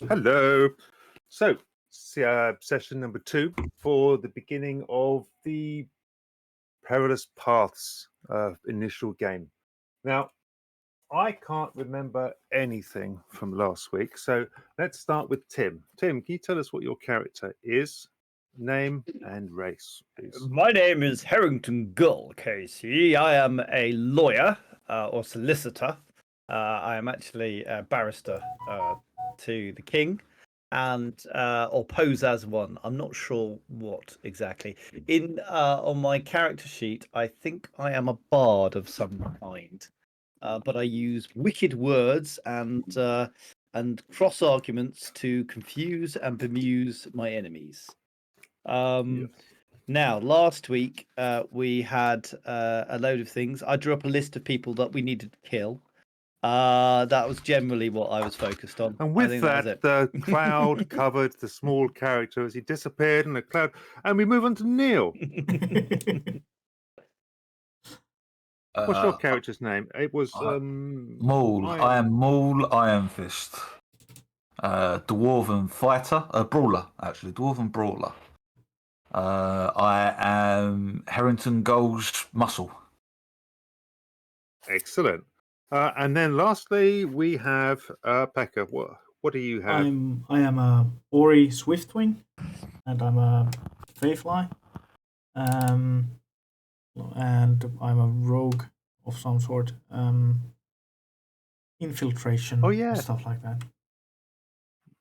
Hello. So, session number 2 for the beginning of the Perilous Paths initial game. Now, I can't remember anything from last week, so let's start with Tim. Tim, can you tell us what your character is, name, and race, please? My name is Harrington Gull, Casey. I am a lawyer or solicitor. I am actually a barrister to the king, and or pose as one. I'm not sure what exactly. On my character sheet, I think I am a bard of some kind, but I use wicked words and cross arguments to confuse and bemuse my enemies. Now, last week we had a load of things. I drew up a list of people that we needed to kill. That was generally what I was focused on. And with that the cloud covered the small character as he disappeared in the cloud. And we move on to Neil. What's your character's name? It was Maul. I am Maul Iron Fist. Dwarven fighter, brawler actually, dwarven brawler. I am Harrington Gull's muscle. Excellent. And then lastly, we have Pekka. What do you have? I am a Ori Swiftwing, and I'm a Fayfly. And I'm a rogue of some sort. Infiltration. Oh, yeah. And stuff like that.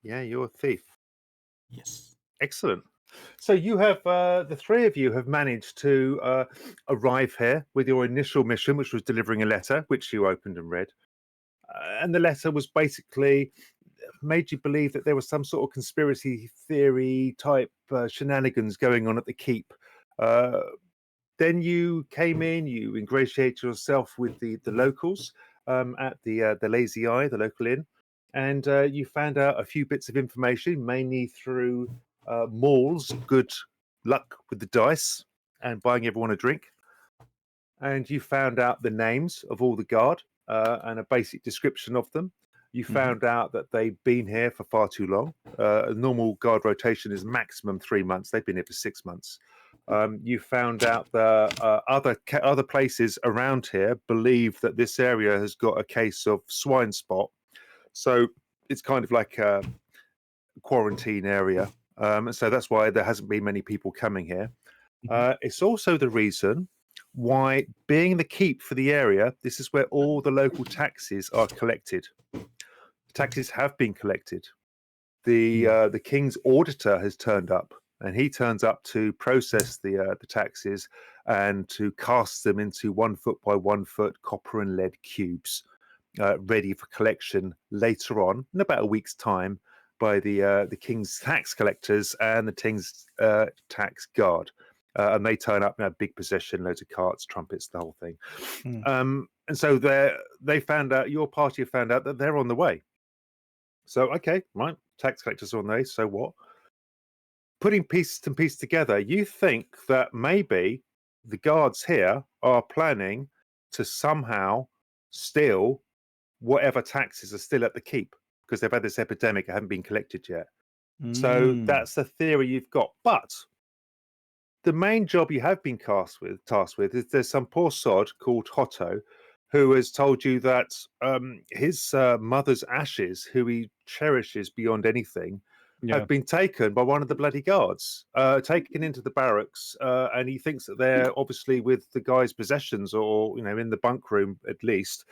Yeah, you're a thief. Yes. Excellent. So you have the three of you have managed to arrive here with your initial mission, which was delivering a letter, which you opened and read. And the letter was basically made you believe that there was some sort of conspiracy theory type shenanigans going on at the keep. Then you came in, you ingratiated yourself with the locals at the Lazy Eye, the local inn, and you found out a few bits of information, mainly through Maul's good luck with the dice and buying everyone a drink. And you found out the names of all the guard and a basic description of them. You found out that they've been here for far too long. A normal guard rotation is maximum 3 months. They've been here for 6 months. You found out that other places around here believe that this area has got a case of swine spot. So it's kind of like a quarantine area. So that's why there hasn't been many people coming here. It's also the reason why, being the keep for the area, this is where all the local taxes are collected. The taxes have been collected. The king's auditor has turned up, and he turns up to process the taxes and to cast them into 1 foot by 1 foot copper and lead cubes, ready for collection later on in about a week's time by the king's tax collectors and the king's tax guard. And they turn up in a big procession, loads of carts, trumpets, the whole thing. And so they found out, your party have found out that they're on the way. So, okay, right, tax collectors are on the way, so what? Putting piece and piece together, you think that maybe the guards here are planning to somehow steal whatever taxes are still at the keep, because they've had this epidemic that haven't been collected yet. So that's the theory you've got. But the main job you have been tasked with is there's some poor sod called Hotto who has told you that his mother's ashes, who he cherishes beyond anything, have been taken by one of the bloody guards, taken into the barracks, and he thinks that they're obviously with the guy's possessions, or in the bunk room at least,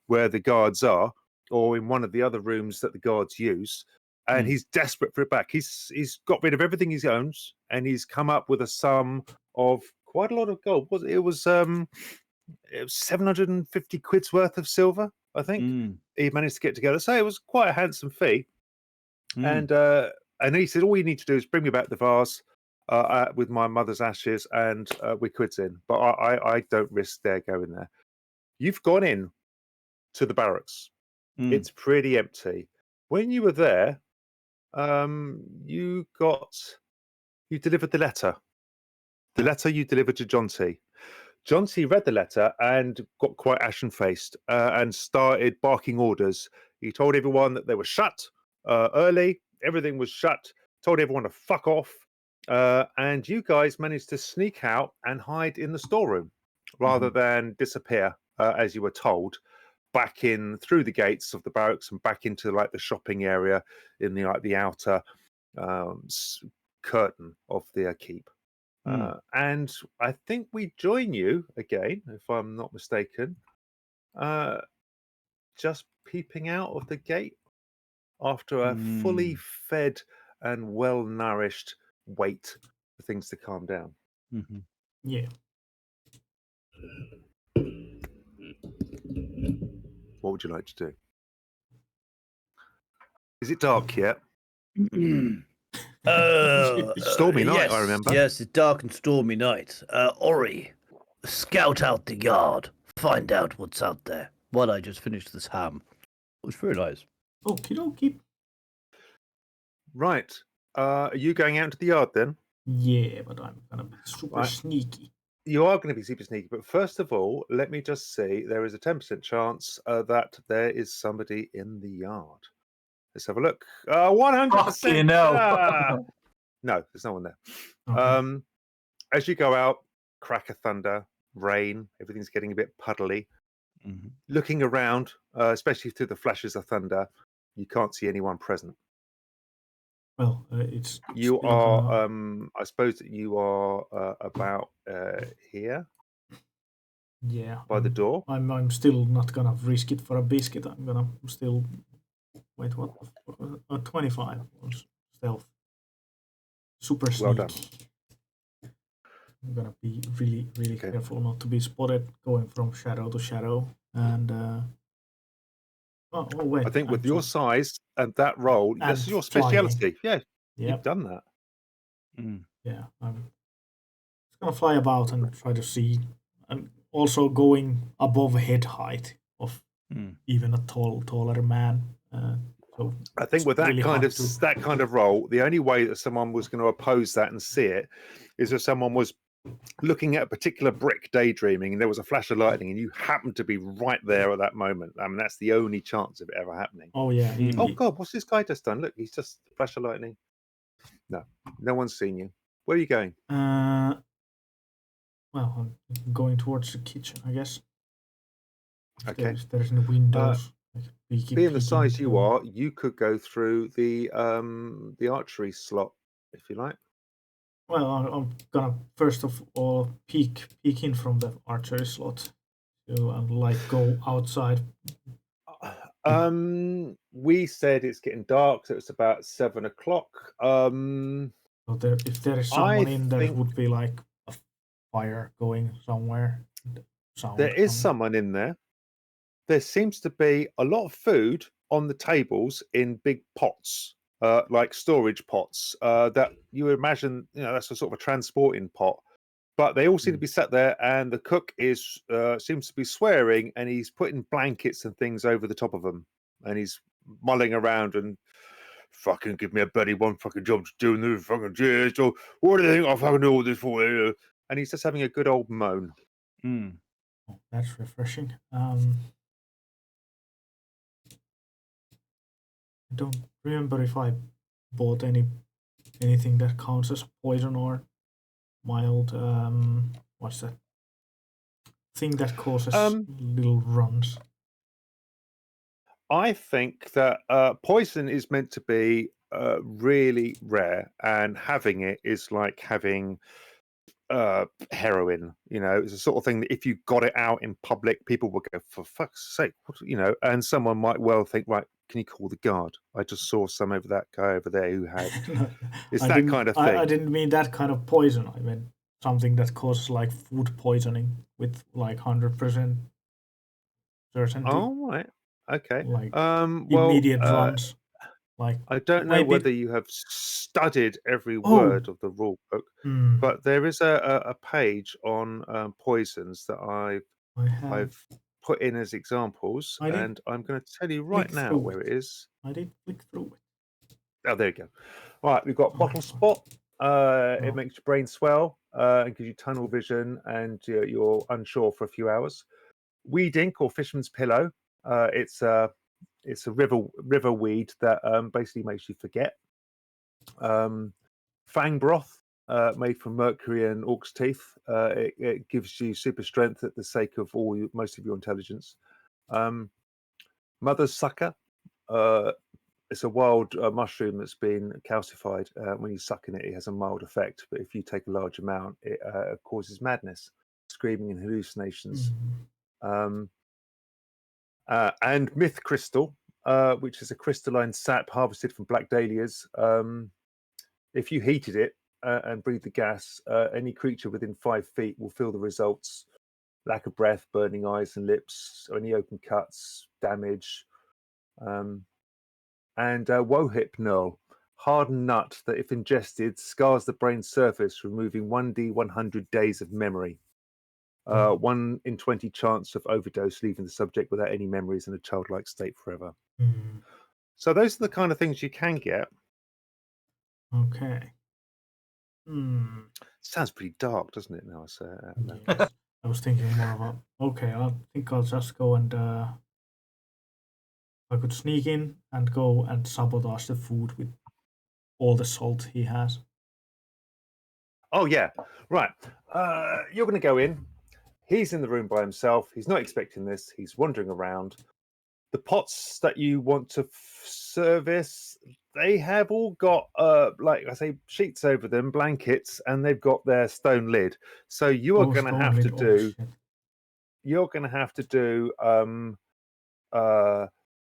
where the guards are, or in one of the other rooms that the guards use. And he's desperate for it back. He's got rid of everything he owns, and he's come up with a sum of quite a lot of gold. It was 750 quid's worth of silver, I think. He managed to get together. So it was quite a handsome fee. And he said, all you need to do is bring me back the vase with my mother's ashes, and we're quids in. But I don't risk their going there. You've gone in to the barracks. It's pretty empty. When you were there, you delivered the letter. The letter you delivered to John T. John T read the letter and got quite ashen-faced and started barking orders. He told everyone that they were shut, early. Everything was shut. Told everyone to fuck off. And you guys managed to sneak out and hide in the storeroom rather than disappear as you were told, back in through the gates of the barracks and back into like the shopping area in the the outer curtain of the keep. And I think we join you again, if I'm not mistaken, just peeping out of the gate after a fully fed and well nourished wait for things to calm down. Yeah. What would you like to do? Is it dark yet? Stormy night, yes, I remember. Yes, it's dark and stormy night. Ori, scout out the yard. Find out what's out there. While I just finished this ham. It was very nice. Okie dokie. Right. Are you going out into the yard then? Yeah, but I'm gonna be super Right. sneaky. You are going to be super sneaky, but first of all, let me just say there is a 10% chance that there is somebody in the yard. Let's have a look. 100%. Fucking hell. No, there's no one there. Okay. As you go out, crack of thunder, rain, everything's getting a bit puddly. Looking around, especially through the flashes of thunder, you can't see anyone present. Well, it's You still are, gonna- I suppose that you are about here yeah by the door. I'm still not gonna risk it for a biscuit. I'm gonna still wait. What? 25 was stealth. Super sneaky. Well done. I'm gonna be really careful not to be spotted going from shadow to shadow. And oh wait, I think with actually, your size and that role, and this is your flying. speciality. Yeah, Yep. you've done that. Yeah, I'm just gonna fly about and try to see, and also going above head height of even a taller man. So I think it's with that really kind hard of to- that kind of role, the only way that someone was going to oppose that and see it is if someone was looking at a particular brick daydreaming and there was a flash of lightning and you happened to be right there at that moment. I mean, that's the only chance of it ever happening. Oh yeah. Oh God, what's this guy just done? Look, he's just flash of lightning. No one's seen you. Where are you going? Well, I'm going towards the kitchen, I guess. If Okay. There's no windows. Being the size you are, you could go through the archery slot if you like. Well, I'm gonna first of all peek in from the archery slot. So and like go outside. We said it's getting dark, so it's about 7 o'clock. So if there is someone in there, think- would be like a fire going somewhere. There is someone in there. There seems to be a lot of food on the tables in big pots, like storage pots, that you would imagine, that's a sort of a transporting pot. But they all seem to be sat there, and the cook seems to be swearing, and he's putting blankets and things over the top of them, and he's mulling around and fucking give me a bloody one fucking job to do, and the fucking cheers. So what do you think I fucking do all this for? And he's just having a good old moan. Oh, that's refreshing. I don't remember if I bought anything that counts as poison or mild. What's that thing that causes little runs? I think that poison is meant to be really rare, and having it is like having heroin. It's the sort of thing that if you got it out in public, people would go, for fuck's sake, and someone might well think, right, can you call the guard? I just saw some over that guy over there who had. It's that kind of thing. I didn't mean that kind of poison. I meant something that causes like food poisoning with like 100% certainty. Oh, right. Okay. Like well, immediate runs. Like I don't know whether you have studied every word of the rule book, but there is a page on poisons that I've put in as examples, and I'm going to tell you right now where it is. I did click through it. Oh, there you go. All right, we've got bottle spot. It makes your brain swell and gives you tunnel vision, and you're unsure for a few hours. Weed ink or fisherman's pillow. It's It's a river weed that basically makes you forget. Fang broth, made from mercury and orc's teeth. It gives you super strength at the sake of most of your intelligence. Mother's sucker. It's a wild mushroom that's been calcified. When you suck in it, it has a mild effect, but if you take a large amount, it causes madness, screaming, and hallucinations. And myth crystal, which is a crystalline sap harvested from black dahlias. If you heated it and breathed the gas, any creature within 5 feet will feel the results: lack of breath, burning eyes and lips, any open cuts, damage. And wohypnol, hardened nut that, if ingested, scars the brain's surface, removing 1d100 days of memory. 1 in 20 chance of overdose, leaving the subject without any memories in a childlike state forever. So those are the kind of things you can get. Okay. Sounds pretty dark, doesn't it? Now I say it. Yes. I was thinking more about. Okay, I think I'll just go and I could sneak in and go and sabotage the food with all the salt he has. Oh yeah, right. You're going to go in. He's in the room by himself. He's not expecting this. He's wandering around. The pots that you want to service, they have all got, like I say, sheets over them, blankets, and they've got their stone lid. So you are going to have to do. You're going to have to do.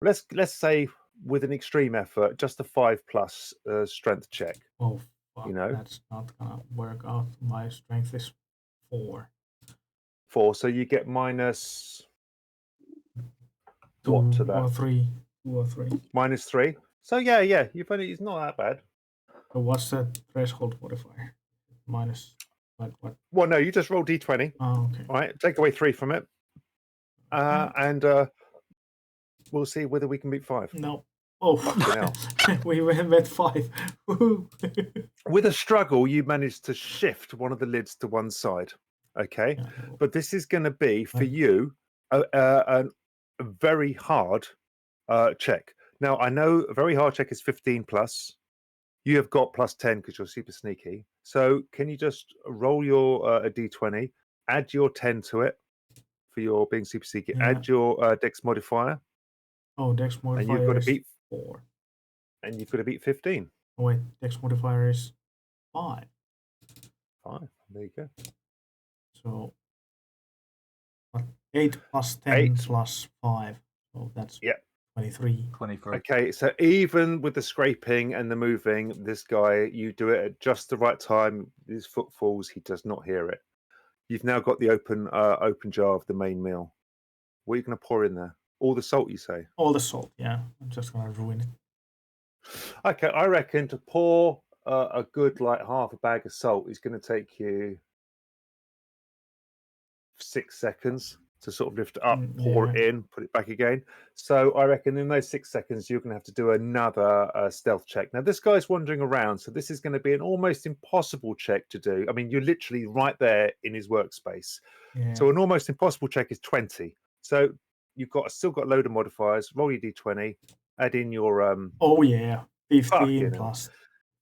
Let's say, with an extreme effort, just a 5+ strength check. Oh, fuck, you know, that's not gonna work out. My strength is 4. 4, so you get minus 2 what to that? Or 3. 2 or 3. Minus 3. So yeah, it's not that bad. So what's the threshold modifier? Minus what? Well, no, you just roll d20. Oh, okay. All right, take away 3 from it, and we'll see whether we can beat 5. No. Oh, we met 5. With a struggle, you managed to shift one of the lids to one side. Okay, but this is going to be for you a very hard check. Now, I know a very hard check is 15+. You have got +10 because you're super sneaky. So can you just roll your a d20, add your 10 to it for your being super sneaky, add your dex modifier. Oh, dex modifier. And you've got to beat 4. And you've got to beat 15. Oh wait, dex modifier is 5. 5. There you go. So 8 plus 10 plus 5. So that's 23. 23. Okay, so even with the scraping and the moving, this guy, you do it at just the right time. His foot falls, he does not hear it. You've now got the open jar of the main meal. What are you going to pour in there? All the salt, you say? All the salt, yeah. I'm just going to ruin it. Okay, I reckon to pour a good half a bag of salt is going to take you 6 seconds to sort of lift it up, pour it in, put it back again. So I reckon in those 6 seconds, you're going to have to do another stealth check. Now, this guy's wandering around, so this is going to be an almost impossible check to do. I mean, you're literally right there in his workspace. Yeah. So an almost impossible check is 20. So you've still got a load of modifiers. Roll your d20, add in your... Oh, yeah. 15 plus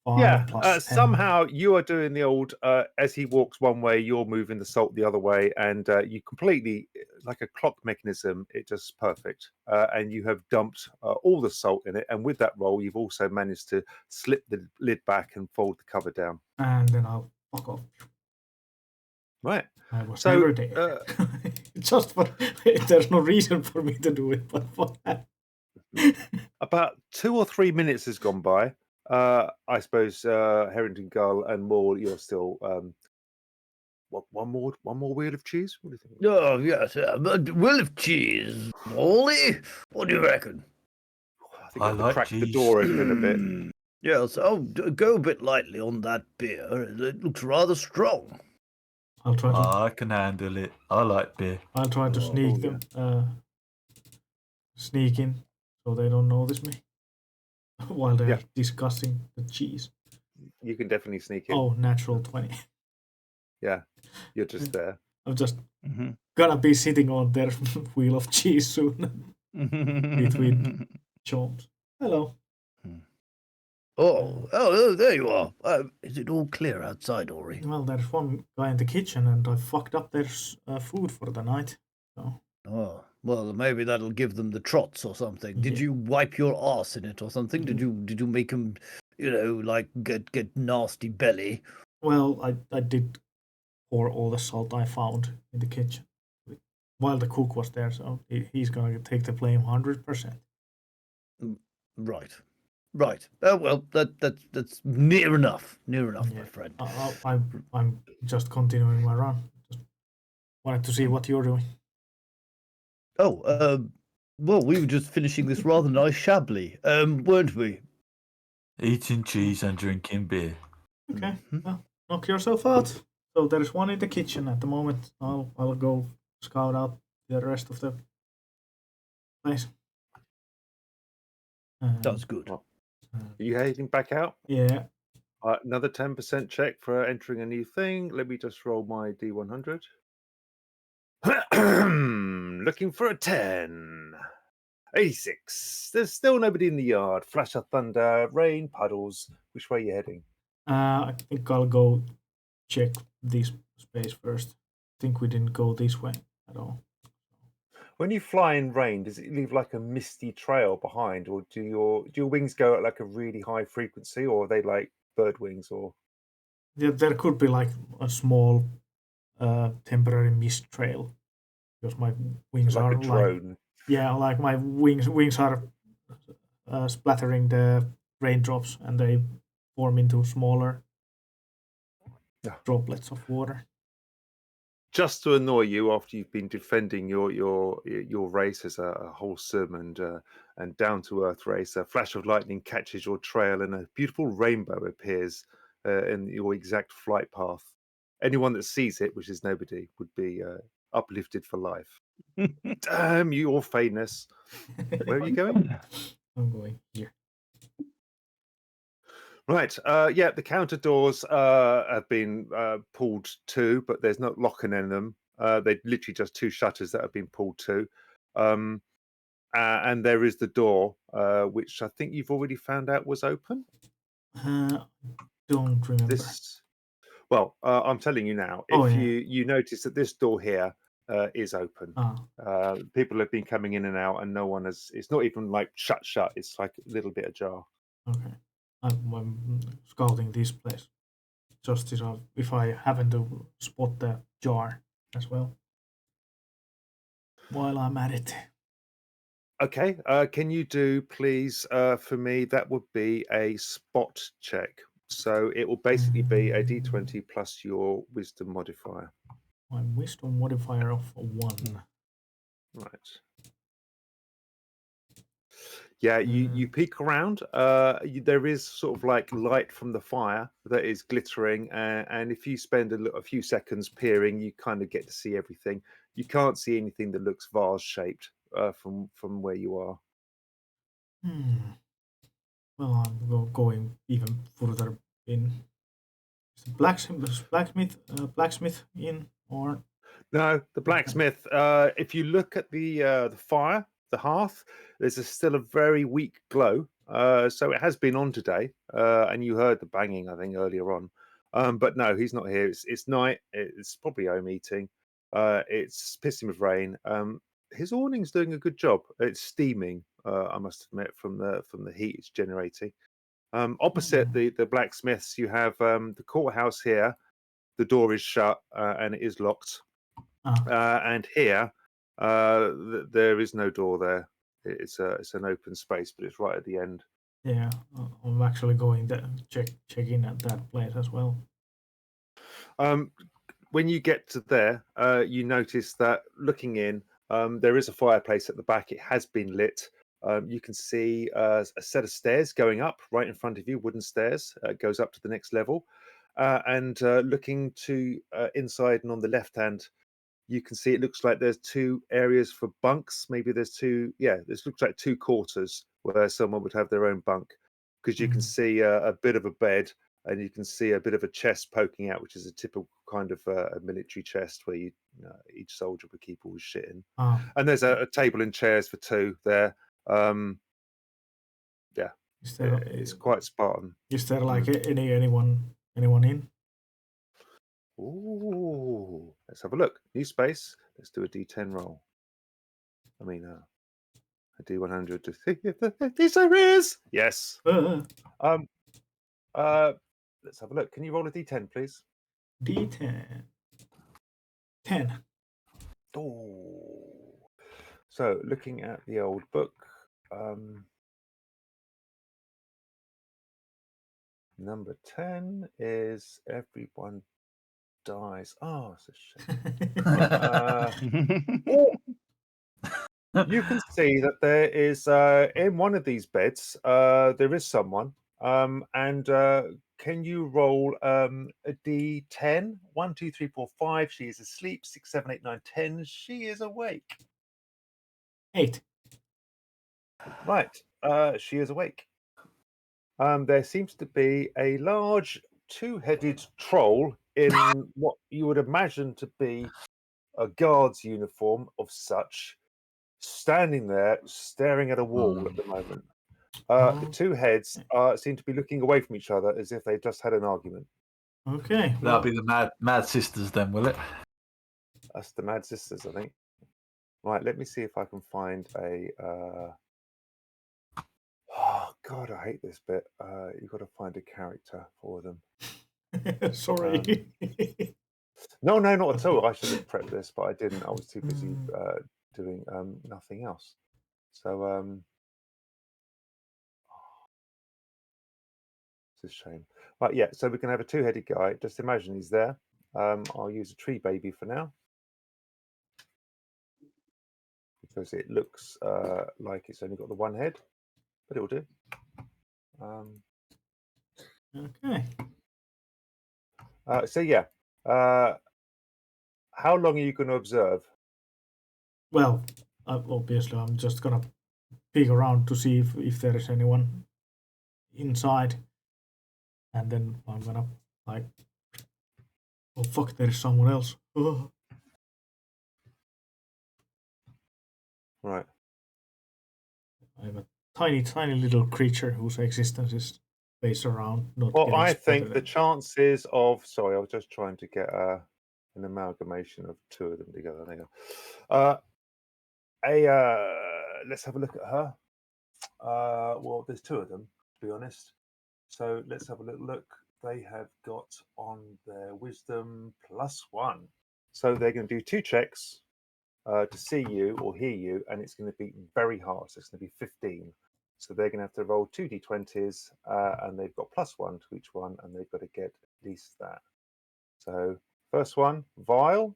5 plus 10. Somehow you are doing the old, as he walks one way, you're moving the salt the other way, and you completely, like a clock mechanism, it's just perfect. And you have dumped all the salt in it, and with that roll, you've also managed to slip the lid back and fold the cover down. And then I'll fuck off. Right. I was never there. Just for, there's no reason for me to do it, but for that. About 2 or 3 minutes has gone by. I suppose Harrington Gull and Maul, you're still one more wheel of cheese? What do you think? Oh yes, wheel of cheese, Molly. What do you reckon? I think I like crack the door open a bit. Yes, go a bit lightly on that beer. It looks rather strong. I'll try to. I can handle it. I like beer. I'll try to sneak them. Sneak in so they don't notice me while they're discussing the cheese. You can definitely sneak in. Oh, natural 20. Yeah, you're just there. I'm just gonna be sitting on their wheel of cheese soon. between jobs. Hello. Oh, there you are. Is it all clear outside, Ori? Well, there's one guy in the kitchen, and I fucked up their food for the night. So. Oh, well, maybe that'll give them the trots or something. Did Yeah. you wipe your arse in it or something? Did you make them, like get nasty belly? Well, I did pour all the salt I found in the kitchen while the cook was there, so he's gonna take the blame 100%. Right. Oh well, that's near enough, my friend. I'm just continuing my run. Just wanted to see what you're doing. Oh, well, we were just finishing this rather nice Chablis, weren't we? Eating cheese and drinking beer. Okay, well, knock yourself out. So there's one in the kitchen at the moment. I'll go scout out the rest of the place. That's good. Are you heading back out? Yeah. Another 10% check for entering a new thing. Let me just roll my D100. Looking for a 10. 86. There's still nobody in the yard. Flash of thunder, rain, puddles. Which way are you heading? I think I'll go check this space first. I think we didn't go this way at all. When you fly in rain, does it leave like a misty trail behind, or do your wings go at like a really high frequency, or are they like bird wings? Or There could be like a small temporary mist trail because my wings like are a drone? like my wings are splattering the raindrops, and they form into smaller droplets of water. Just to annoy you after you've been defending your race as a wholesome and down to earth race, a flash of lightning catches your trail and a beautiful rainbow appears in your exact flight path. Anyone that sees it, which is nobody, would be uplifted for life. Damn you, all fairness. Where are you going? I'm going here. Right. Yeah, the counter doors have been pulled to, but there's no locking in them. They're literally just two shutters that have been pulled to. And there is the door, which I think you've already found out was open. Don't remember. Well, I'm telling you now. If you notice that this door here is open. People have been coming in and out, and no one has. It's not even like shut. It's like a little bit ajar. Okay. I'm scouting this place just if I happen to spot the jar as well while I'm at it. Okay, can you do, please, for me, that would be a spot check. So it will basically be a d20 plus your wisdom modifier. My wisdom modifier of 1. Right. Yeah, you peek around. There is sort of like light from the fire that is glittering, and if you spend a few seconds peering, you kind of get to see everything. You can't see anything that looks vase-shaped from where you are. Well, I'm going even further in. Is the blacksmith in, or no? The blacksmith. If you look at the fire, the hearth, there's still a very weak glow. So it has been on today, and you heard the banging, I think, earlier on. But no, he's not here. It's night. It's probably home eating. It's pissing with rain. His awning's doing a good job. It's steaming, I must admit, from the heat it's generating. Opposite the blacksmiths, you have the courthouse here. The door is shut and it is locked. And here, there is no door there. It's an open space, but it's right at the end. Yeah, I'm actually going there, check in at that place as well. When you get to there, you notice that looking in, there is a fireplace at the back. It has been lit. You can see a set of stairs going up right in front of you, wooden stairs. Goes up to the next level. And looking to inside and on the left hand, you can see it looks like there's two areas for bunks. Maybe there's two. Yeah, this looks like two quarters where someone would have their own bunk, because you can see a bit of a bed and you can see a bit of a chest poking out, which is a typical kind of a military chest where each soldier would keep all his shit in. Ah, And there's a table and chairs for two there. Yeah, is there it's quite Spartan. is there like anyone in? Ooh, let's have a look. New space. Let's do a D10 roll. I mean, a D100 to see if there is. Yes. Let's have a look. Can you roll a D10, please? D10. 10. Oh. So, looking at the old book, number 10 is everyone dies. Oh, it's a shame. You can see that there is in one of these beds there is someone, and can you roll a D10? 1, 2, 3, 4, 5. She is asleep. 6, 7, 8, 9, 10. She is awake. 8. Right. She is awake. There seems to be a large two-headed troll in what you would imagine to be a guard's uniform of such, standing there staring at a wall at the moment. The two heads seem to be looking away from each other as if they just had an argument. Okay. That'll be the mad sisters then, will it? That's the Mad Sisters, I think. Right, let me see if I can find a... Oh, God, I hate this bit. You've got to find a character for them. Sorry. No, not at all. I should have prepped this, but I didn't. I was too busy doing nothing else. So, it's a shame. Right, yeah, so we can have a two-headed guy. Just imagine he's there. I'll use a tree baby for now, because it looks like it's only got the one head, but it'll do. Okay. So, yeah. How long are you going to observe? Well, obviously, I'm just gonna peek around to see if there is anyone inside, and then I'm gonna like, oh fuck, there is someone else. Oh. Right. I'm a tiny little creature whose existence is based around not Well, getting I think spotted. the chances of... Sorry, I was just trying to get an amalgamation of two of them together. There you go. Let's have a look at her. Well, there's two of them, to be honest. So let's have a little look. They have got on their wisdom +1. So they're going to do 2 checks to see you or hear you, and it's going to be very hard. So it's going to be 15. So they're going to have to roll 2 d20s, and they've got +1 to each one, and they've got to get at least that. So first one, Vile.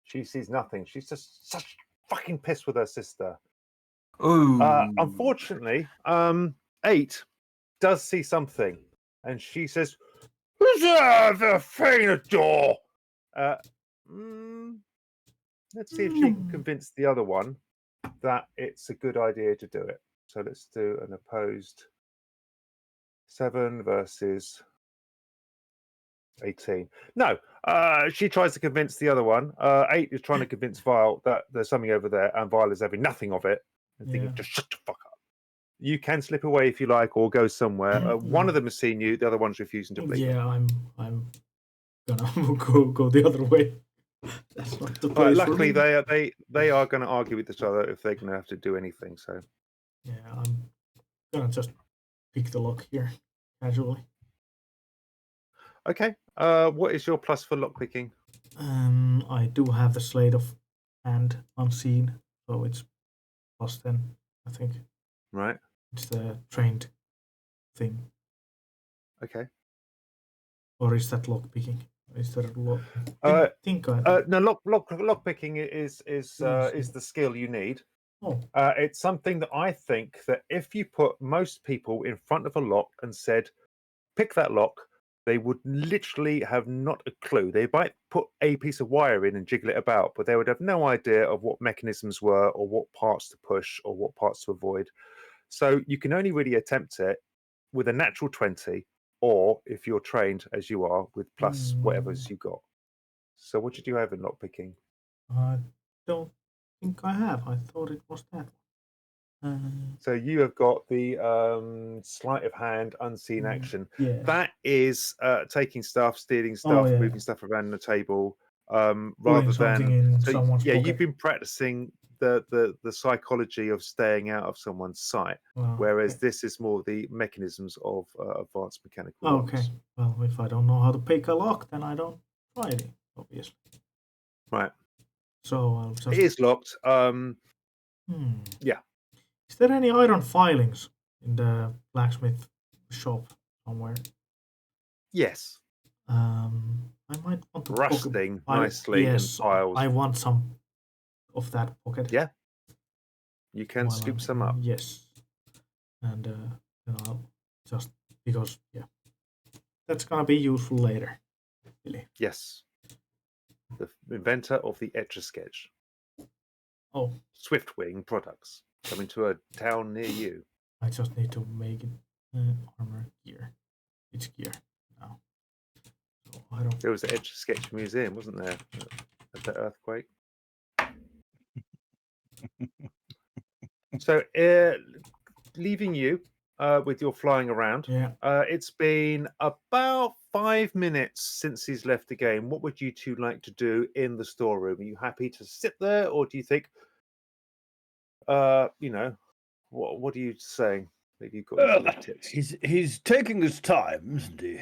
She sees nothing. She's just such fucking pissed with her sister. Ooh. Unfortunately, 8 does see something, and she says, "Who's the thing at the door?" Let's see if she can convince the other one that it's a good idea to do it. So let's do an opposed 7 versus 18. No, she tries to convince the other one. 8 is trying to convince Vile that there's something over there, and Vile is having nothing of it and thinking, just shut the fuck up. You can slip away if you like, or go somewhere. One of them has seen you, the other one's refusing to believe. Yeah, I'm gonna go the other way. That's not the place. Luckily, they are going to argue with each other if they're going to have to do anything. So yeah, I'm gonna just pick the lock here casually. okay. What is your plus for lockpicking? I do have the Slate of Hand Unseen, so it's +10, I think. Right. It's the trained thing. Okay. Or is that lock picking? Is there a lock? I think no, lock picking is the skill you need. Oh. It's something that I think that if you put most people in front of a lock and said, pick that lock, they would literally have not a clue. They might put a piece of wire in and jiggle it about, but they would have no idea of what mechanisms were or what parts to push or what parts to avoid. So you can only really attempt it with a natural 20 or if you're trained as you are with plus whatever's you got. So what did you have in lockpicking? I don't think I have. I thought it was that one. So you have got the sleight of hand, unseen action. Yeah. That is taking stuff, stealing stuff, moving stuff around the table, rather something than. in So someone's pocket. you've been practicing the psychology of staying out of someone's sight, whereas this is more the mechanisms of advanced mechanical locks. Okay. Well, if I don't know how to pick a lock, then I don't try it, obviously. Right. So I'll just. It is locked. Yeah. Is there any iron filings in the blacksmith shop somewhere? Yes. I might want to Rusting nicely in piles. I want some of that pocket. Yeah. You can scoop some up. Yes. And I'll just because that's gonna be useful later. Really. Yes. The inventor of the Etch-a-Sketch. Oh. Swiftwing products coming to a town near you. I just need to make it armor gear. It's gear now. So I don't. There was the Etch-a-Sketch museum, wasn't there? At the earthquake. So, leaving you with your flying around. Yeah. It's been about 5 minutes since he's left the game. What would you two like to do in the storeroom? Are you happy to sit there, or do you think, what are you saying? Maybe you've got any tips. He's taking his time, isn't he?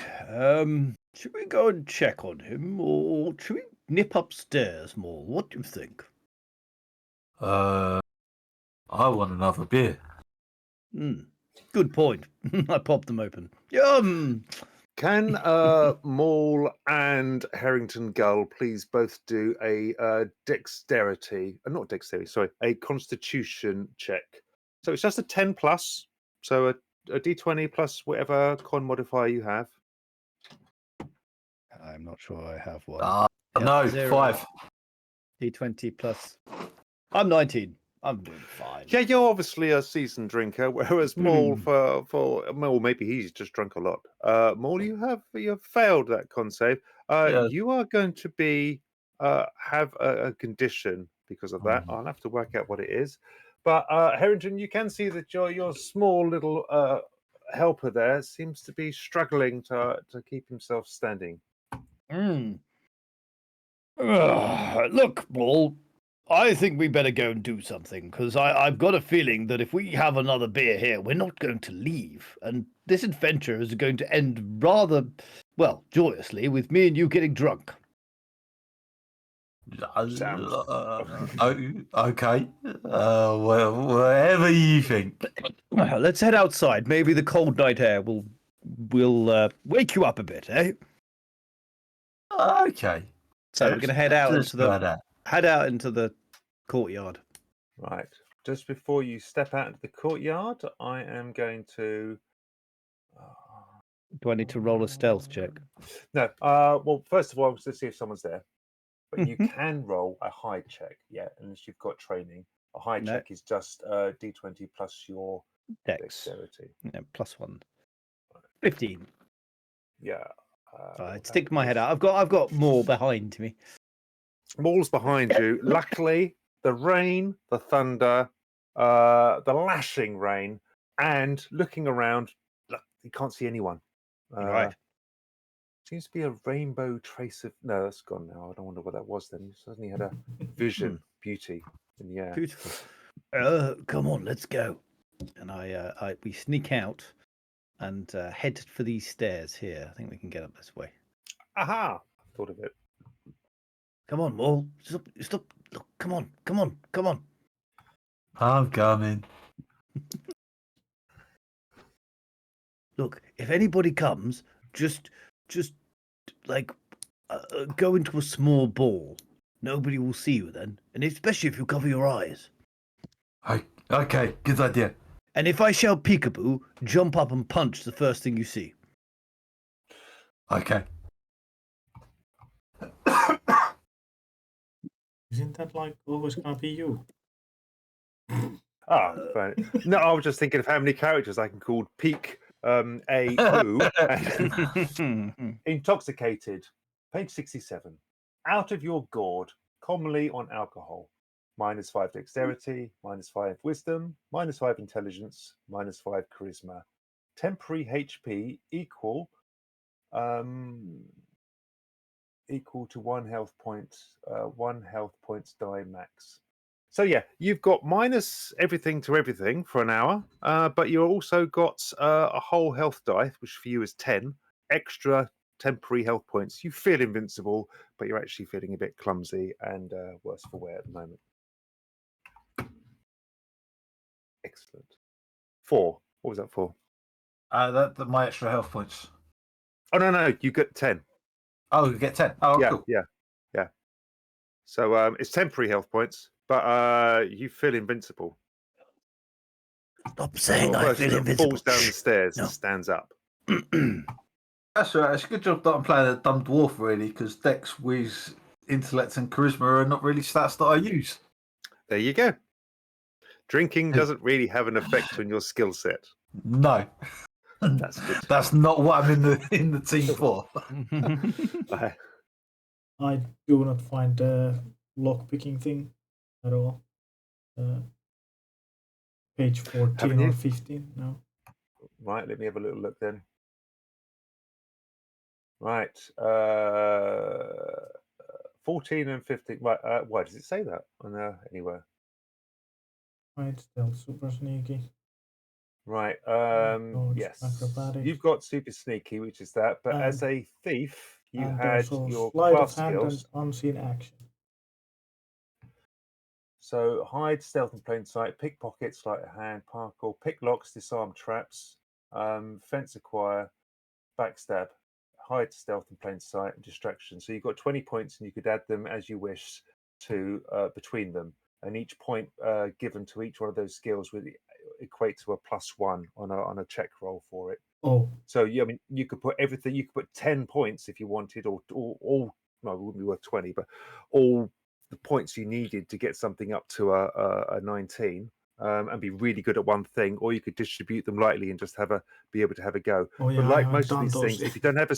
Should we go and check on him, or should we nip upstairs more? What do you think? I want another beer. Good point. I popped them open. Can Maul and Harrington Gull please both do a a constitution check? So it's just a 10 plus, so a d20 plus whatever con modifier you have. I'm not sure I have one. No, 0. 5. D20 plus. I'm 19. I'm doing fine. Yeah, you're obviously a seasoned drinker, whereas Maul for Maul, maybe he's just drunk a lot. Maul, you have failed that con save. You are going to be have a condition because of that. I'll have to work out what it is. But Harrington, you can see that your small little helper there seems to be struggling to keep himself standing. Look, Maul, I think we better go and do something, because I've got a feeling that if we have another beer here, we're not going to leave. And this adventure is going to end rather, well, joyously, with me and you getting drunk. Okay. Well, whatever you think. Let's head outside. Maybe the cold night air will wake you up a bit, eh? Okay. So we're going to head out into the courtyard. Right. Just before you step out into the courtyard, I am going to. Do I need to roll a stealth check? No. Well, first of all, I was to see if someone's there. But you can roll a hide check, unless you've got training. A hide check is just d20 plus your dexterity. Yeah, plus 1. 15. Yeah. I'd stick my head out. I've got more behind me. Maul's behind you. Luckily, the rain, the thunder, the lashing rain, and looking around, you can't see anyone. Right. Seems to be a rainbow trace of. No, that's gone now. I don't wonder what that was then. You suddenly had a vision, beauty in the air. Beautiful. Come on, let's go. And we sneak out and head for these stairs here. I think we can get up this way. Aha! I thought of it. Come on, Maul. Stop. Look, come on. I'm coming. Look, if anybody comes, just go into a small ball. Nobody will see you then, and especially if you cover your eyes. Okay, good idea. And if I shout peekaboo, jump up and punch the first thing you see. Okay. Isn't that like always gonna be you? Fine. No, I was just thinking of how many characters I can call Peek a boo, and intoxicated. Page 67. Out of your gourd, commonly on alcohol. -5 dexterity, -5 wisdom, -5 intelligence, -5 charisma. Temporary HP equal to 1 health point, 1 health points die max. So yeah, you've got minus everything to everything for an hour, but you've also got a whole health die, which for you is 10 extra temporary health points. You feel invincible, but you're actually feeling a bit clumsy and worse for wear at the moment. Excellent. 4. What was that for? My extra health points. Oh no, you get 10. Oh, you get 10. Oh, yeah, cool. Yeah. So it's temporary health points, but you feel invincible. Stop saying I feel invincible. Falls down the stairs and stands up. That's right. It's a good job that I'm playing a dumb dwarf, really, because Dex, Wiz, Intellect, and Charisma are not really stats that I use. There you go. Drinking doesn't really have an effect on your skill set. No. That's good. That's not what I'm in the team for. I do not find the lock picking thing at all. Page 14 or 15. No. Right, let me have a little look then. Right. 14 and 15. Right, why does it say that on anywhere? Right, still super sneaky. Right. Yes. Acrobatics. You've got super sneaky, which is that. But as a thief, you had your sleight class of hand skills. and unseen action. So hide, stealth, and plain sight, pickpocket, sleight of hand, parkour, pick locks, disarm traps, fence acquire, backstab, hide, stealth, and plain sight, and distraction. So you've got 20 points, and you could add them as you wish to between them. And each point given to each one of those skills would equate to a +1 on a check roll for it. Oh. So I mean, you could put everything. You could put 10 points if you wanted, or all. No, it wouldn't be worth 20, but all the points you needed to get something up to a 19 and be really good at one thing, or you could distribute them lightly and just be able to have a go. Oh, yeah, but like most of these things, if you don't have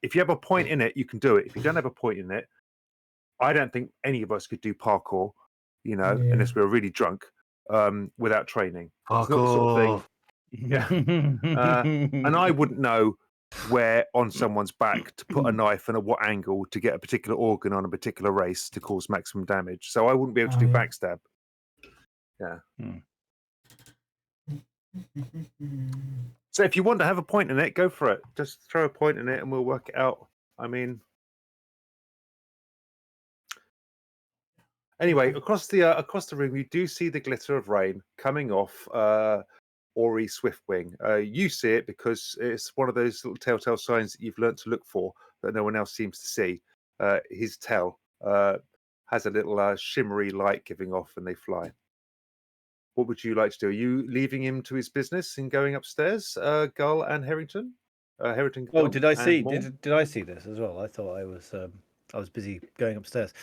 if you have a point in it, you can do it. If you don't have a point in it, I don't think any of us could do parkour, unless we were really drunk, without training. Parkour. It's not the sort of thing. Yeah. And I wouldn't know where on someone's back to put a knife and at what angle to get a particular organ on a particular race to cause maximum damage. So I wouldn't be able to do backstab. Yeah. So if you want to have a point in it, go for it. Just throw a point in it and we'll work it out. I mean, anyway, across the room, you do see the glitter of rain coming off Ori Swiftwing. You see it because it's one of those little telltale signs that you've learnt to look for that no one else seems to see. His tail has a little shimmery light giving off and they fly. What would you like to do? Are you leaving him to his business and going upstairs, Gull and Harrington? Harrington. Oh, did I see? Did I see this as well? I thought I was busy going upstairs.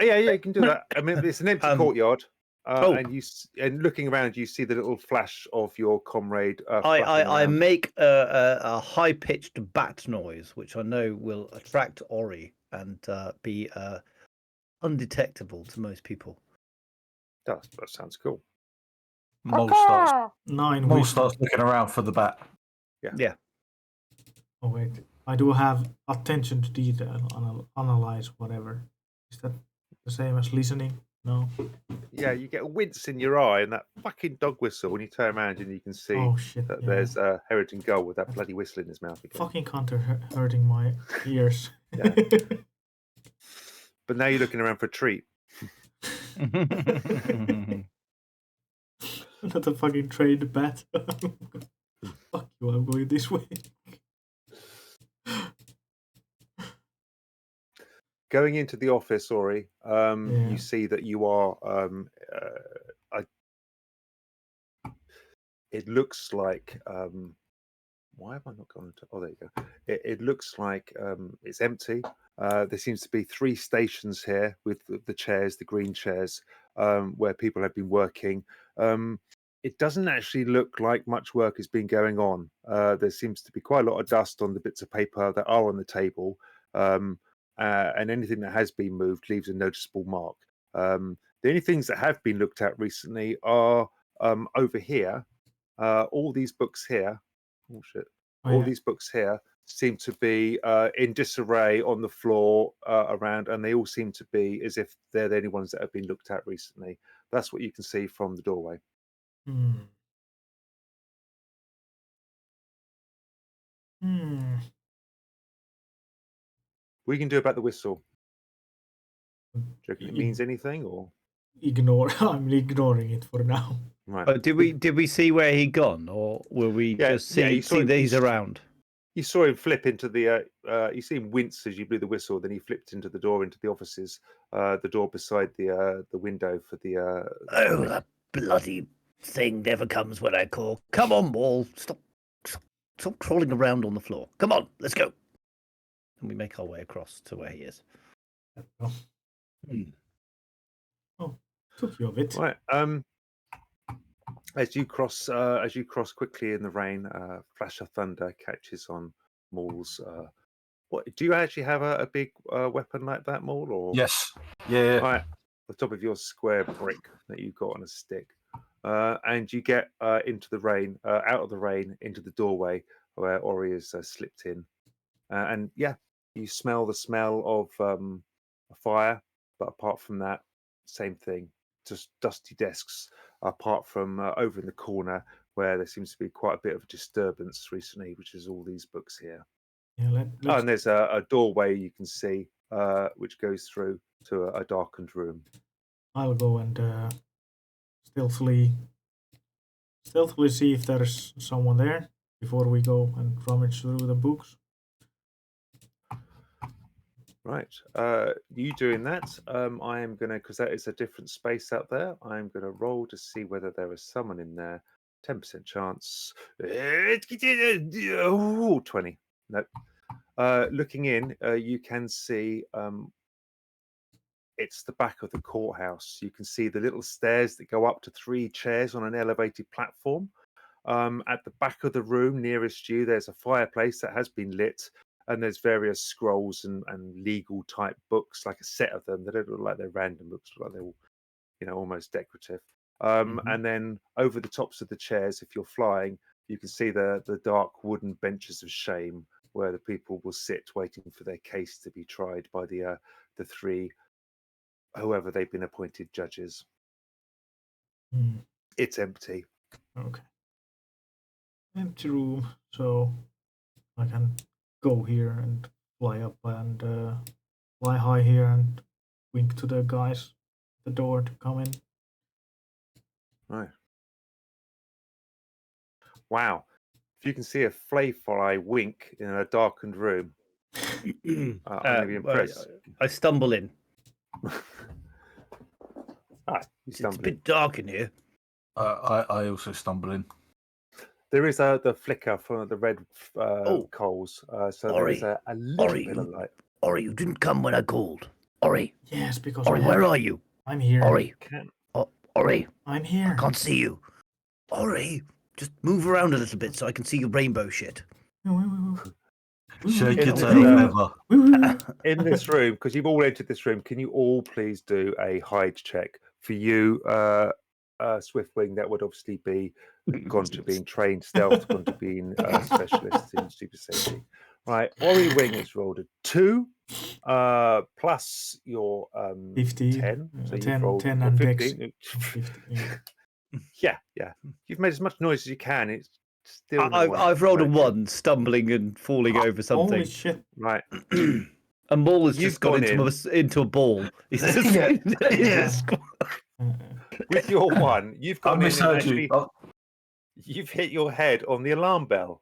Yeah, you can do that. I mean, it's an empty courtyard. And looking around, you see the little flash of your comrade. I make a high-pitched bat noise, which I know will attract Ori and be undetectable to most people. That sounds cool. Mole starts looking around for the bat. Yeah. Oh wait, I do have attention to detail. Analyze whatever. Is that the same as listening? No. Yeah, you get a wince in your eye and that fucking dog whistle when you turn around and you can see that there's Harrington Gull with that bloody whistle in his mouth again. Fucking cunt hurting my ears. Yeah. But now you're looking around for a treat. Not a fucking trained bat. Fuck you, I'm going this way. Going into the office, Ori, you see that you are. It looks like. Why have I not gone into? Oh, there you go. It looks like it's empty. There seems to be 3 stations here with the chairs, the green chairs, where people have been working. it doesn't actually look like much work has been going on. There seems to be quite a lot of dust on the bits of paper that are on the table, and anything that has been moved leaves a noticeable mark. The only things that have been looked at recently are over here. All these books here, all these books here seem to be in disarray on the floor around, and they all seem to be as if they're the only ones that have been looked at recently. That's what you can see from the doorway. Hmm. Hmm. What you can do about the whistle? Do you reckon it I- means anything, or Ignore. I'm ignoring it for now. right? Did we see where he'd gone, or will we just see you saw see it- that you he's s- around? You saw him flip into the. You see him wince as you blew the whistle. Then he flipped into the door into the offices. The door beside the window for the. Oh, that bloody thing never comes when I call. Come on, Ball. Stop crawling around on the floor. Come on, let's go. And we make our way across to where he is. Oh, took you of it. Right. As you cross quickly in the rain, flash of thunder catches on Maul's. What do you actually have a big weapon like that, Maul? Or Yes. Yeah. right, the top of your square brick that you've got on a stick, and you get into the rain, out of the rain, into the doorway where Ori has slipped in, and yeah, you smell the smell of a fire, but apart from that, same thing, just dusty desks. Apart from over in the corner where there seems to be quite a bit of disturbance recently, which is all these books here. Yeah, Oh, and there's a doorway you can see, which goes through to a darkened room. I'll go and stealthily see if there's someone there before we go and rummage through the books. Right. You doing that? I am going to, because that is a different space out there, I'm going to roll to see whether there is someone in there. 10% chance. Oh, 20. No. Looking in, you can see it's the back of the courthouse. You can see the little stairs that go up to 3 chairs on an elevated platform. At the back of the room nearest you, there's a fireplace that has been lit, and there's various scrolls and legal type books, like a set of them. They don't look like they're random books, look like they're all, almost decorative. And then over the tops of the chairs, if you're flying, you can see the dark wooden benches of shame where the people will sit waiting for their case to be tried by the 3, whoever they've been appointed judges. It's empty. Okay. Empty room, so I can go here and fly up and fly high here and wink to the guys at the door to come in. Right. Wow. If you can see a fly wink in a darkened room, I'm going to be impressed. I stumble in. You It's a stumble in. bit dark in here. I also stumble in. There is the flicker from the red coals, so there is a little bit of light. Ori, you didn't come when I called. Ori. Yes, because Ori, where are you? I'm here. Ori. Ori. I'm here. I can't see you. Ori, just move around a little bit so I can see your rainbow shit. Shake your In tail, Feather. In this room, because you've all entered this room, can you all please do a hide check? For you, Swiftwing, that would obviously be gone to being trained stealth, gone to being specialist in super safety. Right, Ori Wing has rolled a 2, plus your 15. 10. So 10, you've rolled 10 and 15. 15, yeah. You've made as much noise as you can. It's still. I've rolled a 1, stumbling and falling over something. Holy shit! Right. A Maul has You've just gone into a ball. He's just, With your 1, you've I gone in and misheard you. actually, you've hit your head on the alarm bell.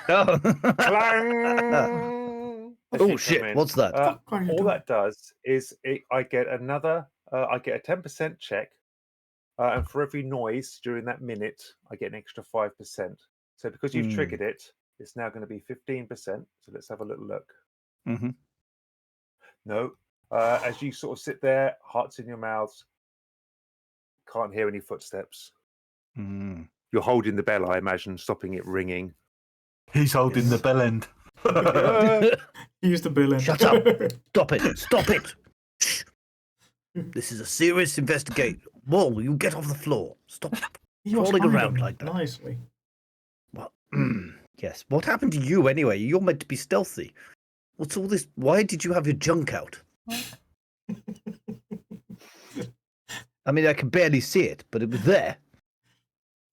Oh, Clang! oh shit! What's that? What are you All doing? that does is I get another. I get a 10% check, and for every noise during that minute, I get an extra 5%. So because you've triggered it, it's now going to be 15%. So let's have a little look. Mm-hmm. No, as you sort of sit there, hearts in your mouths, can't hear any footsteps. Mm. You're holding the bell, I imagine, stopping it ringing. He's holding the bell end. He's the villain. Shut up! Stop it! Stop it! Shh. This is a serious investigation. Whoa, you get off the floor. Stop He was crawling hiding around like that. nicely. Well, yes. What happened to you anyway? You're meant to be stealthy. What's all this? Why did you have your junk out? I mean, I can barely see it, but it was there.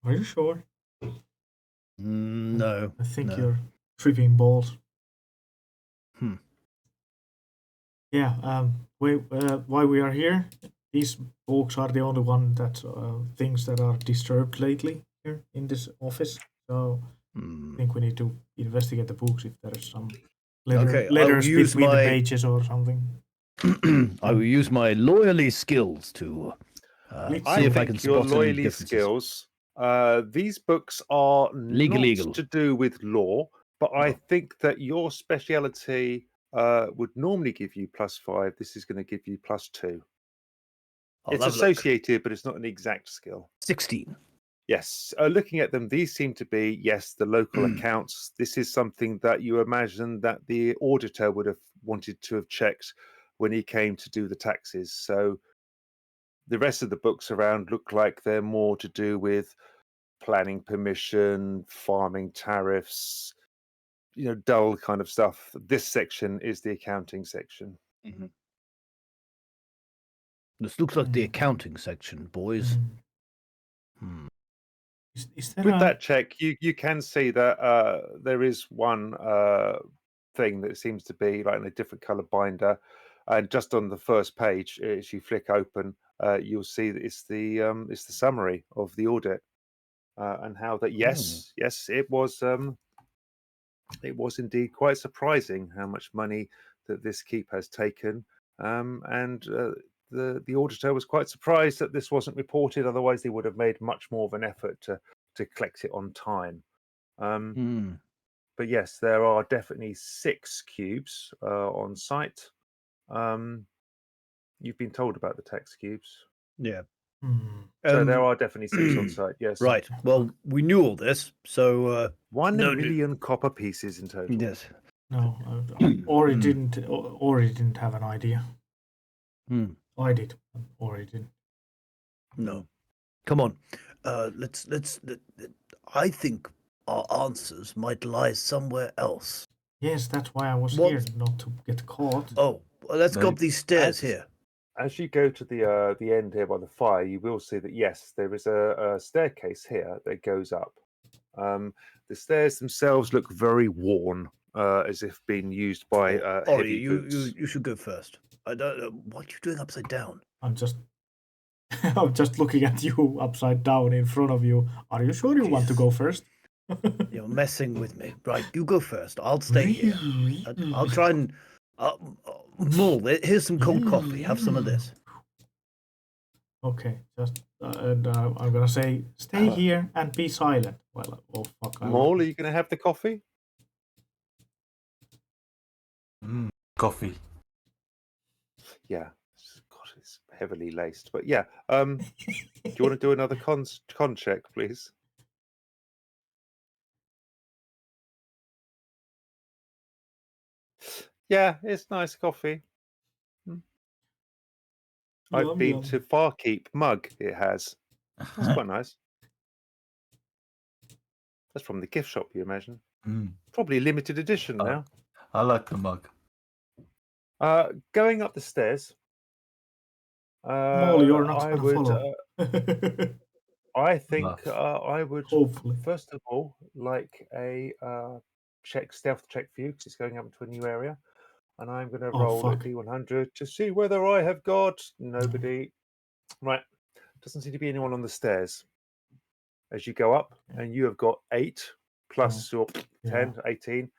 Are you sure? No. I think no. you're tripping balls. Hmm. Yeah. Why we are here? These books are the only one that things that are disturbed lately here in this office. So I think we need to investigate the books if there is some letters between the pages or something. I will use my lawyerly skills to see if I can your spot any lawyerly differences. skills. These books are not to do with law, but I think that your speciality would normally give you +5. This is going to give you +2. It's associated, but it's not an exact skill. 16. Yes. Looking at them, these seem to be, yes, the local accounts. This is something that you imagine that the auditor would have wanted to have checked when he came to do the taxes. So the rest of the books around look like they're more to do with planning permission, farming tariffs, dull kind of stuff. This section is the accounting section. Mm-hmm. This looks like the accounting section, boys. Is there With that check, you can see that there is one thing that seems to be like in a different color binder, and just on the first page, as you flick open, you'll see that it's the summary of the audit and how that yes, it was indeed quite surprising how much money that this keep has taken, and the auditor was quite surprised that this wasn't reported. Otherwise, they would have made much more of an effort to collect it on time. But yes, there are definitely 6 cubes on site. You've been told about the tax cubes. Yeah. So there are definitely 6 on site, yes. Right. Well, we knew all this, so 1 million copper pieces in total. Yes. No, Ori didn't have an idea. I did. Ori didn't. No. Come on. Let's. I think our answers might lie somewhere else. Yes, that's why I was here, not to get caught. Oh, well, let's go up these stairs here. As you go to the end here by the fire, you will see that yes, there is a staircase here that goes up. The stairs themselves look very worn, as if being used by heavy boots. You should go first. I don't. What are you doing upside down? I'm just looking at you upside down in front of you. Are you sure you want to go first? You're messing with me. Right, you go first. I'll stay here. I'll try and. Mull, here's some cold coffee. Have some of this. Okay, and I'm gonna say, stay here and be silent. Well, oh fuck. Mull, are you gonna have the coffee? Coffee. Yeah. God, it's heavily laced. But yeah. Do you want to do another con check, please? Yeah, it's nice coffee. I've been to Farkeep mug. It has. It's quite nice. That's from the gift shop, you imagine. Probably limited edition now. I like the mug. Going up the stairs. Molly, you're not gonna follow. I think I would hopefully first of all like a stealth check for you because it's going up into a new area, and I'm going to roll a D100 to see whether I have got nobody. Right, doesn't seem to be anyone on the stairs. As you go up, and you have got 8 plus your 10, 18.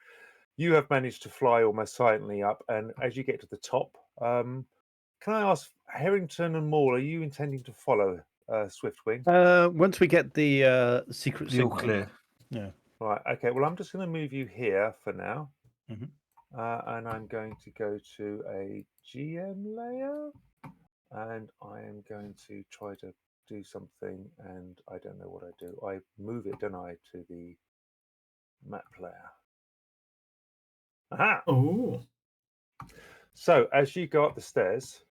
You have managed to fly almost silently up, and as you get to the top, can I ask, Harrington and Maul, are you intending to follow Swiftwing? Once we get the secret signal. Clear. Yeah. Right. Okay. Well, I'm just going to move you here for now, Mm-hmm. and I'm going to go to a GM layer, and I am going to try to do something, and I don't know what I do. I move it, don't I, to the map player. Aha! Oh. So as you go up the stairs,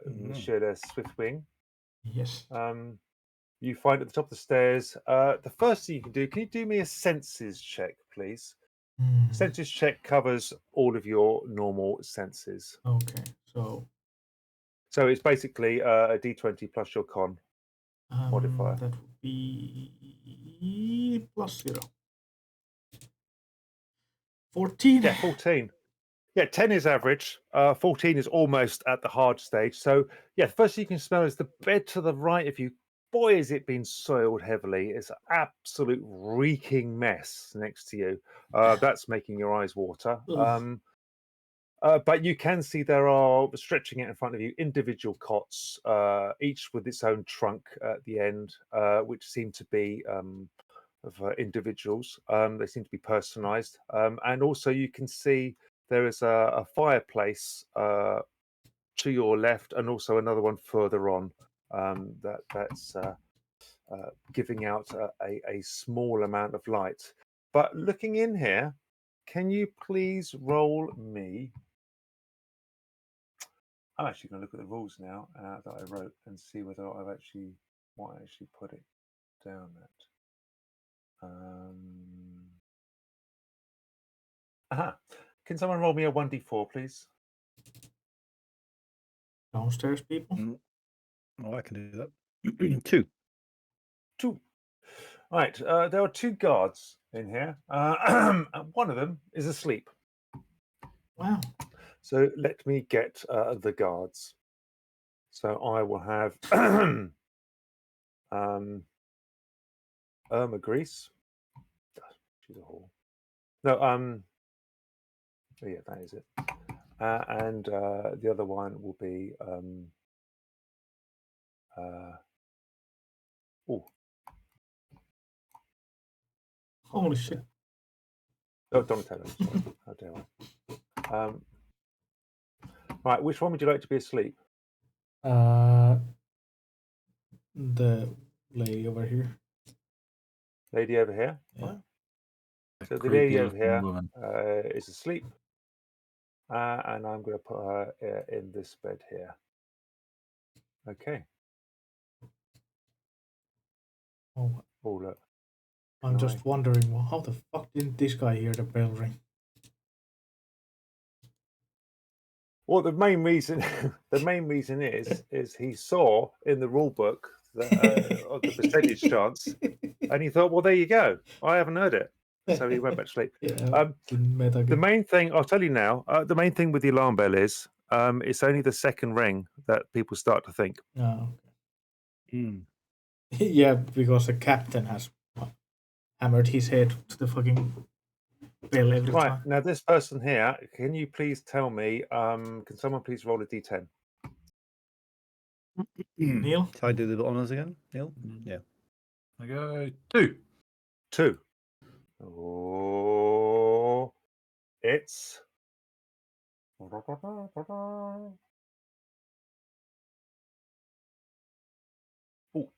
Monsieur Le Swiftwing, Yes. you find at the top of the stairs, the first thing you can you do me a senses check, please? Senses check covers all of your normal senses. Okay, so it's basically a d20 plus your con modifier. that would be +0. 14. Yeah, 14. Yeah, 10 is average. 14 is almost at the hard stage. So, yeah, the first thing you can smell is the bed to the right of you. Boy, has it been soiled heavily. It's an absolute reeking mess next to you. That's making your eyes water. But you can see there are, stretching out in front of you, individual cots, each with its own trunk at the end, which seem to be of individuals. They seem to be personalized. And also you can see there is a fireplace to your left, and also another one further on that's giving out a small amount of light. But looking in here, can you please roll me? I'm actually going to look at the rules now that I wrote and see whether I've actually put it down at. Aha. Can someone roll me a 1d4, please? Downstairs people. Oh, I can do that. 2. 2. Right. There are 2 guards in here. And one of them is asleep. Wow. So let me get the guards. So I will have Irma Grease. She's a whore. No, oh yeah, that is it. And the other one will be Holy shit. Oh, Donatello. Sorry. How dare I? Right, which one would you like to be asleep? The lady over here. Lady over here? Yeah. Right. So the Creepy lady over looking here woman. is asleep. And I'm going to put her in this bed here. Okay. Oh, Look. I'm just wondering, well, how the fuck didn't this guy hear the bell ring? Well, the main reason is he saw in the rule book that of the percentage chance, and he thought, well, there you go. I haven't heard it, so he went back to sleep. Yeah, The main thing I'll tell you now, the main thing with the alarm bell is it's only the second ring that people start to think. Oh, okay. Yeah, because the captain has hammered his head to the fucking bell every Right, time. now this person here, can you please tell me, can someone please roll a d10? Neil? Shall I do the honors again, Neil? Yeah. I go 2. 2. Oh, it's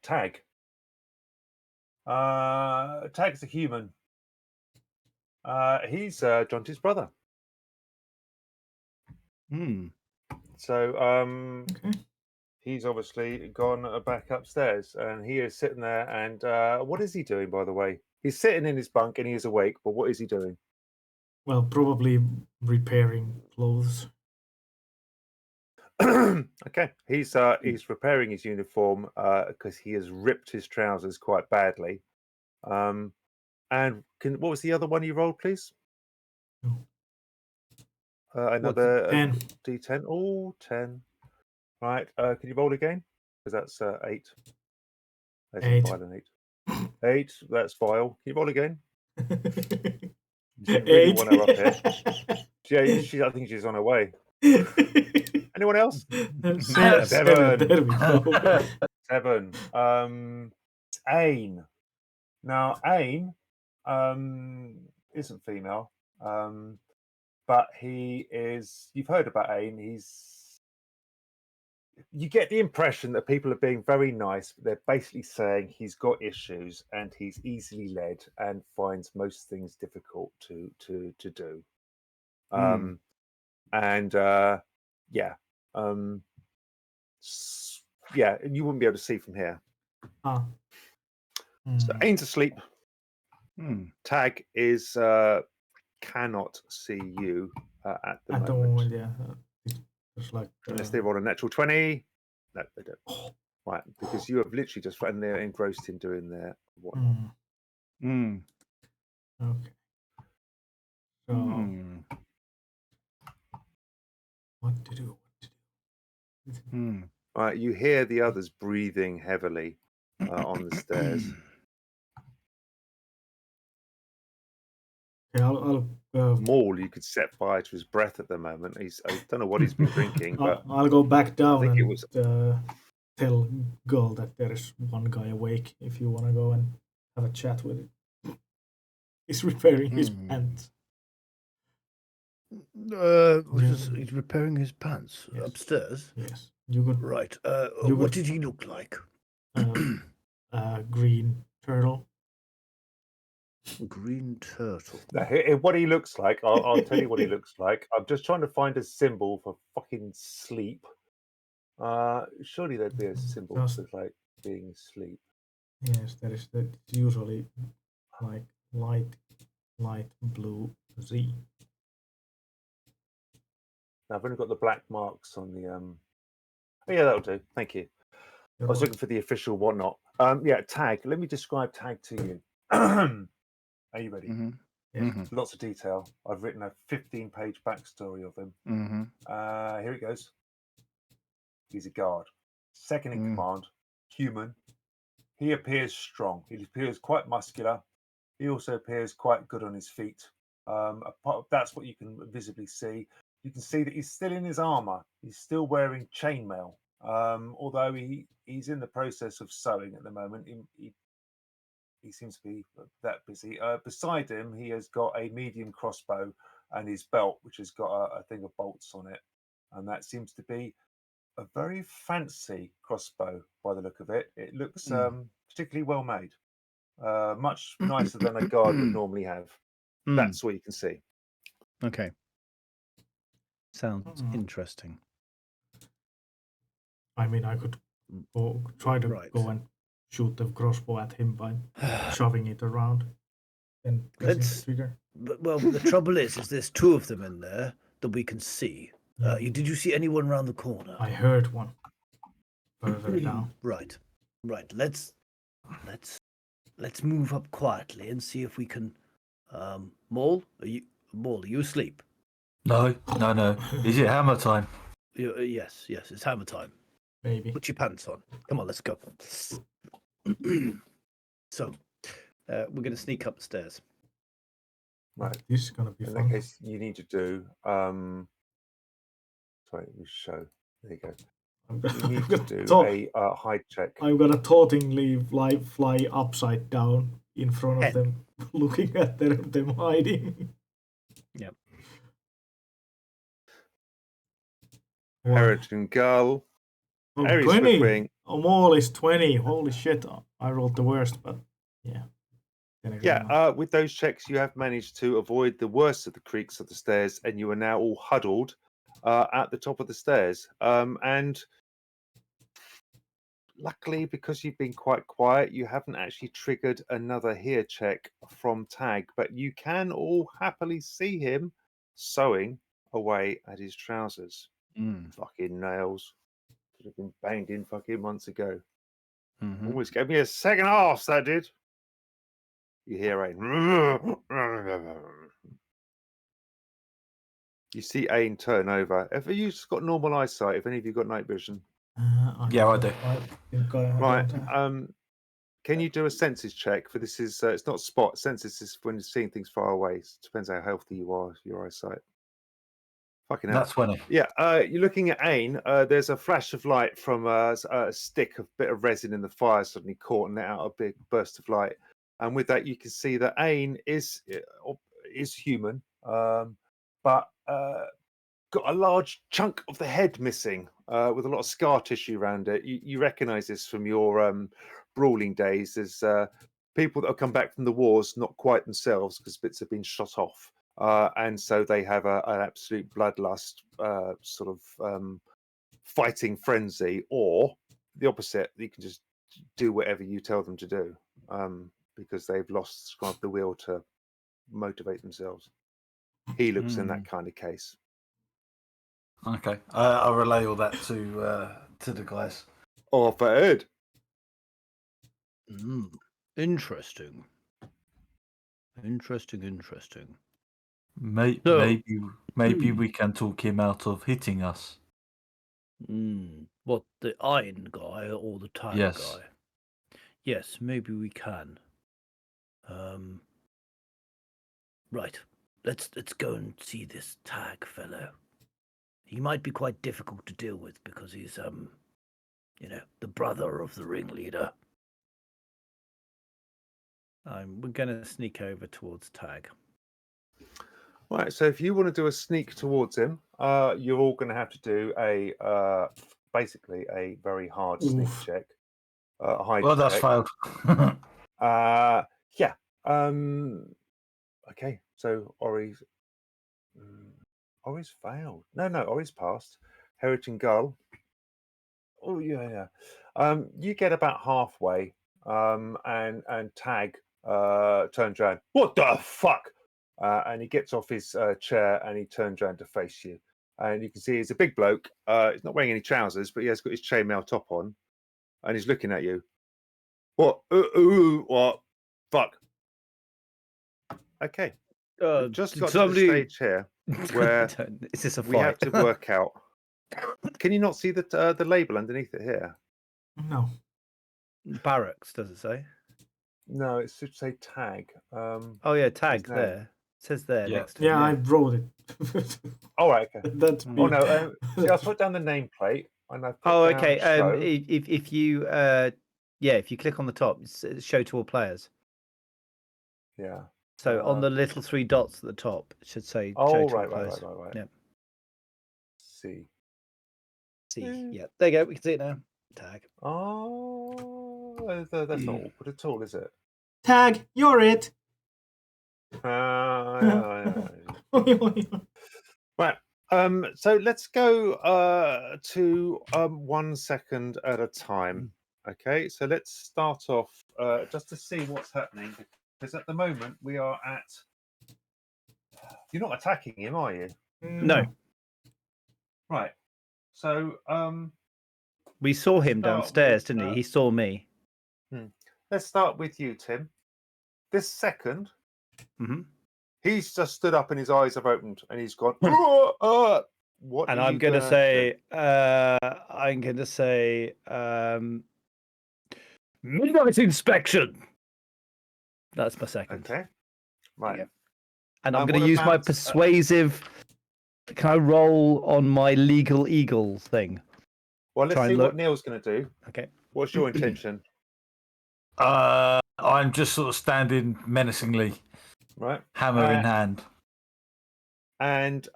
Tag. Tag's a human. He's Jonty's brother. So Okay. he's obviously gone back upstairs, and he is sitting there. And what is he doing, by the way? He's sitting in his bunk, and he is awake. But what is he doing? Well, probably repairing clothes. Okay, he's repairing his uniform because he has ripped his trousers quite badly. And what was the other one you rolled, please? Another 10. d10. Oh, 10. Right. Can you roll again? Because that's 8. That's 8. Vile 8. 8. That's vile. Can you roll again? You 8. really want her up here. I think she's on her way. Anyone else? 7. There we go. 7. Ain. Now, Ain isn't female, but he is. You've heard about Ain. you get the impression that people are being very nice, but they're basically saying he's got issues and he's easily led and finds most things difficult to do. And yeah, yeah, and you wouldn't be able to see from here. So Ain's asleep. Tag is cannot see you at the moment. Yeah. It's like unless they roll a natural 20. No, they don't. Right, because you have literally just and they're engrossed in doing their whatnot. Okay. So what to do? Right, you hear the others breathing heavily on the stairs. Okay, I'll Maul, you could set fire to his breath at the moment. I don't know what he's been drinking, but I'll go back down I think and it was tell Gull that there is one guy awake if you want to go and have a chat with him. He's repairing his pants. He's repairing his pants upstairs. Yes, you could. Right. you What could- did he look like? Green turtle. Green turtle. now, what he looks like. I'll tell you what he looks like. I'm just trying to find a symbol for fucking sleep. Surely there'd be a symbol for like being asleep. Yes, there is. It's usually like light blue Z. Now, I've only got the black marks on the. Oh, yeah, that'll do. Thank you. I was looking for the official whatnot. Yeah, Tag. Let me describe Tag to you. Are you ready? Lots of detail. I've written a 15-page backstory of him. Here it goes. He's a guard, second in command, human. He appears strong. He appears quite muscular. He also appears quite good on his feet. That's what you can visibly see. You can see that he's still in his armor. He's still wearing chainmail. Although he's in the process of sewing at the moment. He seems to be that busy. Beside him, he has got a medium crossbow and his belt, which has got a thing of bolts on it. And that seems to be a very fancy crossbow by the look of it. It looks particularly well made. Much nicer than a guard would normally have. That's what you can see. Okay. Sounds interesting. I mean, I could try to go and shoot the crossbow at him by shoving it around and pressing the trigger. Well, the trouble is there's two of them in there that we can see. Did you see anyone around the corner? I heard one further down. Right. Let's move up quietly and see if we can. Maul, are you asleep? No. Is it hammer time? Yes, it's hammer time. Maybe. Put your pants on. Come on, let's go. So, we're going to sneak up the stairs. Right. This is going to be In fun. that case, you need to do. Sorry, we show. There you go. You need to do a hide check. I'm gonna tauntingly fly upside down in front of them, looking at them hiding. Yep. Herod and Gull. Oh, Aries 20. Maul is 20. Holy shit! I rolled the worst, but yeah. With those checks, you have managed to avoid the worst of the creaks of the stairs, and you are now all huddled at the top of the stairs. And luckily, because you've been quite quiet, you haven't actually triggered another hear check from Tag, but you can all happily see him sewing away at his trousers. Fucking nails. Should have been banged in fucking months ago. Almost gave me a second half, that did. You hear Ain. You see Ain turn over. Have you just got normal eyesight? Have any of you got night vision? Yeah, I do. I think I Right. don't. Can you do a senses check for this? Is it's not spot senses is when you're seeing things far away. It depends how healthy you are, your eyesight. Fucking hell. That's 20. Yeah, you're looking at Ain. There's a flash of light from a stick of bit of resin in the fire suddenly caught and let out a big burst of light. And with that, you can see that Ain is human, but got a large chunk of the head missing, with a lot of scar tissue around it. You recognise this from your brawling days. There's people that have come back from the wars, not quite themselves, because bits have been shot off, and so they have an absolute bloodlust sort of fighting frenzy, or the opposite. You can just do whatever you tell them to do, because they've lost kind of the will to motivate themselves. He looks in that kind of case. Okay, I'll relay all that to the guys. Offered. Interesting. Interesting. Maybe we can talk him out of hitting us. What, the iron guy or the tag Yes. guy? Yes, maybe we can. Right. Let's go and see this tag fellow. He might be quite difficult to deal with because he's the brother of the ringleader. We're gonna sneak over towards Tag. Right, so if you want to do a sneak towards him, you're all going to have to do a basically a very hard sneak check. Hide Well, that's check. failed. Yeah. Okay, so Ori's failed. No, Ori's passed. Heritage and Gull. Oh yeah. You get about halfway, and Tag turns around. What the fuck? And he gets off his chair and he turns around to face you. And you can see he's a big bloke. He's not wearing any trousers, but he has got his chainmail top on, and he's looking at you. What? What? Fuck. Okay. We've just got to the stage here where Is this a fight? we have to work out. Can you not see the label underneath it here? No. Barracks, does it say? No, it should say Tag. Oh yeah, Tag name. there. It says there Yeah. next to him. Yeah, I wrote it. All right, okay. That's Oh no, see, I put down the nameplate and I put down okay. show. If you click on the top, it's show to all players. Yeah. So on the little 3 dots at the top, it should say show to all players. Right. Yep. See. Yeah, there you go. We can see it now. Tag. Oh, that's not awkward at all, is it? Tag, you're it. Yeah. Right. So let's go to 1 second at a time. Okay. So let's start off just to see what's happening, because at the moment we are at. You're not attacking him, are you? No. Right. So we saw him downstairs, didn't he? He saw me. Let's start with you, Tim. This second, he's just stood up and his eyes have opened and he's gone. What? And I'm going to say, midnight inspection. That's my second. Okay. Right. Yeah. And I'm going to use my persuasive. Can I roll on my legal eagle thing? Well, let's see what Neil's going to do. Okay. What's your intention? I'm just sort of standing menacingly, right, hammer in hand, and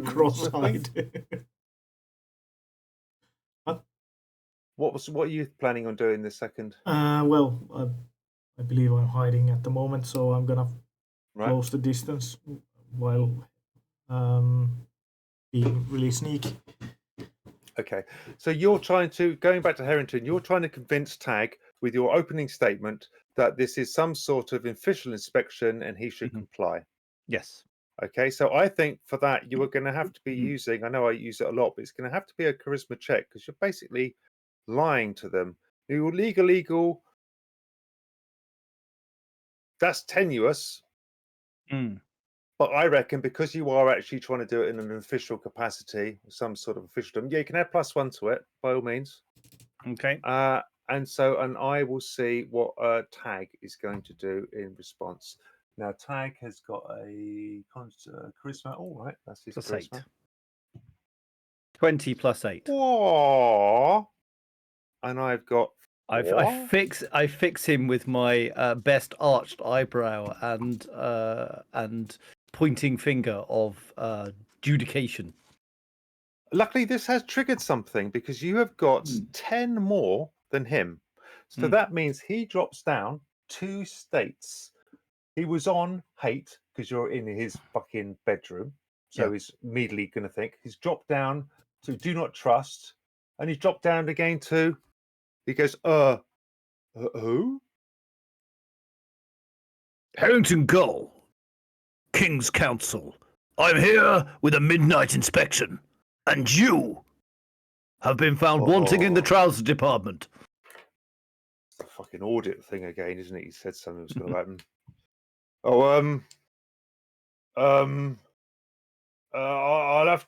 cross-eyed. What are you planning on doing this second? Well, I believe I'm hiding at the moment, so I'm gonna close the distance while being really sneaky. Okay, so you're going back to Harrington, you're trying to convince Tag with your opening statement that this is some sort of official inspection and he should comply. Yes. Okay, so I think for that you are going to have to be using, I know I use it a lot, but it's going to have to be a charisma check because you're basically lying to them. You're legal. That's tenuous. But I reckon because you are actually trying to do it in an official capacity, some sort of officialdom, yeah, you can add +1 to it by all means. Okay. And I will see what Tag is going to do in response. Now Tag has got a charisma. All right, that's his charisma. 8. 20 + 8. Whoa. And I've got. I fix him with my best arched eyebrow and pointing finger of judication. Luckily, this has triggered something because you have got 10 more than him. So that means he drops down 2 states. He was on hate because you're in his fucking bedroom. So he's immediately going to think. He's dropped down to do not trust. And he's dropped down again to, he goes, who? Harrington Gull, King's Counsel. I'm here with a midnight inspection, and you have been found wanting in the trouser department. It's the fucking audit thing again, isn't it? He said something was going to happen. I'll have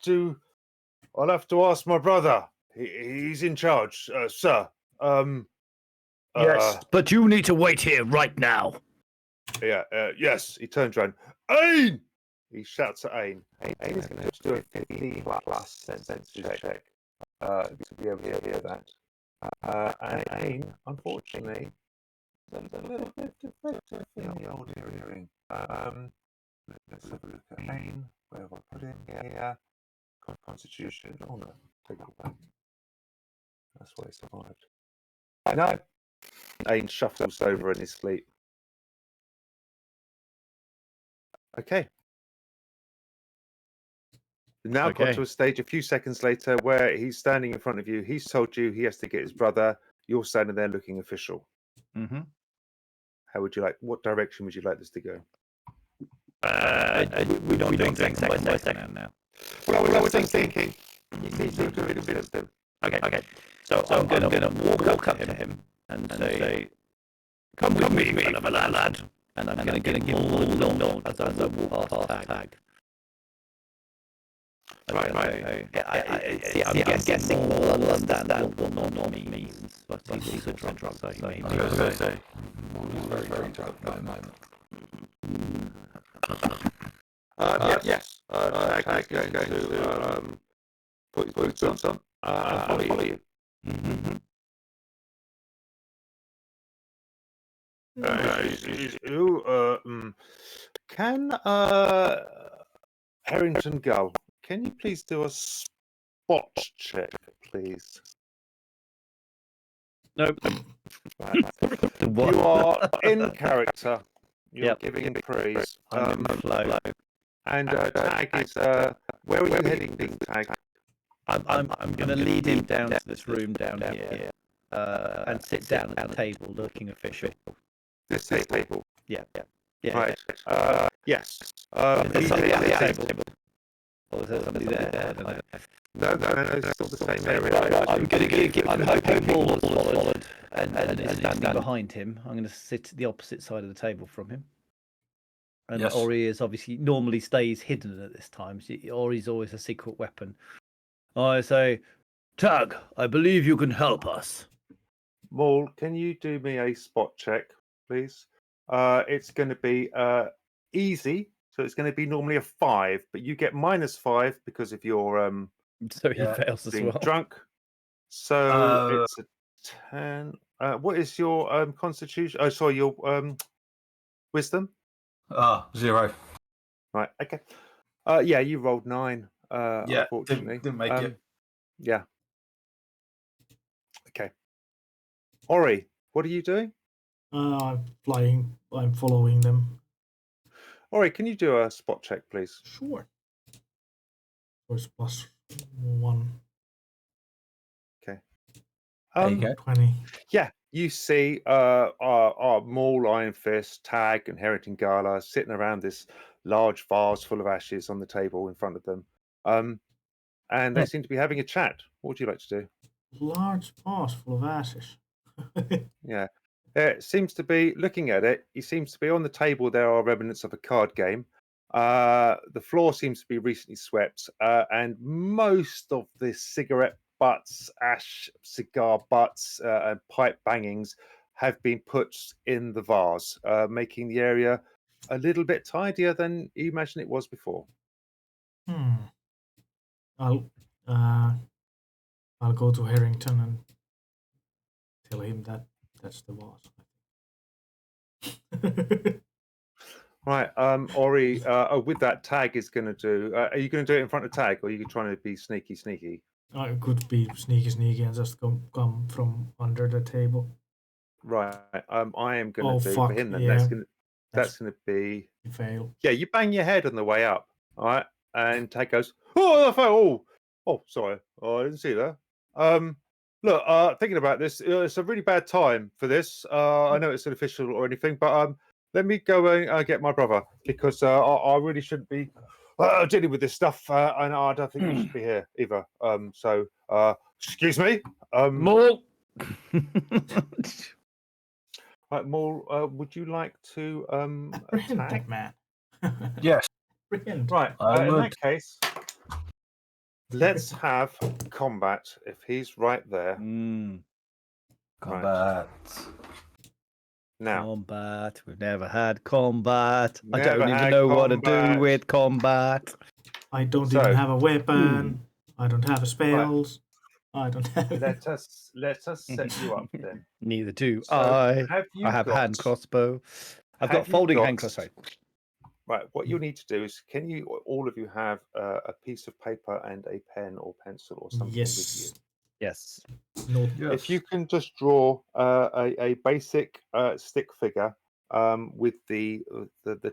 to ask my brother. He's in charge, sir. Yes, but you need to wait here right now. Yes. He turns around. Ain! He shouts at Ain. Ain is going to have to do a 15 plus sense check to be able to hear that. And Ain, unfortunately, is a little bit defective in the old hearing. Let's have a look at Ain. Where have I put him? Yeah. Constitution. Oh no, take it back. That's why he survived. No. Ain shuffles over in his sleep. Okay. Now got to a stage a few seconds later where he's standing in front of you. He's told you he has to get his brother. You're standing there looking official. Mm-hmm. How would you like? What direction would you like this to go? We don't do second by second now. Well, I was thinking. You need to do it a bit of them. Okay. So I'm gonna walk up to him and say, "Come with me, son of a lad." And I'm gonna give him all the nod as I walk past Tag. Right. I'm guessing we'll understand what nod means, but he's a drunk, so he may. I was going to say, very, very drunk at the moment. Yes. Tag's going to put his boots on and follow you. Can Harrington Gull, can you please do a spot check, please? Nope. You are in character. You're giving him praise. I'm in flow. And Tag is where are you heading, Tag? I'm going to lead him down to this room down here and sit down at the table looking official. This table? Yeah. Right. Yes. Is there somebody at the table? Or is there somebody there? I don't know. No, it's still the same area. I'm hoping Maul has followed and is standing behind him. I'm going to sit at the opposite side of the table from him. And Ori is obviously normally stays hidden at this time. Ori's always a secret weapon. I say, Tag, I believe you can help us. Maul, can you do me a spot check, please? It's going to be easy, so it's going to be normally a 5, but you get -5 because of your so he fails as being well. drunk. So it's a 10. What is your constitution? Oh, sorry, your wisdom. 0. Right. Okay. Yeah, you rolled 9. Unfortunately, didn't make it. Yeah. Okay. Ori, what are you doing? I'm flying. I'm following them. Ori, can you do a spot check, please? Sure. So it's +1. Okay. 20. Yeah, you see our Maul, Iron Fist, Tag, and Harrington Gala sitting around this large vase full of ashes on the table in front of them. And they seem to be having a chat. What would you like to do? Large vase full of ashes. Yeah. It seems to be, looking at it, he seems to be on the table. There are remnants of a card game. The floor seems to be recently swept. And most of the cigarette butts, ash, cigar butts, and pipe bangings have been put in the vase, making the area a little bit tidier than you imagine it was before. I'll go to Harrington and tell him that that's the vase. Right, Ori. With that, Tag is going to do. Are you going to do it in front of Tag, or are you trying to be sneaky? I could be sneaky and just come from under the table. Right. I am going Oh, to do fuck, for him. Then yeah. that's going to be. You fail. Yeah, you bang your head on the way up. All right, and Tag goes, "Oh, I fell. Oh, sorry. Oh, I didn't see that. Look, thinking about this, it's a really bad time for this. I know it's an official or anything, but let me go and get my brother because I really shouldn't be dealing with this stuff, and I don't think you should be here either. So excuse me. Maul. Right, Maul, would you like to Apprehend attack? that man. Yes. Apprehend. Right. I In would. that case, let's have combat. If he's right there. Combat. Now, Combat. We've never had combat. I Never don't even had know what to combat. do with combat. I don't So- even have a weapon. I don't have spells. I don't have. let us set you up then. Neither do So, I. have you I have got, hand crossbow. I've have got you folding got- hand crossbow. Right, what you'll need to do is, can you all of you have a piece of paper and a pen or pencil or something with Yes. Yes. No. you? Yes. If you can just draw a basic stick figure with the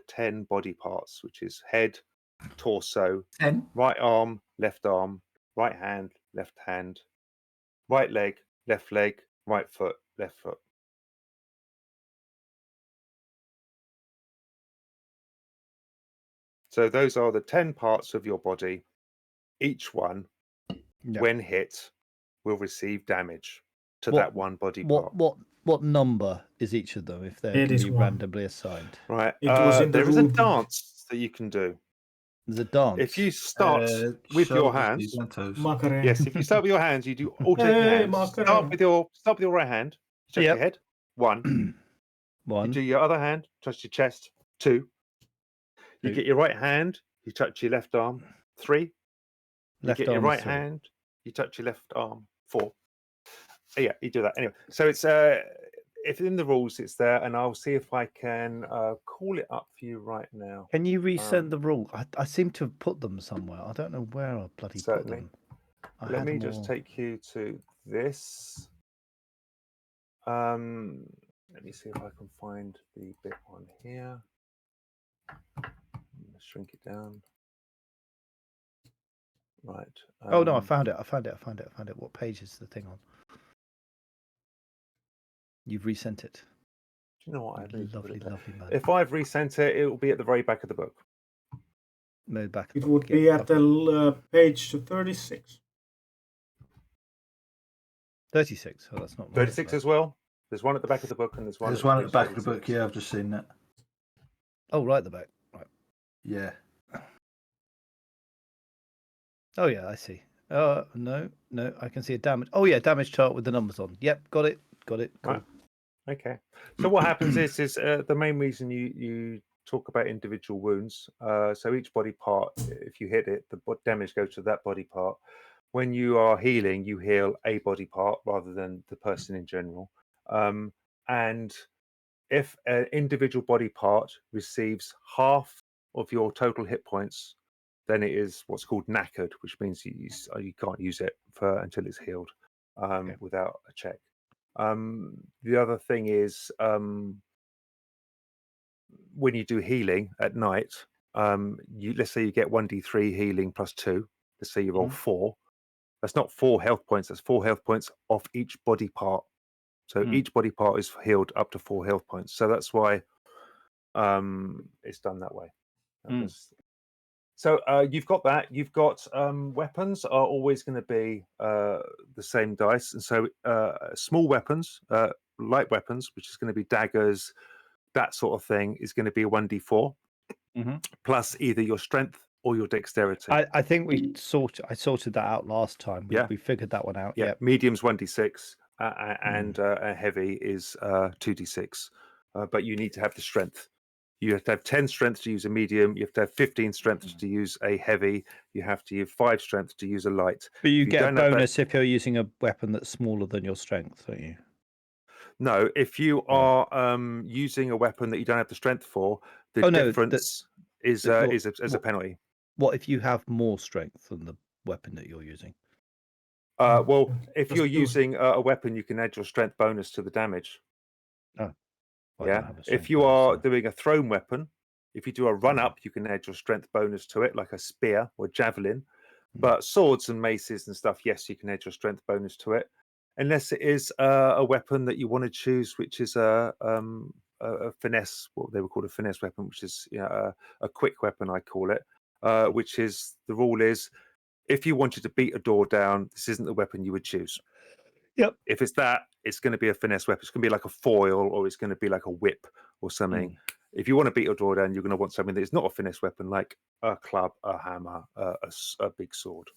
10 body parts, which is head, torso, 10. right arm, right hand, right leg, right foot, left foot. So those are the 10 parts of your body. Each one, Yep. when hit, will receive damage to that one body part. What number is each of them if they're It going is to be one. randomly assigned? Right. It was in the there is a rule book. dance that you can do. There's a dance. If you start with your shoulders, hands, knees and toes. Macarena. yes. If you start with your hands, you do alternate Hey, hands. Macarena. Start with your right hand. Touch your Yep. head. 1. You One. do your other hand. Touch your chest. 2. You Two. get your right hand. You touch your left arm. 3. You Left get your arm, right 3. hand. You touch your left arm. 4. Yeah, you do that anyway. So it's if in the rules it's there, and I'll see if I can call it up for you right now. Can you resend the rule? I seem to have put them somewhere. I don't know where I bloody Certainly. put them. I Let had me them just all. take you to this. Let me see if I can find the bit on here. Shrink it down. Right. Oh no, I found it. I found it. What page is the thing on? You've resent it. Do you know what? I need to put Lovely, it there. lovely man. If I've resent it, it will be at the very back of the book. No back. It would be at the page 36. 36. Oh, that's not 36 as well. There's one at the back of the book, and there's one. There's one at the page back of the 36. book. Yeah, I've just seen that. Oh, right at the back. Right. Yeah. Oh yeah, I see. No, I can see a damage. Oh yeah, damage chart with the numbers on. Yep, got it. Cool. Right. Okay. So what happens is the main reason you talk about individual wounds. So each body part, if you hit it, the damage goes to that body part. When you are healing, you heal a body part rather than the person in general. And if an individual body part receives half of your total hit points, then it is what's called knackered, which means you can't use it until it's healed without a check. The other thing is when you do healing at night, let's say you get 1d3 healing plus 2. Let's say you roll 4. That's not 4 health points. That's 4 health points off each body part. So each body part is healed up to 4 health points. So that's why it's done that way. So you've got that. You've got weapons are always going to be the same dice, and so small weapons, light weapons, which is going to be daggers, that sort of thing, is going to be a 1d4 plus either your strength or your dexterity. I think I sorted that out last time. We figured that one out. Yeah, medium's 1d6 and a heavy is 2d6, but you need to have the strength. You have to have 10 strength to use a medium. You have to have 15 strength to use a heavy. You have to have 5 strength to use a light. But you get a bonus if you're using a weapon that's smaller than your strength, don't you? No, if you are using a weapon that you don't have the strength for, The Oh, no, difference is that you're- as a penalty. What if you have more strength than the weapon that you're using? Well, if Just you're do- using a weapon, you can add your strength bonus to the damage. I don't Yeah. have a If strength you bonus, are so- doing a thrown weapon, if you do a run up, you can add your strength bonus to it, like a spear or javelin. But swords and maces and stuff, yes, you can add your strength bonus to it, unless it is a weapon that you want to choose, which is a finesse, what they would call a finesse weapon, which is a quick weapon, I call it. Which is the rule is, if you wanted to beat a door down, this isn't the weapon you would choose. Yep. If it's that, it's going to be a finesse weapon. It's going to be like a foil, or it's going to be like a whip or something. If you want to beat a door down, you're going to want something that is not a finesse weapon, like a club, a hammer, a big sword,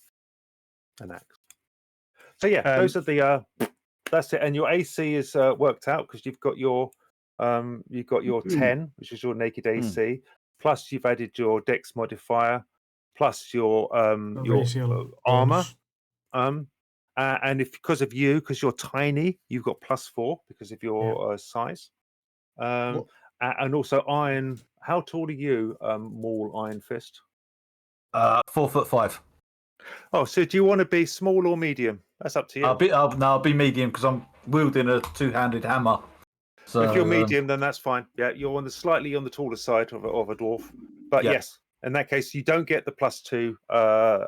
an axe. So yeah, those are the. That's it. And your AC is worked out because you've got your 10, which is your naked AC, plus you've added your Dex modifier, plus your racial armor. bonus. And if because you're tiny, you've got +4 because of your size. And also iron. How tall are you, Maul Iron Fist? 4'5". Oh, so do you want to be small or medium? That's up to you. I'll be medium because I'm wielding a two-handed hammer. So if you're medium, then that's fine. Yeah, you're slightly on the taller side of a dwarf. But Yeah. yes, in that case, you don't get the +2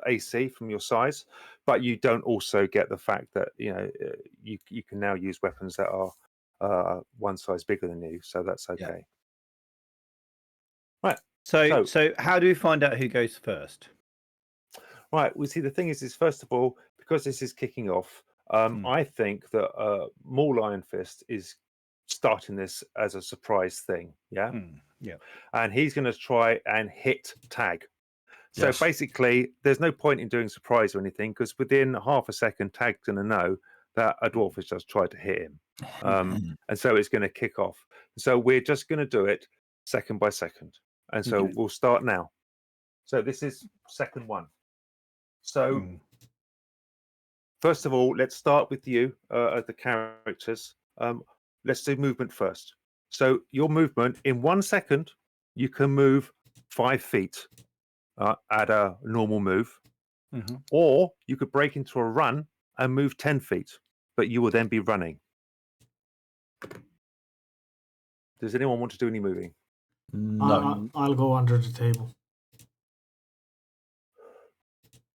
AC from your size, but you don't also get the fact that you can now use weapons that are one size bigger than you. So that's okay. Right. So how do we find out who goes first? Right. Well, see, the thing is first of all, because this is kicking off, I think that Maul Iron Fist is starting this as a surprise thing. Yeah. Yeah. And he's going to try and hit Tag. So Yes. basically, there's no point in doing surprise or anything because within half a second, Tag's going to know that a dwarf has just tried to hit him. And so it's going to kick off. So we're just going to do it second by second. And so we'll start now. So this is second one. So first of all, let's start with you, the characters. Let's do movement first. So your movement, in 1 second, you can move 5 feet at a normal move. Or you could break into a run and move 10 feet, but you will then be running. Does anyone want to do any moving? No. I'll go under the table.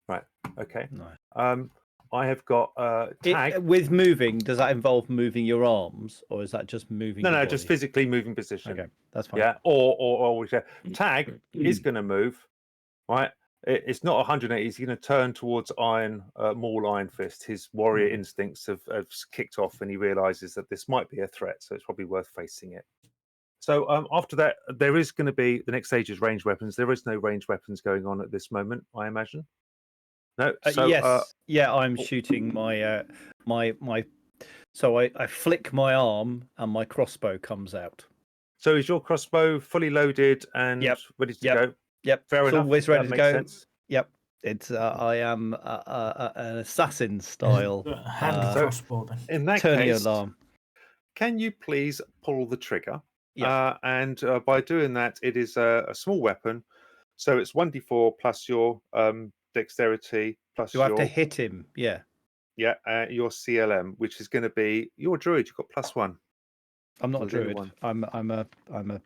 Right. Okay. No. I have got Tag. With moving, does that involve moving your arms, or is that just moving? No, your just body? physically moving position. Okay, that's fine. Yeah. Or Tag is going to move. Right. It's not 180. He's going to turn towards Maul Iron Fist. His warrior instincts have kicked off, and he realizes that this might be a threat. So it's probably worth facing it. So after that, there is going to be the next stage is ranged weapons. There is no ranged weapons going on at this moment, I imagine. No. So yes. I'm shooting my my. So I flick my arm, and my crossbow comes out. So is your crossbow fully loaded and ready to go? Yep. Fair enough. Always ready That to makes go. sense. Yep. It's I am an assassin style Hand crossbow then. In that turning case, alarm. can you please pull the trigger? Yeah. And by doing that, it is a small weapon. So it's 1d4 plus your dexterity plus Do I have your to hit him? Yeah. your CLM, which is going to be your druid. You've got +1. I'm not a Was the other druid. one? I'm a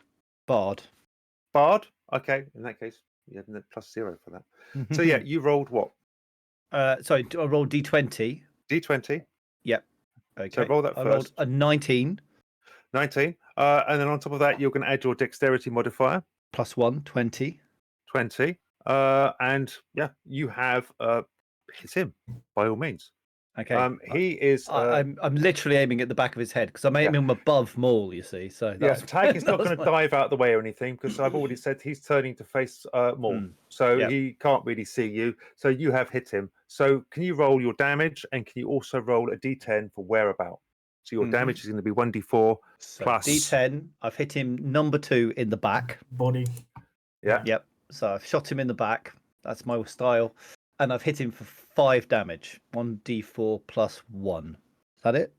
bard. Bard. Okay, in that case, you have +0 for that. So yeah, you rolled what? Sorry, do I roll D20? D20. Yep. Okay. So roll that I rolled first. a 19. 19. And then on top of that, you're going to add your dexterity modifier. +1, 20. 20. And yeah, you have hit him by all means. Okay. He is. I'm literally aiming at the back of his head because I'm aiming him above Maul, you see. So that's, Tag is not that's going to dive out the way or anything because I've already said he's turning to face Maul. So he can't really see you. So you have hit him. So can you roll your damage and can you also roll a d10 for whereabout? So your damage is going to be 1d4 plus D10. I've hit him number 2 in the back. Body. Yeah. Yep. So I've shot him in the back. That's my style. And I've hit him for 5 damage. 1d4 plus 1. Is that it?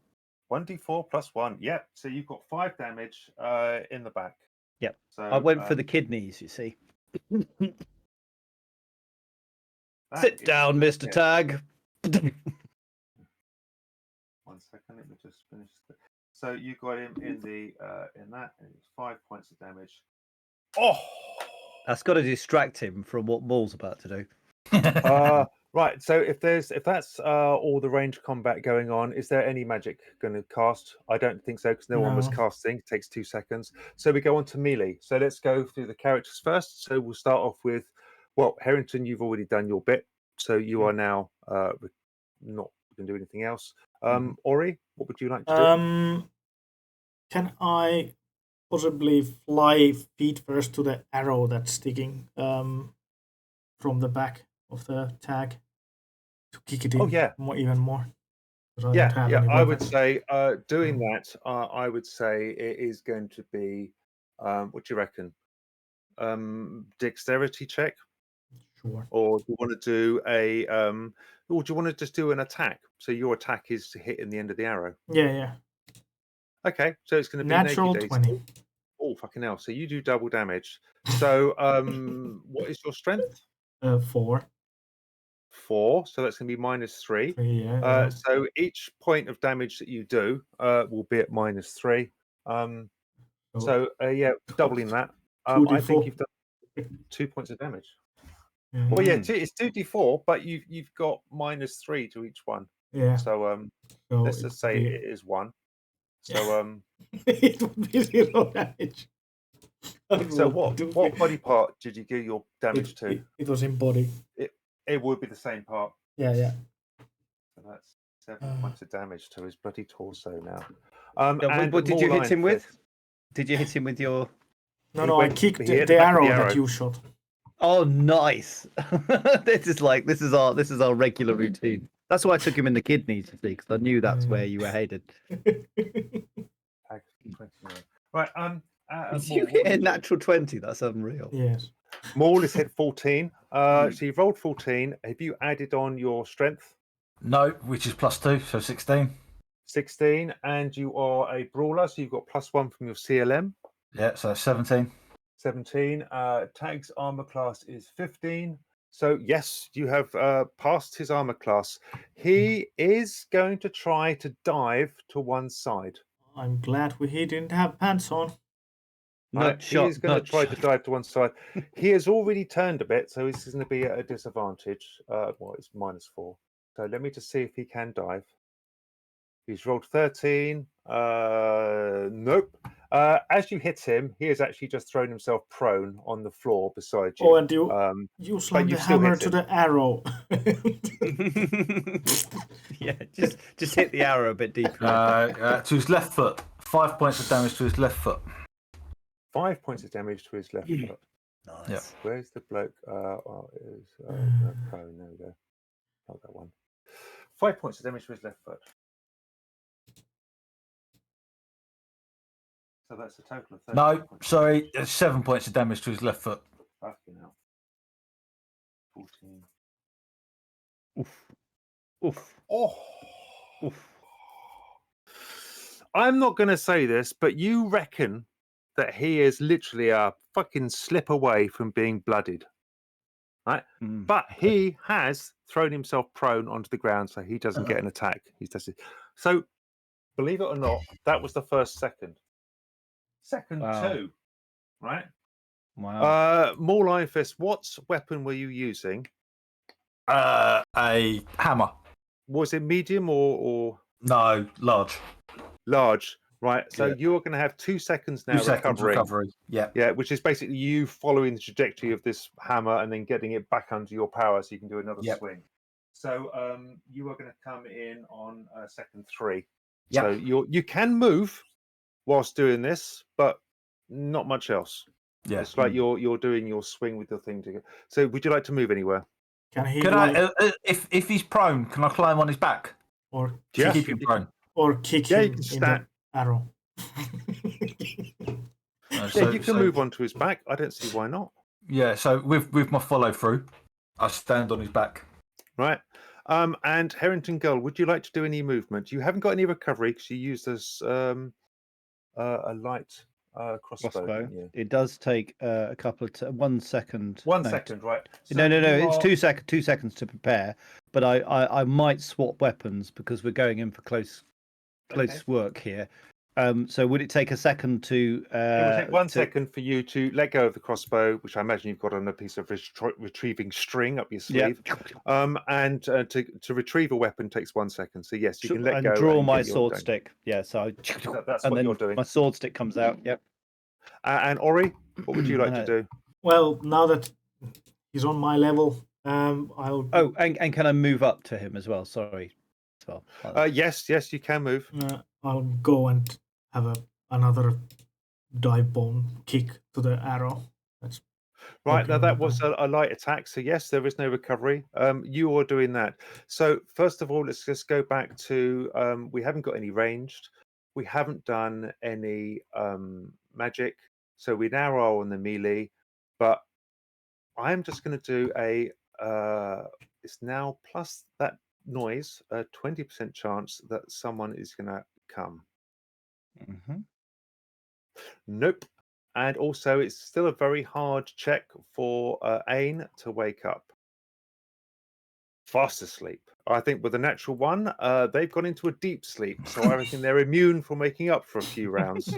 1d4 plus 1. Yeah. So you've got 5 damage in the back. Yep. So I went for the kidneys, you see. that Sit is down, a Mr. hit. Tag. 1 second, let me just finish. So you got him in the in that, and it's 5 points of damage. Oh, That's got to distract him from what Maul's about to do. right. So if that's all the range combat going on, is there any magic going to cast? I don't think so because no one was No. casting. It takes 2 seconds. So we go on to melee. So let's go through the characters first. So we'll start off with, well, Harrington, you've already done your bit, so you are now not going to do anything else. Ori, what would you like to do? Can I possibly fly feet first to the arrow that's sticking from the back of the tag to kick it in? Oh, yeah. Even more. 'Cause I Yeah, don't have yeah. any I would weapons. say doing that. I would say it is going to be. What do you reckon? Dexterity check, Sure. or do you want to do a? Or do you want to just do an attack? So your attack is to hit in the end of the arrow. Yeah. Okay, so it's going to be Natural naked 20. Oh fucking hell! So you do double damage. So what is your strength? 4. 4. So that's going to be -3. 3, yeah. So each point of damage that you do will be at -3. So yeah, doubling that. I think 2d4. you've done 2 points of damage. Yeah. Well, yeah, it's 2d4, but you've got -3 to each one. Yeah. So So let's it just would say be- it is 1. So it would be 0 damage. so what body part did you give your damage to? It was in body. It would be the same part. Yeah. So that's 7 points of damage to his bloody torso now. Yeah, And what did you more hit him lion with? fist. Did you hit him with your? No, He I went- kicked he hit the the back of arrow the that arrow. you shot. Oh, nice! this is our regular routine. That's why I took him in the kidneys, you see, because I knew that's where you were headed. Tag 29. Right. If Maul, you what hit are a you doing? natural 20, that's unreal. Yes. Maul is hit 14. So you've rolled 14. Have you added on your strength? No, which is +2, so 16. 16. And you are a brawler, so you've got +1 from your CLM. Yeah, so 17. 17. Tag's armor class is 15. So yes, you have passed his armor class. He is going to try to dive to one side. I'm glad he didn't have pants on. Right? He is going to try to dive to one side. He has already turned a bit, so he's going to be at a disadvantage. Well, it's -4. So let me just see if he can dive. He's rolled 13. Nope. As you hit him, he has actually just thrown himself prone on the floor beside you. Oh, and you slammed the you've still hammer hit to him. the arrow. Yeah, just hit the arrow a bit deeper. To his left foot. 5 points of damage to his left foot. 5 points of damage to his left foot. Nice. Yep. Where's the bloke? It is prone. There we go. Not that one. 5 points of damage to his left foot. So that's a total of 13 No, points. sorry, 7 points of damage to his left foot. Fucking hell. 14. Oof. Oh. Oof. I'm not going to say this, but you reckon that he is literally a fucking slip away from being blooded, right? But he has thrown himself prone onto the ground, so he doesn't get an attack. So, believe it or not, that was the first second. Second Wow. 2, right? Wow. More Lion Fist, what weapon were you using? A hammer. Was it medium or No, large. large? Right. So Yeah. you're going to have 2 seconds now 2 seconds recovering. recovery. Yeah. Yeah, which is basically you following the trajectory of this hammer and then getting it back under your power so you can do another swing. So you are going to come in on second 3. Yep. So you can move whilst doing this, but not much else. Yeah. It's like you're doing your swing with the thing together. So would you like to move anywhere? Can he Can I, if he's prone, can I climb on his back? or Yeah. Keep him prone. kick Yeah, you him can in stand. the arrow? Yeah, you can move onto his back. I don't see why not. Yeah, so with my follow through, I stand on his back. Right. And Harrington Gull, would you like to do any movement? You haven't got any recovery because you used this a light crossbow. Didn't you? It does take a couple of 1 second. 1 No, second, right? No. you It's are- 2 seconds. 2 seconds to prepare. But I might swap weapons because we're going in for close work here. So would it take a second to? It will take 1 second for you to let go of the crossbow, which I imagine you've got on a piece of retrieving string up your sleeve. And to retrieve a weapon takes 1 second. So yes, you can let go. And draw my get your sword done. stick. Yeah. So That's and what then you're doing. my sword stick comes out. Yep. And Ori, what would you like to do? Well, now that he's on my level, I'll. Oh, and can I move up to him as well? Sorry. As well. Yes, you can move. I'll go and have another dive bomb kick to the arrow. That's Right, okay now with that that. was a light attack, so yes, there is no recovery. You are doing that. So first of all, let's just go back to we haven't got any ranged, we haven't done any magic, so we now are on the melee. But I'm just going to do a it's now plus that noise, a 20% chance that someone is going to come. Mm-hmm. Nope. And also, it's still a very hard check for Ain to wake up. Fast asleep. I think with the natural one, they've gone into a deep sleep. So I reckon they're immune from waking up for a few rounds.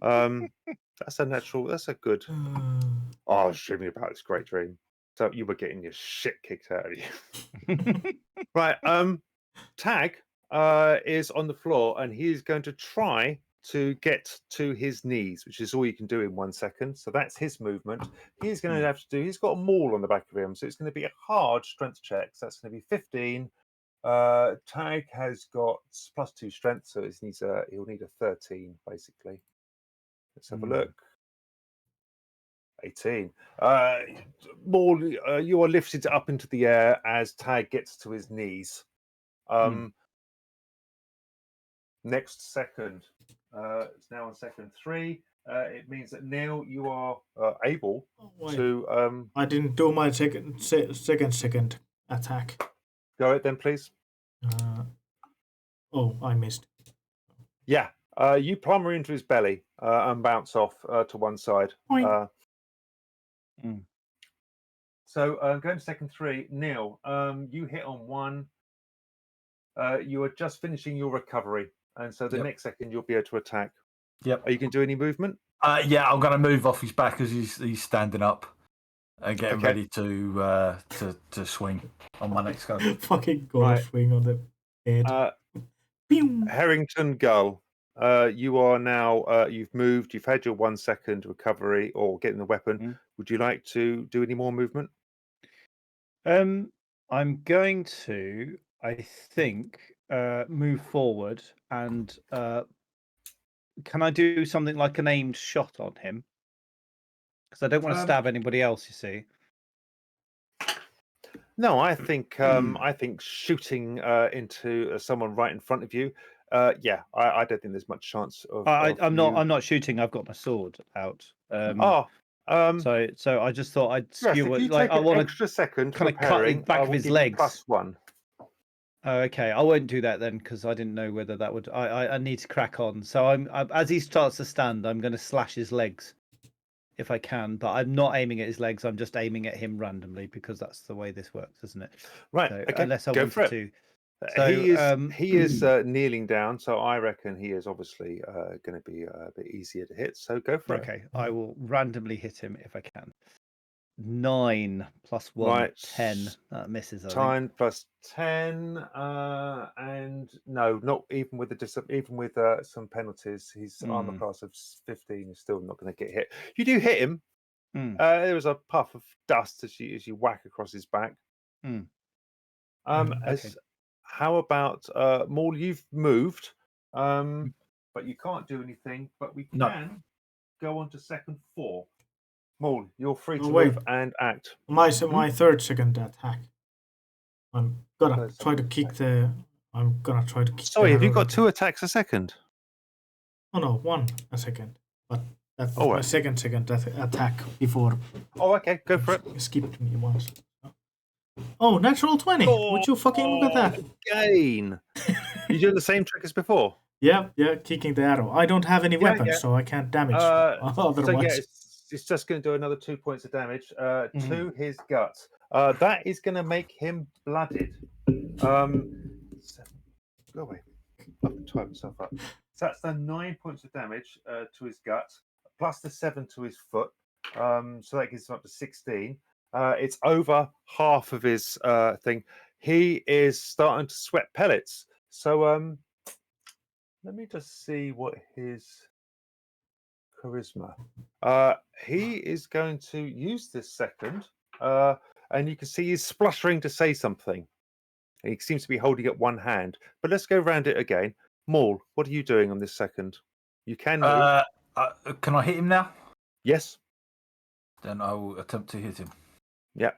That's a natural. That's a good. Oh, I was dreaming about this great dream. So you were getting your shit kicked out of you. Right. Tag is on the floor, and he's going to try to get to his knees, which is all you can do in 1 second. So that's his movement. He's going to have to do. He's got a maul on the back of him, so it's going to be a hard strength check. So that's going to be 15. Tag has got +2 strength, so he'll need a 13 basically. Let's have a look. 18. Maul, you are lifted up into the air as Tag gets to his knees. Next second. It's now on second 3. It means that Neil, you are able to. I didn't do my second attack. Go ahead then, please. I missed. Yeah, you plumber into his belly and bounce off to one side. So going to second 3, Neil, you hit on 1. You are just finishing your recovery, and so the next second you'll be able to attack. Yep. Are you going to do any movement? Yeah, I'm going to move off his back as he's standing up and getting ready to swing on my next go. Fucking go swing on the head. Harrington Gull, you are now. You've moved. You've had your 1 second recovery or getting the weapon. Would you like to do any more movement? I'm going to, I think, move forward and can I do something like an aimed shot on him? Because I don't want to stab anybody else, you see. No, I think shooting into someone right in front of you. I don't think there's much chance of. I'm not shooting. I've got my sword out. So I just thought I'd skew it. Like I want an extra second kind of cut the back of his legs. +1. Oh, okay, I won't do that then because I didn't know whether that would. I need to crack on. So I'm as he starts to stand, I'm going to slash his legs if I can. But I'm not aiming at his legs. I'm just aiming at him randomly because that's the way this works, isn't it? Right. So, okay. Unless I Go wanted for it. to. So, he is kneeling down, so I reckon he is obviously going to be a bit easier to hit. So go for it. Okay, I will randomly hit him if I can. 9 + 1, Right. 10. That misses. 9 + 10, and no, not even with some penalties. His armor class of 15 is still not going to get hit. You do hit him. There was a puff of dust as you whack across his back. How about Maul? You've moved, but you can't do anything. But we can go on to second 4. Maul, you're free to move and act. My third second attack. I'm gonna try to kick the. I'm gonna try to kick. Sorry, have you got 2 attacks a second? Oh no, 1 a second. But that was my second attack before. Oh, okay, go for it. Skipped me once. Oh, natural 20. Would you fucking look at that? Again. You doing the same trick as before? Yeah, kicking the arrow. I don't have any weapons, yeah. so I can't damage otherwise. So yeah, it's just going to do another 2 points of damage to his gut. That is going to make him blooded. 7. Go away. I can tie myself up. So that's the 9 points of damage to his gut, plus the 7 to his foot. So that gives him up to 16. It's over half of his thing. He is starting to sweat pellets. So let me just see what his charisma. He is going to use this second, and you can see he's spluttering to say something. And he seems to be holding up one hand. But let's go around it again. Maul, what are you doing on this second? You can move. Can I hit him now? Yes. Then I will attempt to hit him. Yeah.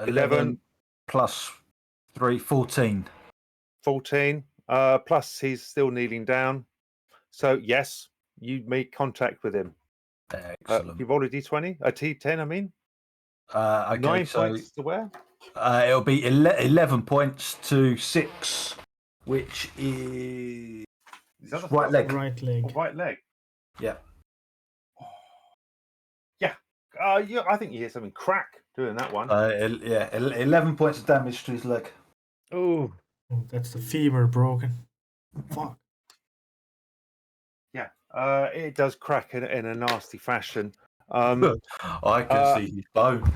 11 plus 3, 14. 14. Plus he's still kneeling down. So yes, you make contact with him. Excellent. You roll a d20, a t10, I mean. Okay, 9 so points to where? it'll be 11 points to 6, which is that the right leg. Right leg. Oh, right leg. Yeah. Yeah. Yeah. I think you hear something crack doing that one. 11 points of damage to his leg. Oh, That's the femur broken. Fuck. Yeah. It does crack in a nasty fashion. I can see his bone.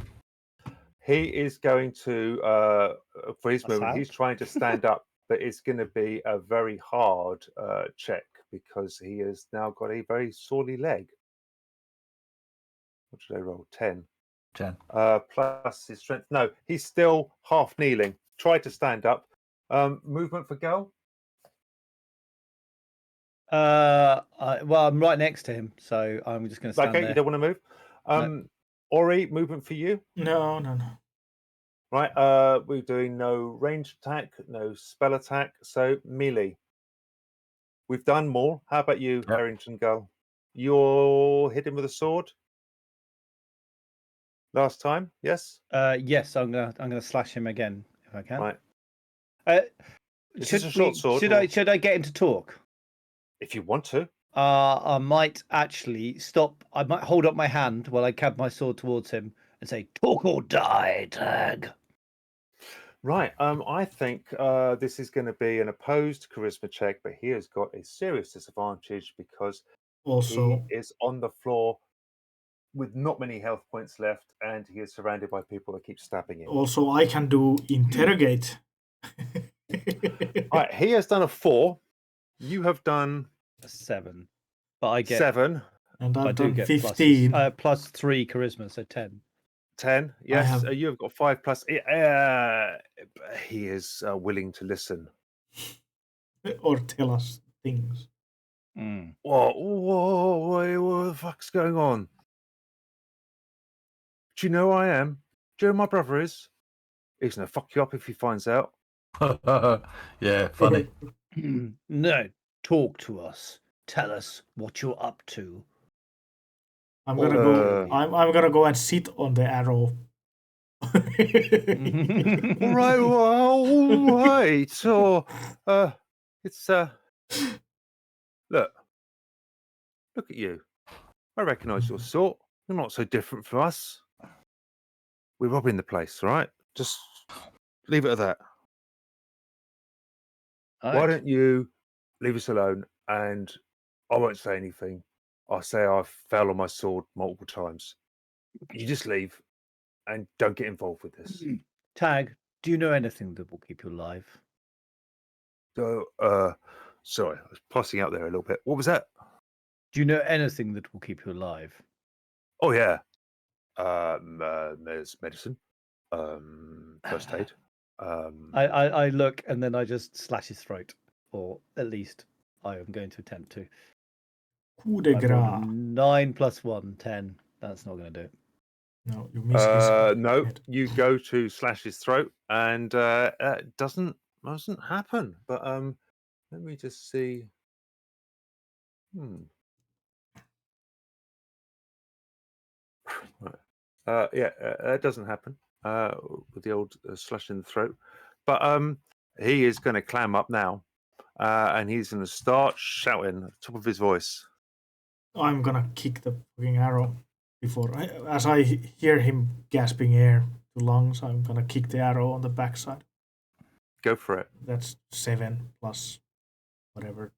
He is going to, for his movement, sad. he's trying to stand up, but it's going to be a very hard check because he has now got a very sorely leg. What did I roll? 10. 10. Plus his strength. No, he's still half kneeling. Try to stand up. Movement for Gull? well, I'm right next to him, so I'm just going to stand Okay, there. you don't want to move. No. Ori, movement for you. No. Right, we're doing no range attack, no spell attack, so melee. We've done more. How about you, Yep. Harrington Gull? You're hitting with a sword last time, yes? Yes, I'm gonna slash him again if I can. Right. Is Should this a short sword? Should I get him to talk? If you want to. I might actually stop. I might hold up my hand while I cab my sword towards him and say, "Talk or die, Tag." Right. I think this is going to be an opposed charisma check, but he has got a serious disadvantage because Also, he is on the floor with not many health points left, and he is surrounded by people that keep stabbing him. also I can do interrogate. Right, he has done a 4. You have done A 7, but I get 7. And I I've do done get 15. plus 3 charisma, so 10. 10. Yes, have- you have got 5 plus. He is willing to listen. Or tell us things. What the fuck's going on? Do you know who I am? Do you know who my brother is? He's gonna fuck you up if he finds out. Yeah, funny. No, talk to us. Tell us what you're up to. I'm gonna go. I'm gonna go and sit on the arrow. All right. So, it's look at you. I recognise your sort. You're not so different from us. We're robbing the place, all right? Just leave it at that. Why don't you leave us alone? And I won't say anything. I'll say I fell on my sword multiple times. You just leave and don't get involved with this. Tag, do you know anything that will keep you alive? So, sorry, I was passing out there a little bit. What was that? Do you know anything that will keep you alive? Oh yeah, there's medicine, first aid. I look and then I just slash his throat, or at least I am going to attempt to. Coup de grace. 9 plus 1, 10. That's not going to do it. No, you miss his No, head. you go to slash his throat, and it doesn't happen. But let me just see. Right. Yeah, it doesn't happen with the old slash in the throat. But he is going to clam up now, and he's going to start shouting at the top of his voice. I'm gonna kick the fucking arrow as I hear him gasping air to lungs. I'm gonna kick the arrow on the backside. Go for it. That's 7 plus whatever.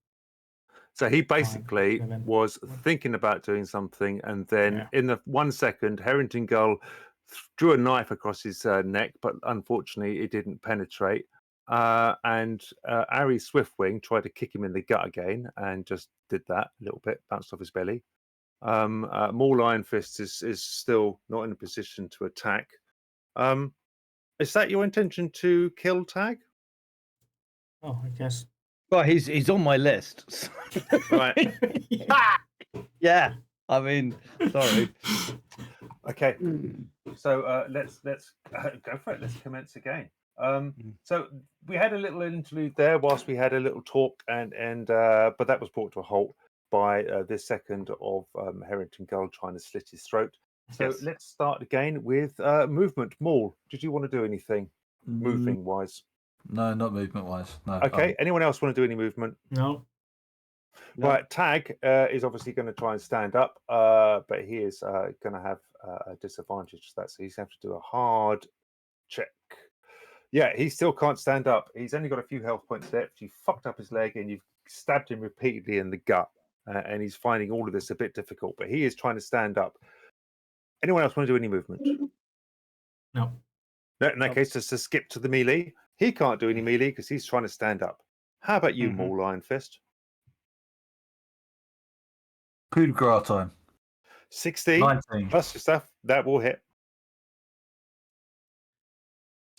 So he basically 7. was thinking about doing something, and then in the 1 second, Harrington Gull drew a knife across his neck, but unfortunately it didn't penetrate. And Ari Swiftwing tried to kick him in the gut again, and just did that a little bit, bounced off his belly. Maul Iron Fist is still not in a position to attack. Is that your intention to kill Tag? Oh, I guess. Well, he's on my list. Right. Yeah. I mean, sorry. Okay. So let's go for it. Let's commence again. So we had a little interlude there whilst we had a little talk, and but that was brought to a halt by this second of Harrington Gull trying to slit his throat. So let's start again with movement. Maul, did you want to do anything moving wise? No, not movement wise. No. Okay. Anyone else want to do any movement? No. Right. Tag is obviously going to try and stand up, but he is going to have a disadvantage to that. So he's going to have to do a hard check. Yeah, he still can't stand up. He's only got a few health points left. You fucked up his leg and you've stabbed him repeatedly in the gut. And he's finding all of this a bit difficult, but he is trying to stand up. Anyone else want to do any movement? No. No, in that case, just to skip to the melee. He can't do any melee because he's trying to stand up. How about you, Maul Iron Fist? Coup de grace time. 16 19. plus your stuff. That will hit.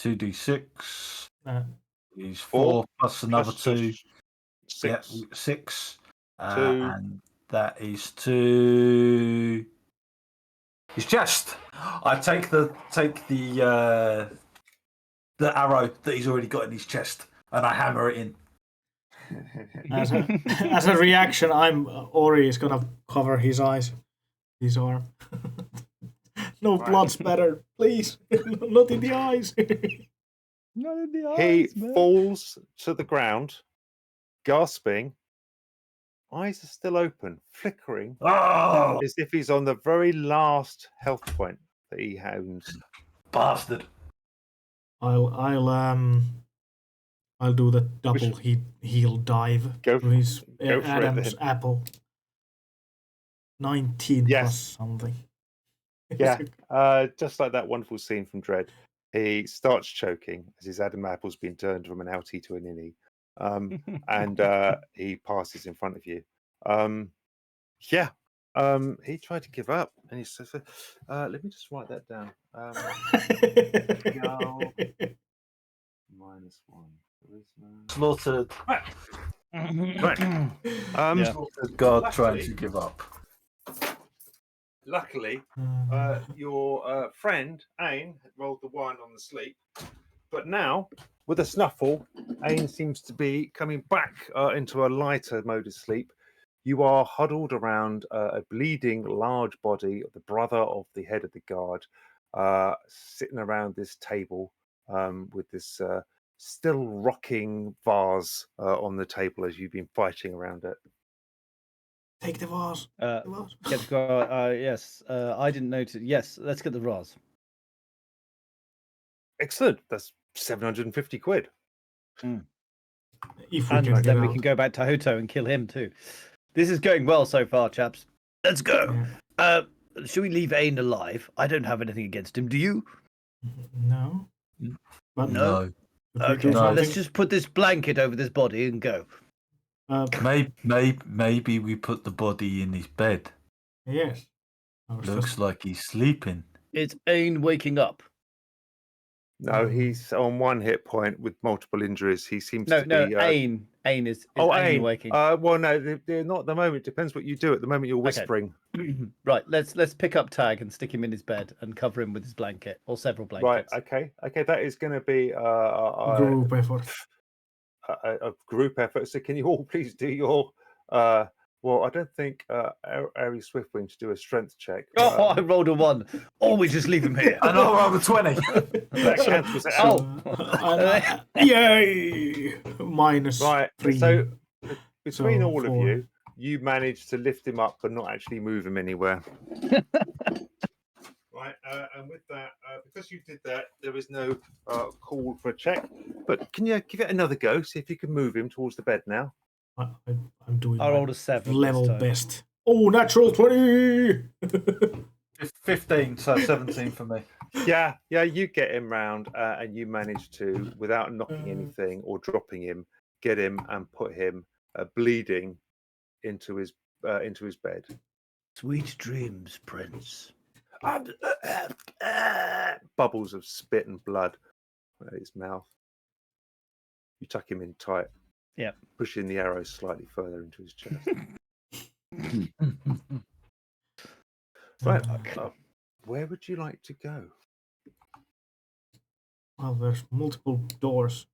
2d6. He's 4 4 plus another plus 2. 6. Yeah, 6. 2. And that is to his chest. I take the arrow that he's already got in his chest and I hammer it in. As a reaction, Ori is gonna cover his eyes, his arm. No blood spatter, please. Not in the eyes. Not in the He eyes, man. falls to the ground, gasping. Eyes are still open, flickering, Oh, as if he's on the very last health point that he owns. bastard! I'll do the double heel dive Go to his go for it Adam's then. apple. 19 Yes. plus something. Yeah, just like that wonderful scene from Dread. He starts choking as his Adam apple's been turned from an outie to an innie. And he passes in front of you. He tried to give up, and he says, "Let me just write that down." Go -1. Slaughtered. Right. Slaughtered God trying to give up. Luckily, your friend Ain rolled the 1 on the sleep, but now with a snuffle, Ain seems to be coming back into a lighter mode of sleep. You are huddled around a bleeding large body of the brother of the head of the guard, sitting around this table with this still rocking vase on the table as you've been fighting around it. Take the vase. Get the yes, I didn't notice. Yes, let's get the vase. Excellent. That's 750 quid. If we And can then we get can go back to Hoto and kill him too. This is going well so far, chaps. Let's go. Should we leave Ain alive? I don't have anything against him. Do you? No. But No. Okay, let's just put this blanket over this body and go. Maybe we put the body in his bed. Yes. Looks like he's sleeping. It's Ain waking up. No, he's on 1 hit point with multiple injuries. He seems to be... Ain. Ain is Ain waking. Well, no, they're not at the moment. Depends what you do. At the moment, you're whispering. Okay. Right, let's pick up Tag and stick him in his bed and cover him with his blanket, or several blankets. Right, okay. That is going to be group effort. A group effort. So can you all please do your Well, I don't think Ari Swiftwing should do a strength check. Oh, I rolled a 1. Oh, we just leave him here. And I'll roll a 20. That cancels it Oh. out. Yay! Minus Right. 3. So between So, all 4. of you, you managed to lift him up but not actually move him anywhere. Right, and with that, because you did that, there is no call for a check. But can you give it another go? See if you can move him towards the bed now. I'm doing I my rolled a 7. level this time. best. Oh, natural 20! 15, so 17 for me. Yeah, you get him round, and you manage to, without knocking anything or dropping him, get him and put him bleeding into his bed. Sweet dreams, Prince. Bubbles of spit and blood out of his mouth. You tuck him in tight. Yeah. Pushing the arrow slightly further into his chest. Right. Where would you like to go? Well, there's multiple doors.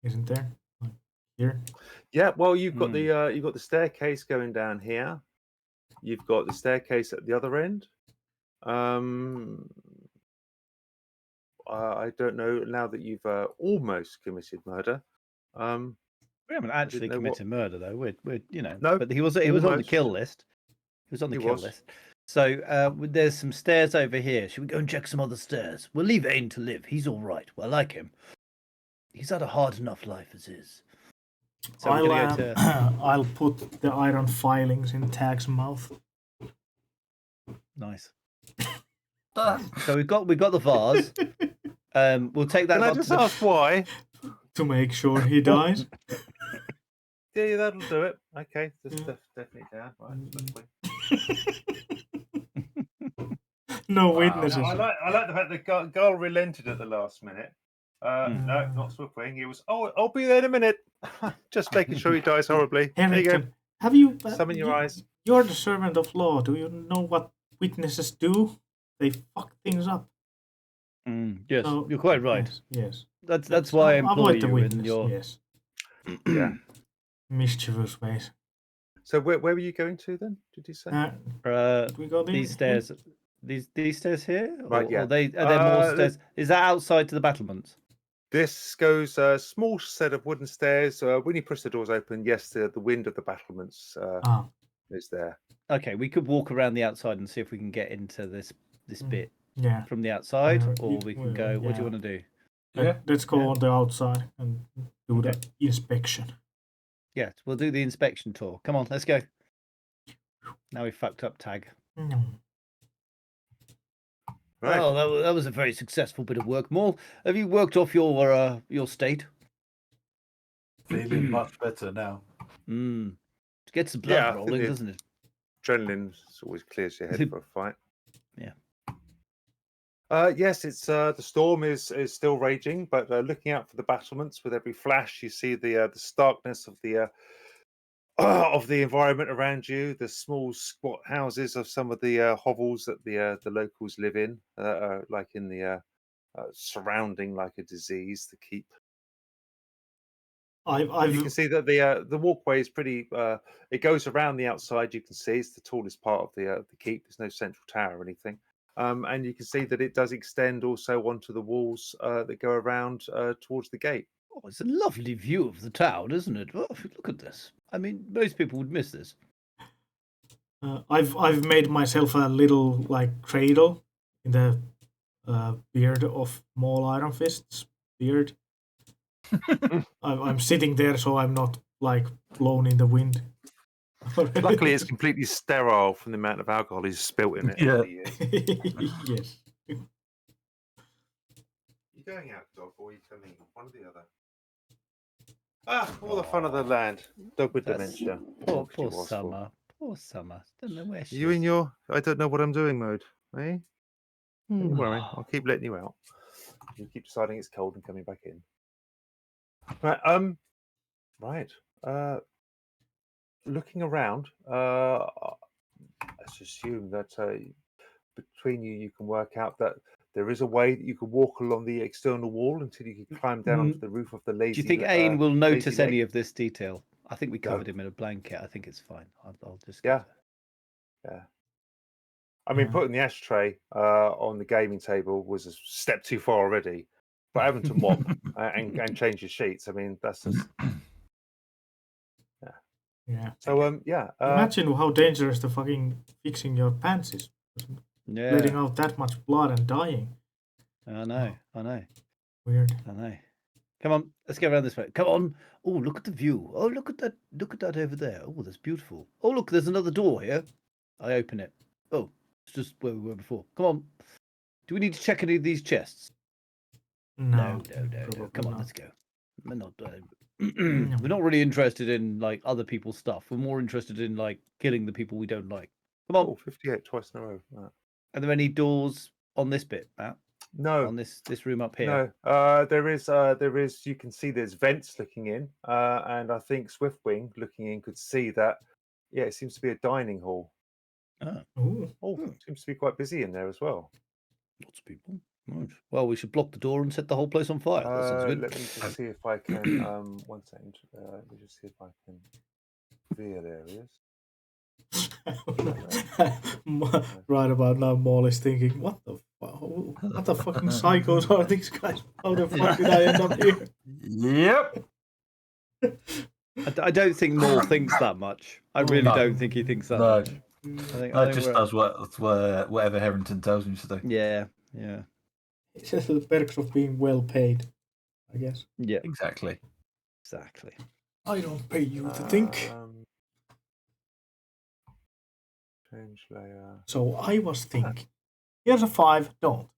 Isn't there? Like here? Yeah, well, you've got the staircase going down here. You've got the staircase at the other end. I don't know now that you've almost committed murder. We haven't actually committed murder, though. We're No, but he was on the almost. kill list. He was on the He kill was. list. So there's some stairs over here. Should we go and check some other stairs? We'll leave Ain to live. He's all right. Well, I like him. He's had a hard enough life as is. So we're gonna go to... I'll put the iron filings in Tag's mouth. Nice. So we've got the vase. We'll take that. Can I up just to the... ask why? To make sure he dies. Yeah, that'll do it. Okay, that's definitely down. Right, No witnesses. I like the fact that Gull relented at the last minute. No, not Swiftwing. He was. Oh, I'll be there in a minute. Just making sure he dies horribly. There you go. Harrington, have you? Some in your eyes. You're the servant of law. Do you know what witnesses do? They fuck things up. Yes, So, you're quite right. Yes. That's why I employ avoid the you witness. in your... Yes. Yeah. Mischievous ways. So where were you going to then? Did you say? Do we go there? These stairs. These stairs here? Right, yeah. Are there more stairs? Is that outside to the battlements? This goes a small set of wooden stairs. When you push the doors open, yes, the wind of the battlements is there. Okay, we could walk around the outside and see if we can get into this bit from the outside, or we can go. What do you want to do? Let's go on the outside and do the inspection. Yeah, we'll do the inspection tour. Come on, let's go. Now we fucked up Tag. Right. Oh, that was a very successful bit of work. Maul, have you worked off your state? Feeling much better now. It gets the blood rolling, doesn't it? Adrenaline always clears your head for a fight. Yeah. Yes, it's the storm is still raging, but looking out for the battlements, with every flash, you see the starkness of the environment around you. The small squat houses of some of the hovels that the locals live in, like in the surrounding like a disease. The keep. You can see that the walkway is pretty. It goes around the outside. You can see it's the tallest part of the keep. There's no central tower or anything. And you can see that it does extend also onto the walls that go around towards the gate. Oh, it's a lovely view of the town, isn't it? Oh, look at this. I mean, most people would miss this. I've made myself a little like cradle in the beard of Maul Iron Fist's beard. I'm sitting there, so I'm not like blown in the wind. Luckily, it's completely sterile from the amount of alcohol he's spilt in it. Yeah. Yes. You going out, dog, or are you coming? One or the other. All the fun of the land. Dog with dementia. Poor Summer. Poor Summer. Don't know where she You is. in your I don't know what I'm doing mode, eh? Don't worry, I'll keep letting you out. You keep deciding it's cold and coming back in. Right. Right. Looking around, let's assume that between you can work out that There is a way that you can walk along the external wall until you can climb down onto the roof of the lazy. Do you think Ain will notice lazy leg. any of this detail? I think we No. covered him in a blanket. I think it's fine. I'll just Yeah. Yeah. I mean, Yeah. putting the ashtray on the gaming table was a step too far already. But having to mop and change your sheets, I mean, that's just Yeah. so. Yeah. Imagine how dangerous the fucking fixing your pants is. Letting Yeah. out that much blood and dying. I know. I know. Weird. I know. Come on, let's get around this way. Come on. Oh, look at the view. Oh, look at that. Look at that over there. Oh, that's beautiful. Oh, look, there's another door here. I open it. Oh, it's just where we were before. Come on. Do we need to check any of these chests? No. No. Come on, let's go. We're not. No. We're not really interested in like other people's stuff. We're more interested in like killing the people we don't like. Come on. Oh, 58 twice in a row. Right. Are there any doors on this bit, Matt? No. On this room up here? No. There is. You can see there's vents looking in, and I think Swiftwing looking in could see that. Yeah, it seems to be a dining hall. Oh, Ooh. Oh, seems to be quite busy in there as well. lots of people. Right. Well, we should block the door and set the whole place on fire. That sounds good. Let me just see if I can. 1 second. Let me just see if I can reveal areas. Right about now, Maul is thinking, what the fucking psychos are these guys? How the fuck did I end up here? Yep. I don't think Maul thinks that much. I really No. don't think he thinks that No. much. I think Just does whatever Harrington tells him to do. Yeah. It's just the perks of being well paid, I guess. Yeah. Exactly. I don't pay you to think. Change layer. So I was thinking, here's a 5, don't.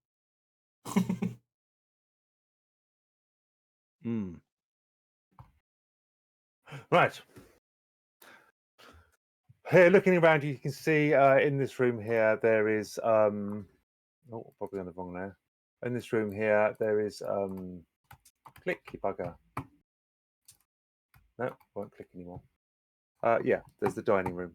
Right. Here, looking around, you can see in this room here there is oh, probably on the wrong now. In this room here there is click, you bugger. No, won't click anymore. Yeah, there's the dining room.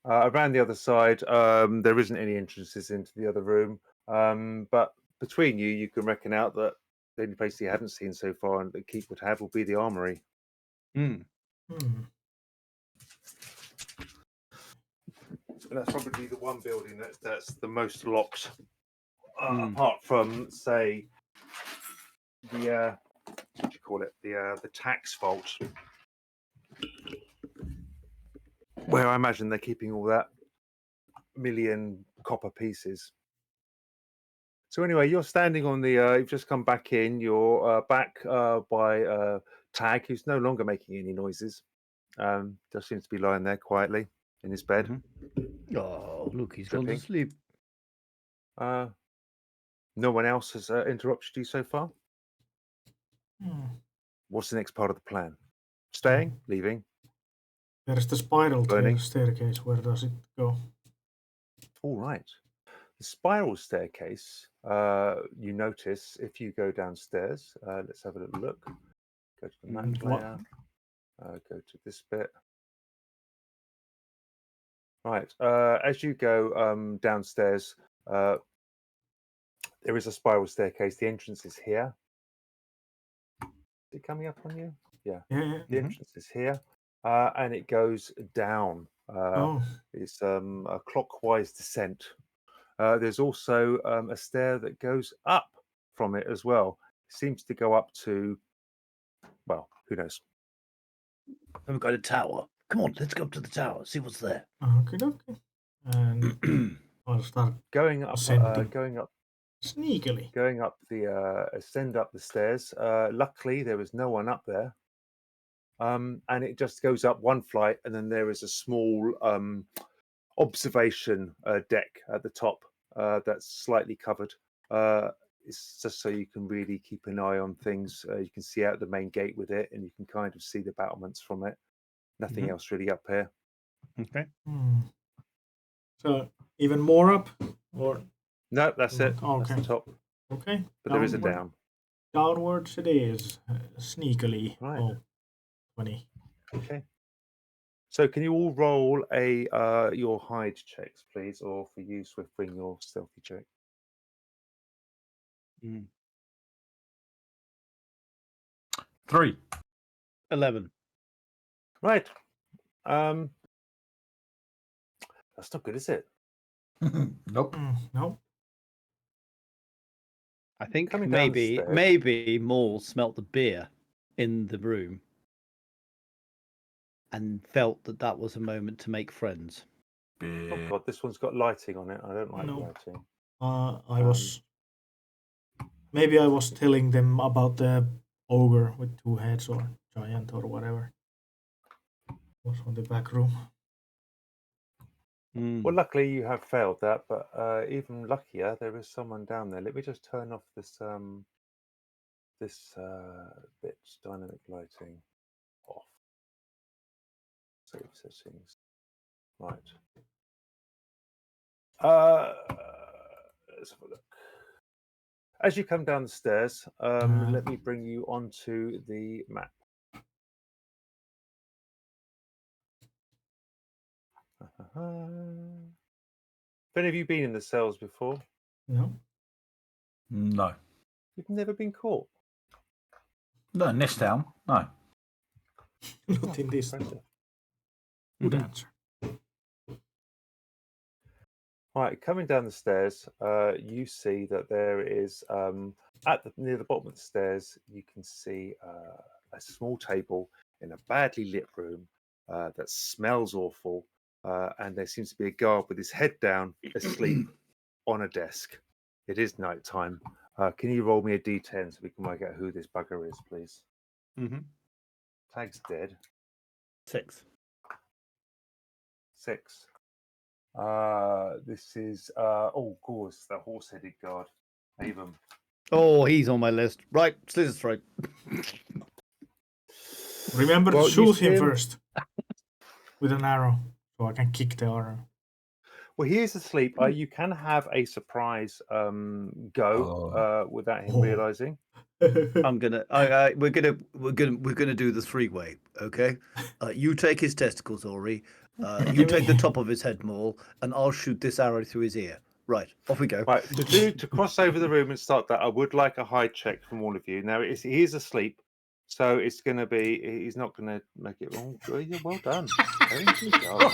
Around the other side, there isn't any entrances into the other room, but between you can reckon out that the only place you haven't seen so far and that Keith would have will be the armory. Hmm. And that's probably the one building that's the most locked, apart from, say, the what do you call it? The tax vault, where I imagine they're keeping all that million copper pieces. So anyway, you're standing on the. You've just come back in. You're back by Tag, who's no longer making any noises. Just seems to be lying there quietly in his bed. Oh, look, he's gone Dripping. to sleep. No one else has interrupted you so far. What's the next part of the plan? Staying? Leaving? There's the spiral Burning. staircase. Where does it go? All right. The spiral staircase, you notice if you go downstairs. Let's have a little look. Go to the map layer. Go to this bit. Right. As you go downstairs, there is a spiral staircase. The entrance is here. Is it coming up on you? Yeah. The entrance is here, and it goes down. It's a clockwise descent. There's also a stair that goes up from it as well. It seems to go up to, well, who knows? We've got a tower. Come on, let's go up to the tower, see what's there. Okay. And I'll start Going up, sneakily. going up the ascend up the stairs. Luckily, there was no one up there, and it just goes up one flight, and then there is a small observation deck at the top that's slightly covered. It's just so you can really keep an eye on things. You can see out the main gate with it, and you can kind of see the battlements from it. Nothing else really up here. Okay. So even more up, or no? That's it. Okay. That's the top. Okay. But there is a down. Downwards it is, sneakily. Right. Oh, 20. Okay. So can you all roll a your hide checks, please, or for you, Swiftwing, your stealthy check? 3. 11. Right. That's not good, is it? Nope. No. I think Coming down the stairs. maybe Maul smelt the beer in the room and felt that was a moment to make friends. Oh god, this one's got lighting on it. I don't like No. lighting. I was. Maybe I was telling them about the ogre with 2 heads or giant or whatever. Was on the back room. Well, luckily you have failed that, but even luckier, there is someone down there. Let me just turn off this bit dynamic lighting off. Save settings. Right. Let's have a look. As you come down the stairs, let me bring you onto the map. Have any of you been in the cells before? No. No. You've never been caught? No, in this town. No. Not in this. Impressive. Good answer. Right, coming down the stairs, you see that there is near the bottom of the stairs. You can see a small table in a badly lit room that smells awful, and there seems to be a guard with his head down, asleep on a desk. It is night time. Can you roll me a d10 so we can work out who this bugger is, please? Tag's dead. 6. 6. This is of course, the horse-headed guard, Avon. Oh, he's on my list. Right, scissors throat. Remember Well, to you shoot see him him- first with an arrow, so I can kick the arrow. Well, he is asleep. You can have a surprise go without him realizing. I'm gonna. We're gonna do the 3-way. Okay. You take his testicles, Ori. You take the top of his head, Maul, and I'll shoot this arrow through his ear. Right, off we go. Right, to cross over the room and start that, I would like a hide check from all of you. Now, he is asleep, so it's going to be. He's not going to make it wrong. Well done. Very good job.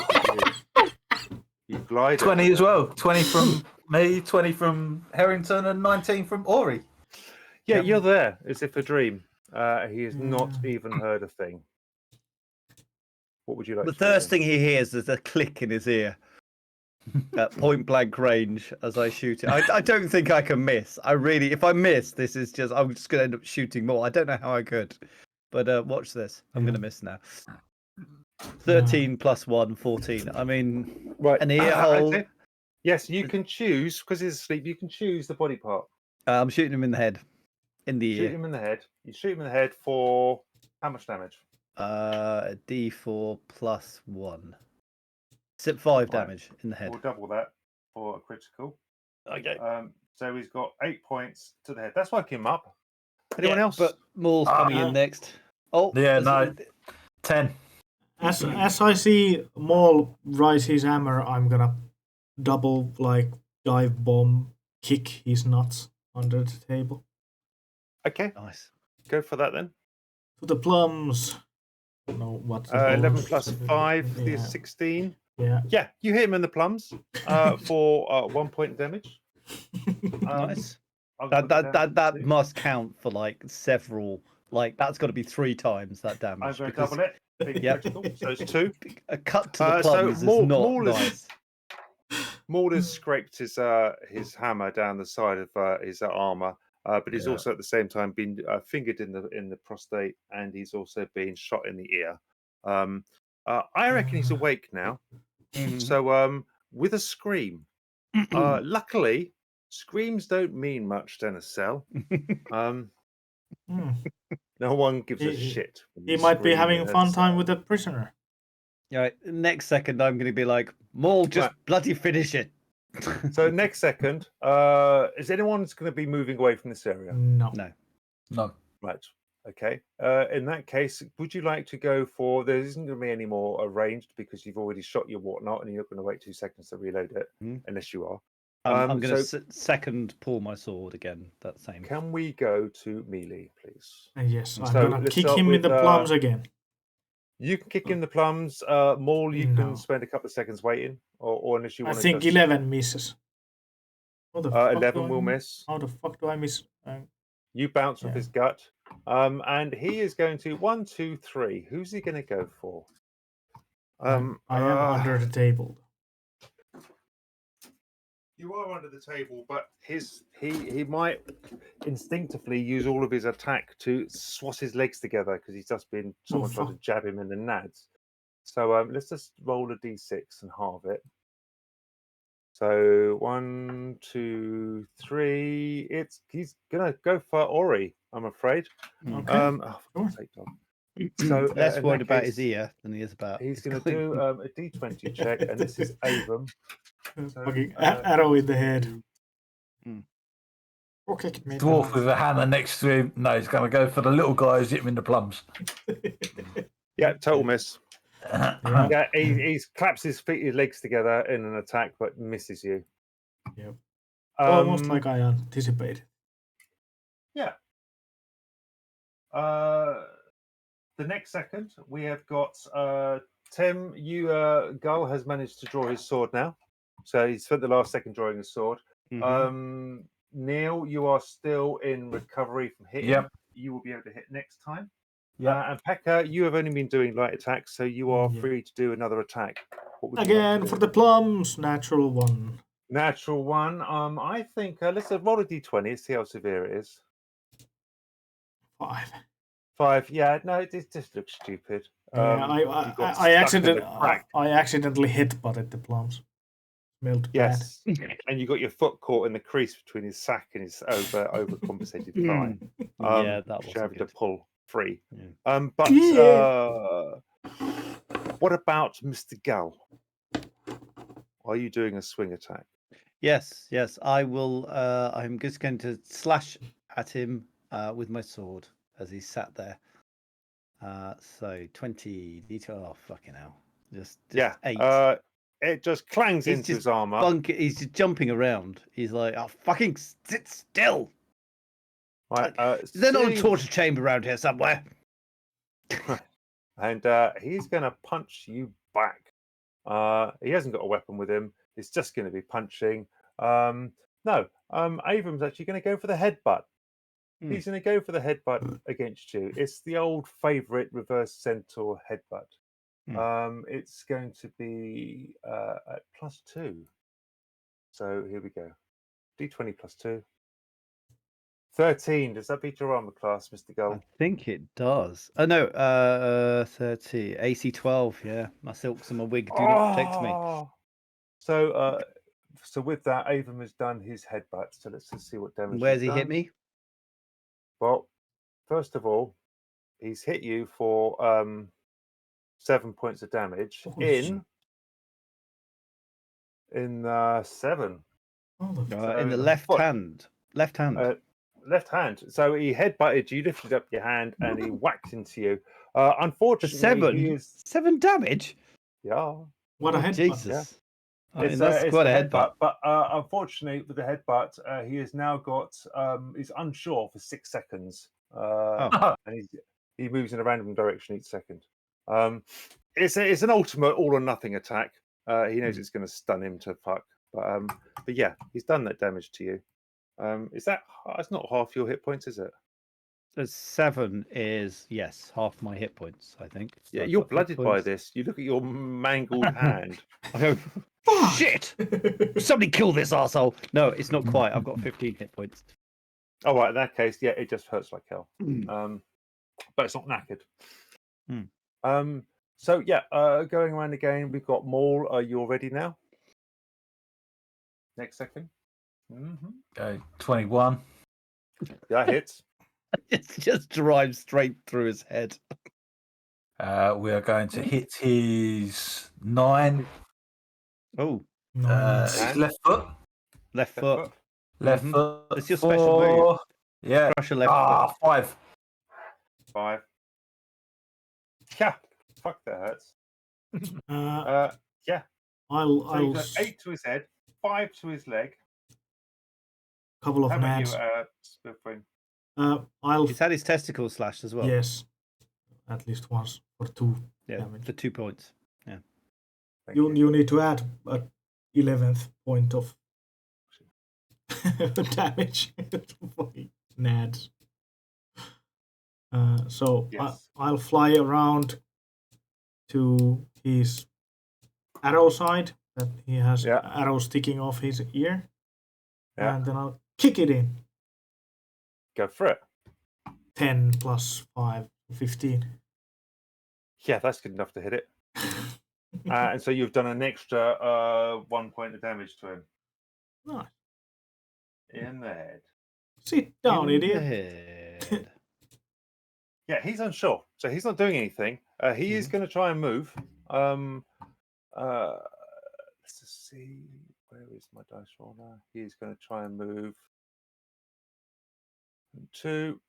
You glide. 20 as well. 20 from me, 20 from Harrington, and 19 from Ori. Yeah, you're there as if a dream. He has not even heard a thing. What would you like The to do first then? thing he hears is a click in his ear at point blank range as I shoot it. I don't think I can miss. If I miss, I'm just going to end up shooting more. I don't know how I could, but watch this. I'm going to miss now. 13 plus 1, 14. I mean, Right, an ear hole. Yes, you can choose because he's asleep. You can choose the body part. I'm shooting him in the head, in the Shoot ear. him in the head. You shoot him in the head for how much damage? A D4 plus 1. 5 damage in the head. We'll double that for a critical. Okay. So he's got 8 points to the head. That's woken him up. Anyone else? But Maul's coming in next. Oh, Yeah, no. 10. As I see Maul rise his hammer, I'm gonna double dive bomb kick his nuts under the table. Okay, Nice. go for that then. To the plums. No, what's 11 plus 5 yeah. is 16. Yeah. Yeah, you hit him in the plums for 1 point damage. Nice. I'll put it down That to- must count for several. That's got to be 3 times that damage. I'm going to because double it. Big Yep. critical, so it's 2. A cut to the So plums Maul- is not Maul is- nice. Maul has scraped his hammer down the side of his armor, but he's also at the same time been fingered in the prostate, and he's also been shot in the ear. I reckon he's awake now. So with a scream. Luckily, screams don't mean much in a cell. No one gives a shit. when He you might be scream having in a a fun time cell. with a prisoner. Right, next second I'm going to be like, Maul, just Right. bloody finish it. So next second, is anyone going to be moving away from this area? No. No. No. Right. Okay. In that case, would you like to go for? There isn't going to be any more arranged because you've already shot your whatnot, and you're not going to wait 2 seconds to reload it, unless you are. I'm going to second pull my sword again. That same. Can we go to melee, please? Yes, I'm So gonna let's kick start him in with, the plums again. You can kick in the plums. Maul, you No. can spend a couple of seconds waiting, or unless you I want to. think 11 misses. How the fuck 11 do will I, miss. How the fuck do I miss? You bounce off Yeah. his gut, and he is going to 1, 2, 3. Who's he going to go for? I am under the table. You are under the table, but he might instinctively use all of his attack to swat his legs together because he's just been someone tried to jab him in the nads. So let's just roll a d6 and halve it. So 1, 2, 3. He's gonna go for Ori, I'm afraid. Okay. Oh, for sake, Tom. So less in worried that about case, his ear than he is about. He's his going to clean. do a d20 check, and this is Avon. So, Fucking arrow in the head. Dwarf with a hammer next to him. No, he's going to go for the little guy who's hit him in the plums. Yeah, total miss. Yeah. Yeah, he claps his legs together in an attack, but misses you. Yep. Almost like I anticipated. Yeah. The next second, we have got Tim. Gull has managed to draw his sword now, so he's spent the last second drawing his sword. Neil, you are still in recovery from hitting. Yep. You will be able to hit next time. Yeah. And Pekka, you have only been doing light attacks, so you are free to do another attack. What would you Again, like to for do? the plums, natural 1. Natural 1. I think let's roll a d20 and see how severe it is. 5. 5. Yeah, no, it just looks stupid. Yeah, I accidentally hit butted the plums. Smelled Yes, and you got your foot caught in the crease between his sack and his overcompensated thigh. Yeah, that was having good. to pull free. Yeah. But what about Mr. Gull? Are you doing a swing attack? Yes, I will. I'm just going to slash at him with my sword as he sat there. So 20 detail. Oh, fucking hell. Just 8. It just clangs into his armor. He's just jumping around. He's like, oh, fucking sit still. Right, Is there not a torture chamber around here somewhere? And he's going to punch you back. He hasn't got a weapon with him. It's just going to be punching. No, Avram's actually going to go for the headbutt. He's going to go for the headbutt against you. It's the old favourite reverse centaur headbutt. It's going to be at +2. So here we go. D20 +2. 13. Does that beat your armor class, Mr. Gull? I think it does. Oh no, 30. AC 12. Yeah, my silks and my wig do not protect me. So with that, Avram has done his headbutt. So let's just see what damage. Where's he's he hit done. me? Well, first of all, he's hit you for 7 points of damage in 7. In the left hand. Left hand. Left hand. So he headbutted you, lifted up your hand, and he whacked into you. Unfortunately, 7 damage. Yeah. What a headbutt! Jesus. Yeah. That's quite a headbutt. But unfortunately, with the headbutt, he has now got. He's unsure for 6 seconds. And he moves in a random direction each second. It's an ultimate all or nothing attack. He knows it's going to stun him to fuck. But yeah, he's done that damage to you. It's not half your hit points, is it? So 7 is half my hit points, I think. Yeah, you're blooded by this. You look at your mangled hand. I go, shit! Somebody kill this arsehole. No, it's not quite. I've got 15 hit points. Oh, right. In that case, yeah, it just hurts like hell. But it's not knackered. So yeah, going around again, we've got Maul. Are you all ready now? Next second. Okay, 21. That hits. It just drives straight through his head. We are going to hit his 9. Oh. His left foot. Left foot. Left foot. It's your special move. Yeah. Crush your left foot. 5. 5. Yeah. Fuck, that hurts. Yeah. So I'll you've done 8 to his head, 5 to his leg. couple of How about you, nads. Spiffwing? I'll He's had his testicles slashed as well. yes, at least once for 2 Yeah, damage. for 2 points. Yeah. Thank You need to add a 11th point of damage to fucking nads. So Yes. I'll fly around to his arrow side that he has Yeah. arrow sticking off his ear, Yeah. and then I'll kick it in. Go for it. 10 plus 5, 15. Yeah, that's good enough to hit it. And so you've done an extra 1 point of damage to him. Nice. In the head. Sit down, In the idiot. head. Yeah, he's unsure. So he's not doing anything. He is going to try and move. Let's just see. Where is my dice roll now? He's going to try and move. 2.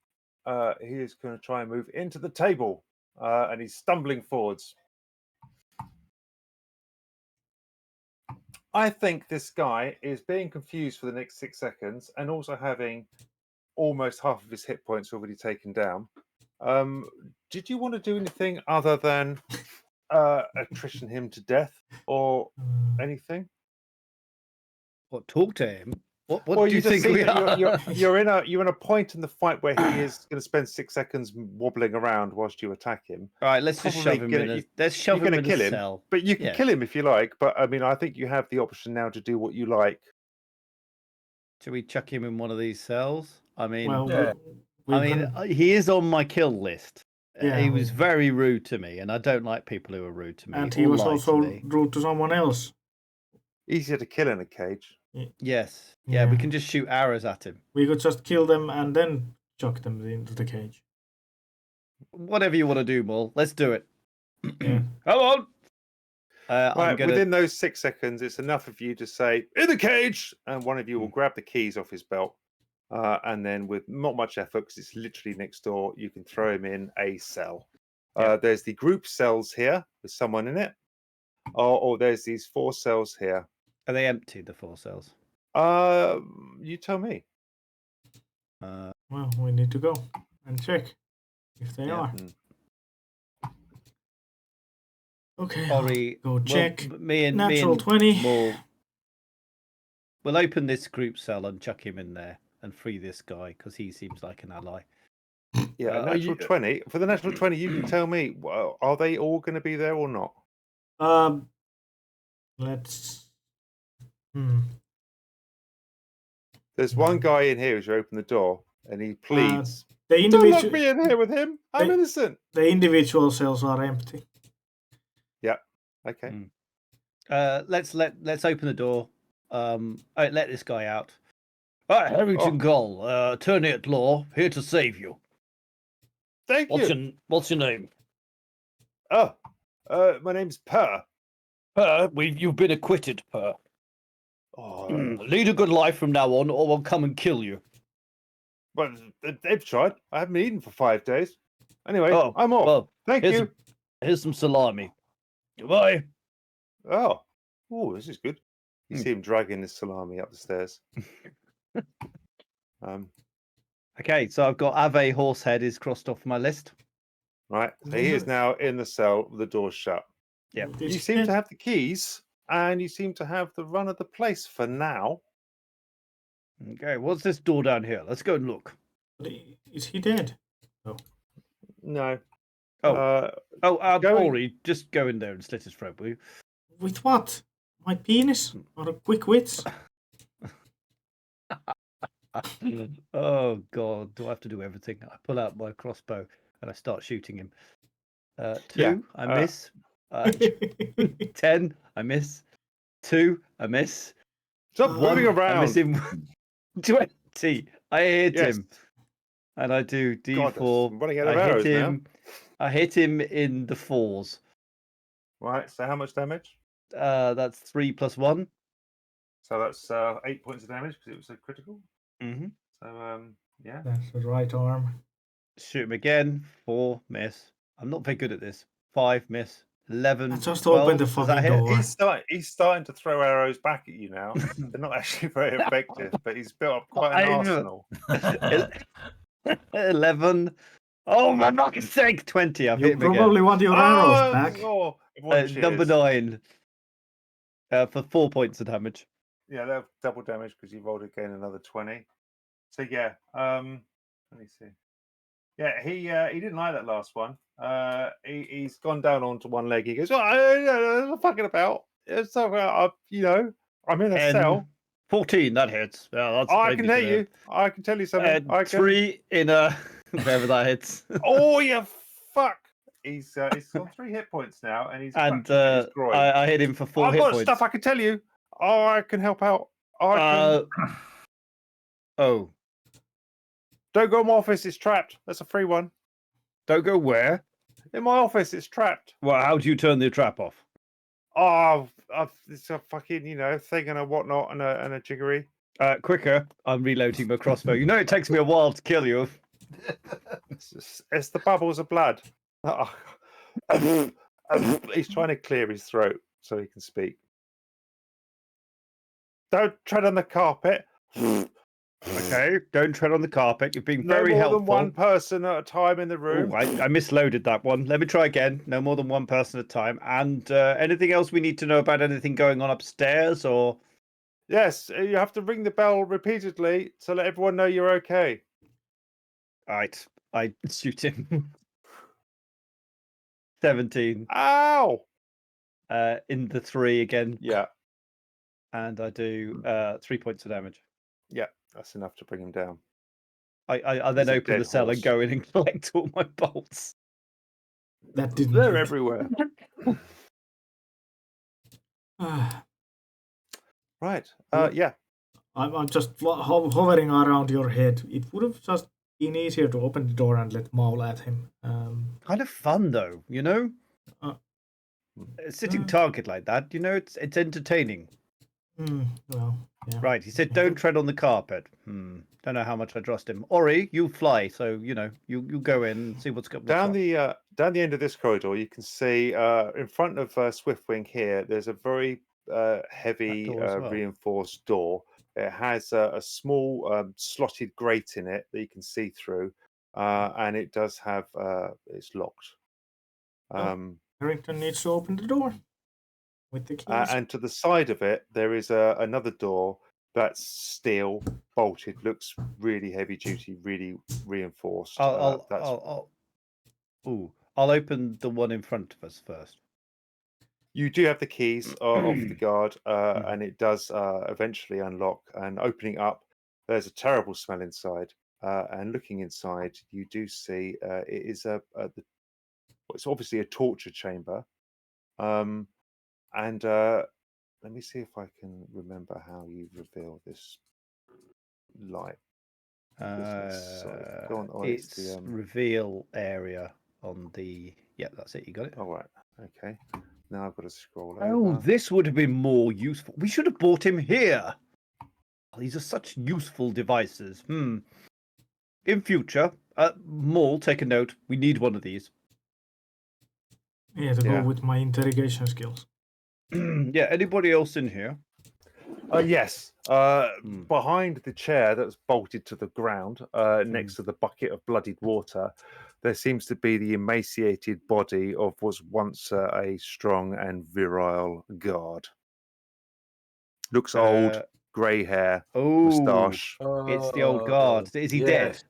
He is going to try and move into the table. And he's stumbling forwards. I think this guy is being confused for the next 6 seconds and also having almost half of his hit points already taken down. Did you want to do anything other than attrition him to death or anything? What? Talk to him? What Well, do you just think see we that are? you're in a point in the fight where he is going to spend 6 seconds wobbling around whilst you attack him. All right, let's just Probably shove him gonna- in a. you- Let's shove You're him going in to kill a him, cell. but you can Yeah. kill him if you like. But I mean, I think you have the option now to do what you like. Should we chuck him in one of these cells? I mean, Well, Yeah. he is on my kill list. Yeah, He was we- very rude to me, and I don't like people who are rude to me. and or he was lie to also me. rude to someone else. Easier to kill in a cage. Yes. Yeah, we Yeah. can just shoot arrows at him. We could just kill them and then chuck them into the cage. Whatever you want to do, Maul. Let's do it. Yeah. Come on. I'm Right, gonna. within those 6 seconds, it's enough of you to say, in the cage! And one of you will grab the keys off his belt. And then with not much effort, because it's literally next door, you can throw him in a cell. There's the group cells here with someone in it. Or there's these 4 cells here. Are they empty? The 4 cells. You tell me. Well, we need to go and check if they Yeah. are. Okay, Ori, I'll go check. Me and Natural 20. Maul. We'll open this group cell and chuck him in there and free this guy because he seems like an ally. Yeah, natural 20. For the natural 20, you can tell me, are they all going to be there or not? Let's. There's one guy in here who's opened the door and he pleads, The don't lock individual, me in here with him. I'm innocent. the individual cells are empty. Yeah. Okay. Let's open the door. Let this guy out. Harrington Gull, attorney at law, here to save you. Thank you. What's your name? Oh, my name's Per. You've been acquitted, Per. Oh, Lead a good life from now on, or we'll come and kill you. well, they've tried. I haven't eaten for 5 days. Anyway, Oh, I'm off. well, Thank here's you. Here's some salami. Goodbye. Oh, this is good. You see him dragging this salami up the stairs. Okay, so I've got Ave Horsehead is crossed off my list. Right. So he is now in the cell with the door shut. Yeah. You seem to have the keys and you seem to have the run of the place for now. Okay, what's this door down here? Let's go and look. Is he dead? No. Ori, just go in there and slit his throat, will you? With what? My penis? Or a quick wits? Oh God, do I have to do everything? I pull out my crossbow and I start shooting him. 2, I miss. 10, I miss. 2, I miss. Stop moving around. I miss him. 20, I hit him. And I do D4. God, I'm running out of arrows now. I hit him in the 4s. Right, so how much damage? That's 3 + 1. So that's 8 points of damage because it was a critical. Mm-hmm. So, yeah. That's the right arm. Shoot him again. 4, miss. I'm not very good at this. 5, miss. 11, I just 12. opened the Does that fucking hit? door. He's starting to throw arrows back at you now. They're not actually very effective, but he's built up quite an arsenal. 11. Oh, my fucking sake. 20. I've You hit him probably again. want your arrows back. Oh, everyone Number cheers. 9. For 4 points of damage. Yeah, they're double damage because you rolled again another 20. So yeah, let me see. Yeah, he didn't like that last one. He's gone down onto one leg. He goes, "Oh, I'm fucking about. It's so, I'm in a 10, cell. 14. That hits. Yeah, that's I maybe can tell gonna- you. I can tell you something. I can. 3 in a wherever that hits. Oh, you fuck! He's on 3 hit points now, and he's And clutching at his groin. I hit him for 4 I've hit got points. stuff I can tell you. Oh, I can help out. I can. Oh, Don't go in my office. It's trapped. That's a free one. don't go where? In my office, it's trapped. Well, how do you turn the trap off? Oh, it's a fucking thing and a whatnot and a jiggery. Quicker. I'm reloading my crossbow. You know it takes me a while to kill you. It's the bubbles of blood. He's trying to clear his throat so he can speak. Don't tread on the carpet. Okay, don't tread on the carpet. You've been No very more helpful. than one person at a time in the room. Ooh, I misloaded that one. Let me try again. No more than one person at a time. And anything else we need to know about anything going on upstairs or? Yes, you have to ring the bell repeatedly to let everyone know you're okay. All right, I shoot him. 17. Ow! In the 3 again. Yeah, And I do 3 points of damage. yeah, that's enough to bring him down. I then He's a open the dead cell horse. and go in and collect all my bolts. That didn't. They're hit. everywhere. Right. Well, Yeah. I'm just hovering around your head. It would have just been easier to open the door and let Maul at him. Kind of fun though, you know? Uh, A sitting target like that, you know, it's entertaining. Well, yeah. Right, he said don't tread on the carpet. Don't know how much I trust him. Ori, you fly, so you know, you go in and see what's going Down the end of this corridor, you can see in front of Swiftwing here. There's a very heavy door as well. reinforced door. It has a small slotted grate in it that you can see through, and it does have it's locked. Harrington needs to open the door with the keys. And to the side of it, there is another door that's steel bolted. Looks really heavy duty, really reinforced. I'll open the one in front of us first. You do have the keys off the guard, and it does eventually unlock. And opening up, there's a terrible smell inside. And looking inside, you do see it is it's obviously a torture chamber. And let me see if I can remember how you reveal this light. Sorry, go on. Oh, It's the reveal area on the. Yeah, that's it. You got it. all right. Okay. Now I've got to scroll Oh, over. this would have been more useful. We should have bought him here. These are such useful devices. In future, Maul, take a note. We need one of these. Yeah, to go with my interrogation skills. Yeah, anybody else in here? Yes. Behind the chair that was bolted to the ground, next to the bucket of bloodied water, there seems to be the emaciated body of was once a strong and virile guard. Looks old, grey hair, moustache. It's the old guard. Is he dead?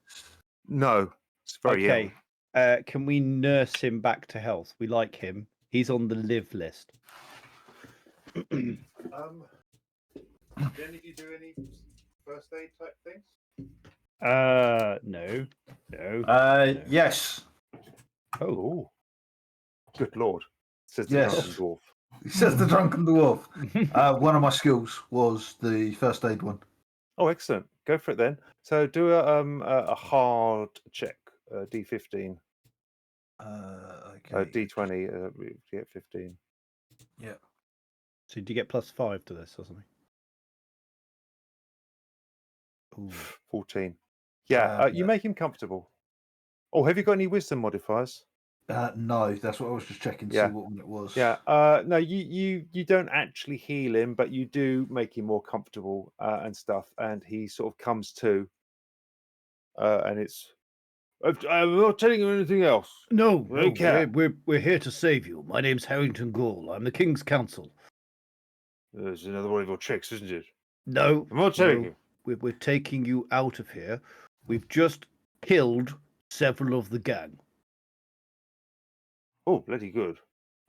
No, it's very ill. Okay. Can we nurse him back to health? We like him. He's on the live list. Did any of you do any first aid type things? No. Yes. Oh, good lord! Says the Yes. drunken dwarf. He says the drunken dwarf. One of my skills was the first aid one. Oh, excellent! Go for it then. So do a hard check, D15. Okay. D20. You get 15. Yeah. So do you get +5 to this or something? Ooh. 14. Yeah, you yeah. make him comfortable. Oh, have you got any wisdom modifiers? No, that's what I was just checking to Yeah. see what one it was. Yeah. No, you don't actually heal him, but you do make him more comfortable and stuff. And he sort of comes to, and it's. I'm not telling you anything else. No, I don't care. we're here to save you. My name's Harrington Gall. I'm the King's Counsel. There's another one of your tricks, isn't it? No, I'm not telling you. We're taking you out of here. We've just killed several of the gang. Oh, bloody good.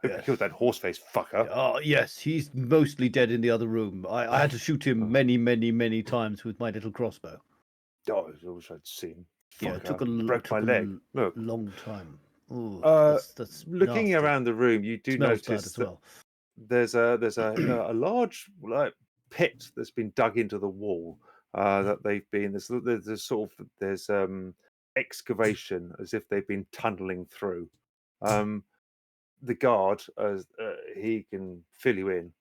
Hope you Yes. killed that horse-faced fucker. Yes, he's mostly dead in the other room. I had to shoot him many times with my little crossbow. Oh, I wish I'd seen him. Yeah, it took Broke my leg. Look, long time. Ooh, that's looking nasty. around the room, you do Smells bad notice as that well. there's a large pit that's been dug into the wall. That they've been there's excavation as if they've been tunneling through. The guard, he can fill you in.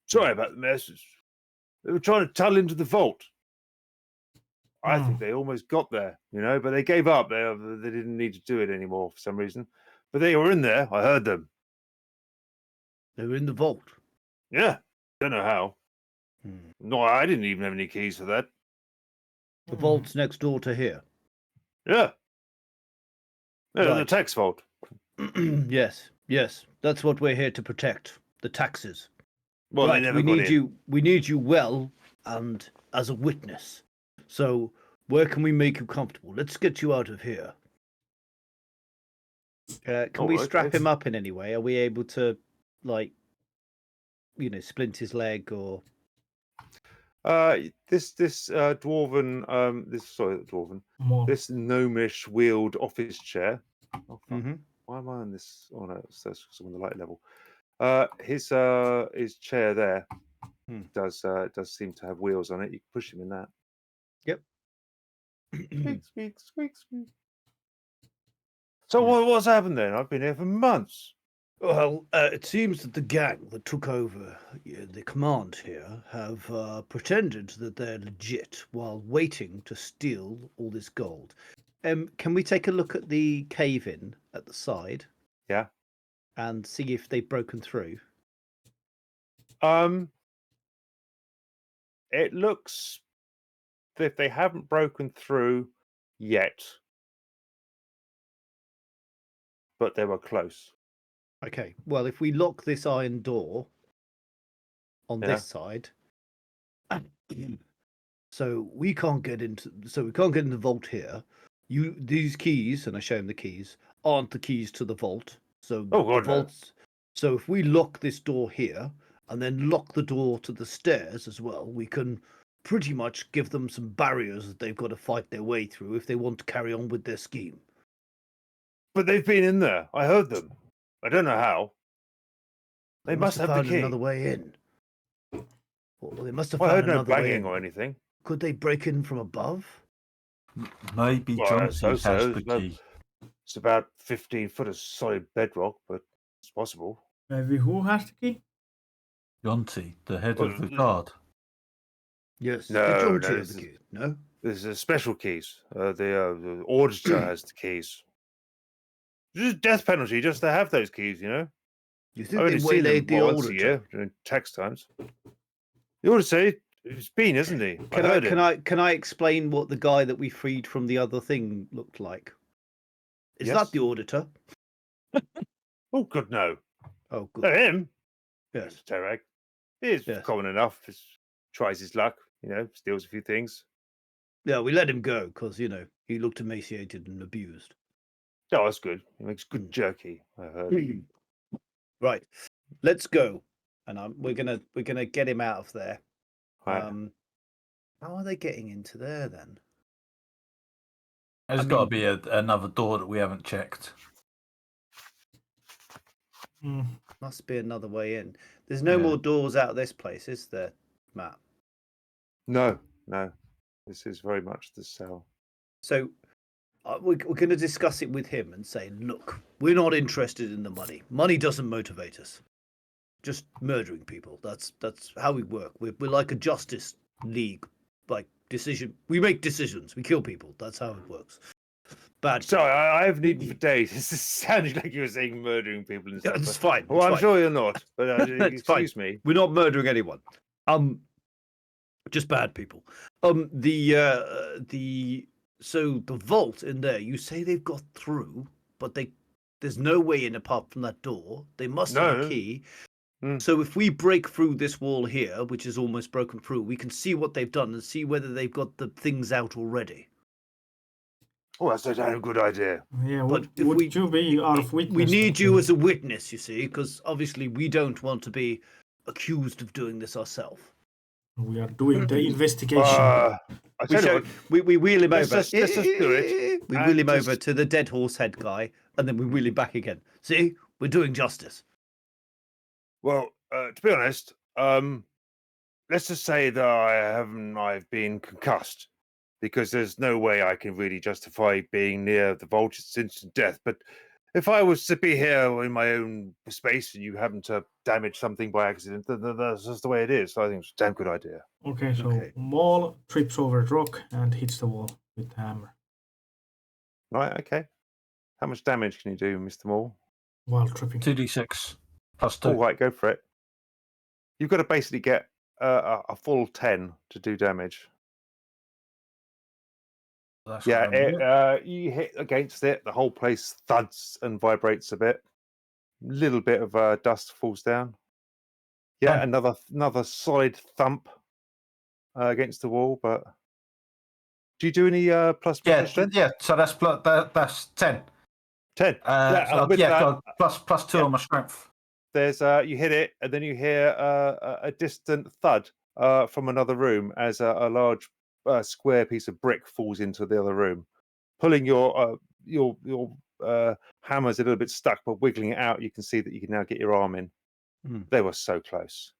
Sorry about the mess. They were trying to tunnel into the vault. I think they almost got there, but they gave up. They didn't need to do it anymore for some reason. But they were in there. I heard them. They were in the vault. Yeah, don't know how. No, I didn't even have any keys for that. The vault's next door to here. Yeah. Yeah, the Right. tax vault. Yes. That's what we're here to protect. The taxes. Well, right, they never we got need in. you. We need you well and as a witness. So, where can we make you comfortable? Let's get you out of here. Can we strap him up in any way? Are we able to, splint his leg or? This gnomish wheeled office chair. Oh, fuck. Why am I on this? Oh no, that's because I'm on the light level. His chair there does seem to have wheels on it. You can push him in that. Yep. Squeak. So what's happened then? I've been here for months. Well, it seems that the gang that took over the command here have pretended that they're legit while waiting to steal all this gold. Can we take a look at the cave-in at the side? Yeah. And see if they've broken through? It looks that they haven't broken through yet, but they were close. Okay. Well, if we lock this iron door on this side, so we can't get into the vault here. These keys, and I show him the keys, aren't the keys to the vault. So the vaults. No. So if we lock this door here and then lock the door to the stairs as well, we can pretty much give them some barriers that they've got to fight their way through if they want to carry on with their scheme. But they've been in there. I heard them. I don't know how. They must have found the key. Another way in. Well, they must have I found heard no another way banging in. or anything. Could they break in from above? Maybe Johnson has the key. It's about 15 foot of solid bedrock, but it's possible. Maybe who has the key? Jonty, the head of the guard. Yes. No, the key. No. There's special keys. The auditor has the keys. Just death penalty just to have those keys, You I've think only they seen them waylaid the once a auditor? year during tax times. The auditor, he's been, isn't he? Can I explain what the guy that we freed from the other thing looked like? Is that the auditor? Oh, good, no. Oh, good. No, him? Yes. Terag. He's common enough. Just tries his luck, steals a few things. Yeah, we let him go because, he looked emaciated and abused. Oh, that's good. He makes good jerky, I heard. Right. Let's go. And we're gonna get him out of there. Right. How are they getting into there then? There's got to be another door that we haven't checked. Must be another way in. There's no more doors out of this place, is there, Matt? No. This is very much the cell. So we're going to discuss it with him and say, look, we're not interested in the money. Money doesn't motivate us. Just murdering people. That's how we work. We're like a justice league, like decision. We make decisions. We kill people. That's how it works. Bad. Sorry, I haven't eaten for days. This is sounding like you were saying murdering people and stuff. It's fine. Well, it's I'm fine. sure you're not. But It's fine. excuse me. We're not murdering anyone. Just bad people. So the vault in there. You say they've got through, but there's no way in apart from that door. They must have a key. So if we break through this wall here, which is almost broken through, we can see what they've done and see whether they've got the things out already. Oh, that's a damn good idea. Yeah, But would you be out of witness? We need you as a witness, you see, because obviously we don't want to be accused of doing this ourselves. We are doing the investigation. We wheel him over. Let's just do it. We wheel him over to the dead horse head guy, and then we wheel him back again. See, we're doing justice. Well, to be honest, let's just say that I've been concussed, because there's no way I can really justify being near the vault. It's instant death. But if I was to be here in my own space and you happen to damage something by accident, then that's just the way it is. So I think it's a damn good idea. Okay, so Maul trips over a rock and hits the wall with the hammer. Right, okay. How much damage can you do, Mr. Moore? While tripping. 2d6 plus 2. All right, go for it. You've got to basically get a full 10 to do damage. That's You hit against it, the whole place thuds and vibrates a bit. Little bit of dust falls down. Yeah, another solid thump against the wall. But do you do any plus strength? Yeah. So that's that's 10. 10. Plus 2 on my strength. There's you hit it, and then you hear a distant thud from another room as a large square piece of brick falls into the other room. Pulling your hammer's a little bit stuck, but wiggling it out, you can see that you can now get your arm in. They were so close.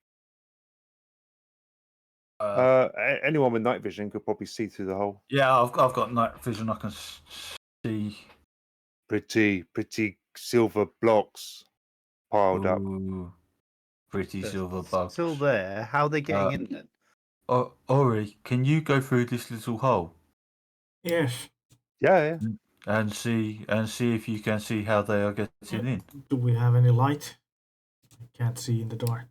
Anyone with night vision could probably see through the hole. Yeah, I've got night vision. I can see Pretty silver blocks piled up. Pretty silver bugs. Still there. How are they getting in then? Ori, can you go through this little hole? Yes. Yeah. And see if you can see how they are getting in. Do we have any light? I can't see in the dark.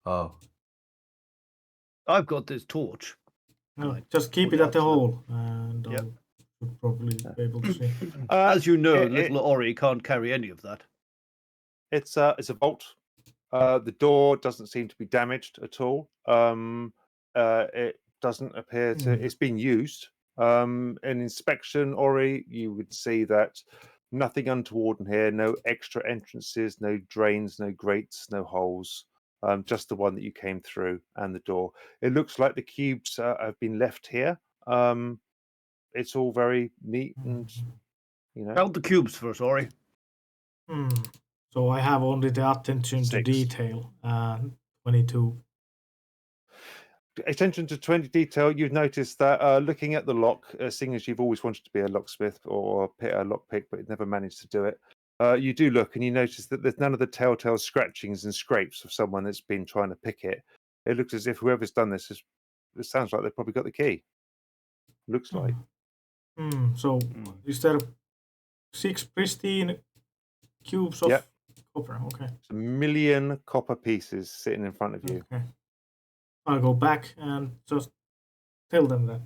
Oh. I've got this torch. No, just keep it at the hole, and I should probably be able to see. As you know, little Ori can't carry any of that. It's a vault. The door doesn't seem to be damaged at all. It doesn't appear to. It's been used. An inspection, Ori, you would see that nothing untoward in here. No extra entrances, no drains, no grates, no holes. Just the one that you came through and the door. It looks like the cubes have been left here. It's all very neat and, Count the cubes first, Ori. So I have only the attention to detail, 22. Attention to 20 detail. You've noticed that looking at the lock, seeing as you've always wanted to be a locksmith or a lockpick, but never managed to do it, you do look and you notice that there's none of the telltale scratchings and scrapes of someone that's been trying to pick it. It looks as if whoever's done this it sounds like they've probably got the key. Looks like. So is there 6 pristine cubes of copper? Okay. It's 1 million copper pieces sitting in front of you. Okay. I'll go back and just tell them that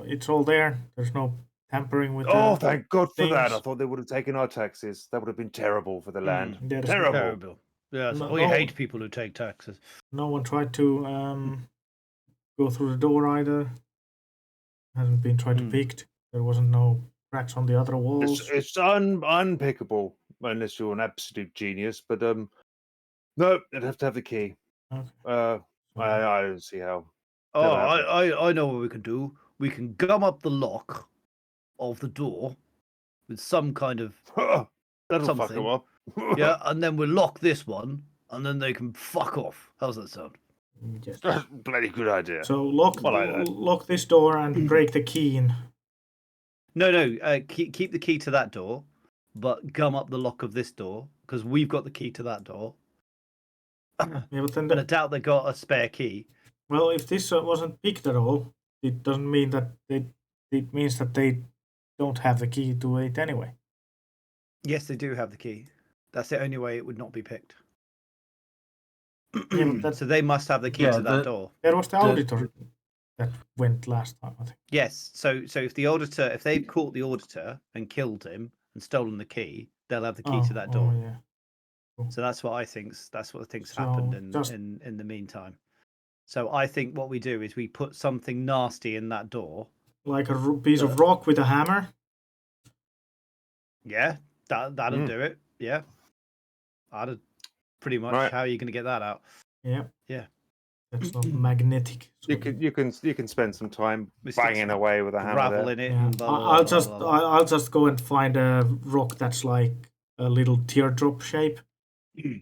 it's all there. There's no tampering with. Oh, thank God for that! I thought they would have taken our taxes. That would have been terrible for the land. Terrible. Yes, we hate people who take taxes. No one tried to go through the door either. Hasn't been tried to pick. There wasn't no cracks on the other walls. It's unpickable unless you're an absolute genius. But no, they'd have to have the key. Okay. I don't see how. Oh, I know what we can do. We can gum up the lock of the door with some kind of that'll fuck them up. Yeah, and then we'll lock this one, and then they can fuck off. How's that sound? Yes. Bloody good idea. So lock this door and break the key in. No. Keep the key to that door, but gum up the lock of this door because we've got the key to that door. Yeah, but then I doubt they got a spare key. Well, if this wasn't picked at all, it doesn't mean that it means that they don't have the key to it anyway. Yes, they do have the key. That's the only way it would not be picked. Yeah, but So they must have the key Yeah, to that door. There was the auditor that went last time, I think. Yes. So if they've caught the auditor and killed him and stolen the key, they'll have the key to that door. Yeah. So that's what I think's happened So in the meantime. So I think what we do is we put something nasty in that door. Like a piece of rock with a hammer. Yeah, that'll do it. Yeah, that'll pretty much how are you going to get that out? Yeah. Yeah. That's not magnetic. You can spend some time banging away with a hammer gravel there. in it. Yeah. And blah, blah, blah. I'll just go and find a rock that's like a little teardrop shape,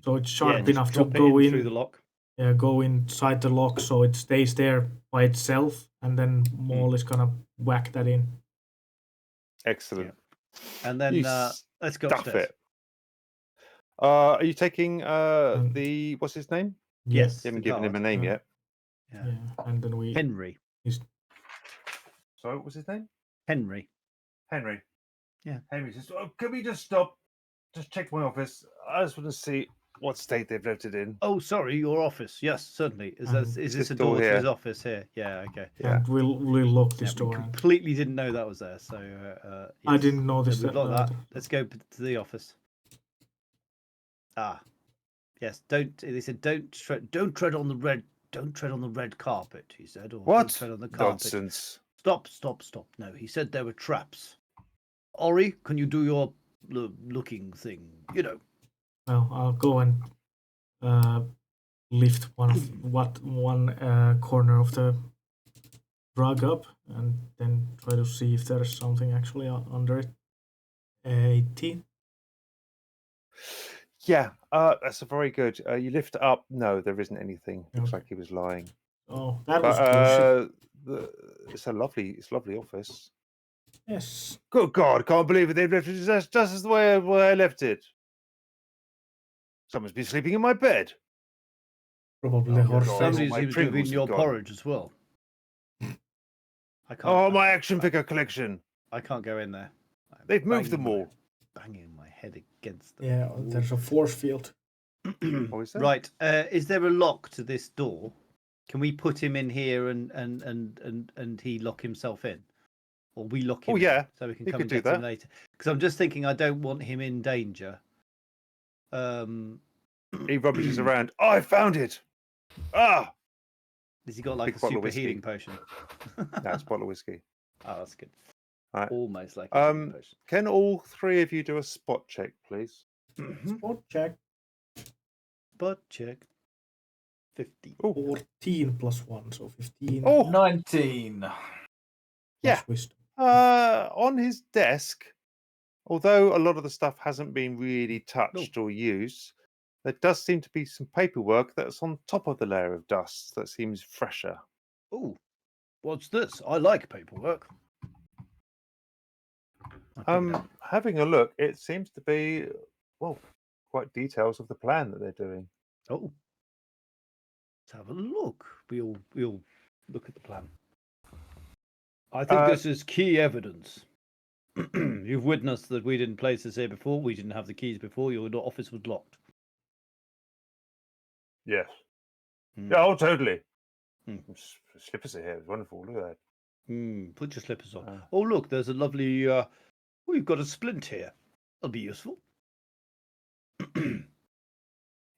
so it's sharp enough to go in through the lock. Yeah, go inside the lock so it stays there by itself, and then Maul is gonna whack that in. Excellent. Yeah. And then let's go stuff upstairs. it. Are you taking the what's his name? Yes. You haven't given him a name yet. Yeah. And then Henry. Sorry, what was his name? Henry. Yeah. Henry says, "Oh, can we just stop? Just check my office. I just want to see what state they've left it in." Oh, sorry, your office. Yes, certainly. Is this a door door to here. his office here? Yeah. Okay. Yeah. And we'll lock this We door. completely didn't know that was there. So I didn't notice so that. we've locked that. Let's go to the office. Yes. They said don't tread on the red carpet. He said, or What? Don't tread on the carpet. Nonsense. Stop. No, he said there were traps. Ori, can you do your looking thing? You know. Well, I'll go and lift one corner of the rug up, and then try to see if there's something actually under it. 18. Yeah, that's a very good. You lift it up. No, there isn't anything. Looks Okay. like he was lying. Oh, that was bullshit. It's a lovely office. Yes. Good God, can't believe it. They've left it just as the way I left it. Someone's been sleeping in my bed. Probably the horse. Somebody my seems to have Pringles eaten your have gone. porridge as well. I can't. Oh, my action figure collection. I can't go in there. They've moved them all. Banging my head against the Yeah, there's a force field. Oh, is there? Right. Is there a lock to this door? Can we put him in here and he lock himself in? Or we lock him Oh, yeah. in so we can You come could and do get him that. later. Because I'm just thinking I don't want him in danger. He rummages around. Oh, I found it. Ah! Has he got like Big a bottle of super whiskey. healing potion? That's a bottle of whiskey. Oh, that's good. Right. Almost like a healing potion. Can all three of you do a spot check, please? Spot check. Spot check. 50. 14 plus 1, so 15. Oh, 19. yeah. Plus wisdom. On his desk, although a lot of the stuff hasn't been really touched or used, there does seem to be some paperwork that's on top of the layer of dust that seems fresher. Oh, what's this? I like paperwork. Having a look, it seems to be, well, quite details of the plan that they're doing. Oh, let's have a look. We'll look at the plan. I think this is key evidence. You've witnessed that we didn't place this here before. We didn't have the keys before. Your office was locked. Yes. Mm. Yeah, oh, totally. Mm. Slippers are here. It's wonderful. Look at that. Put your slippers on. Oh, look, there's a lovely... we've got a splint here. That'll be useful.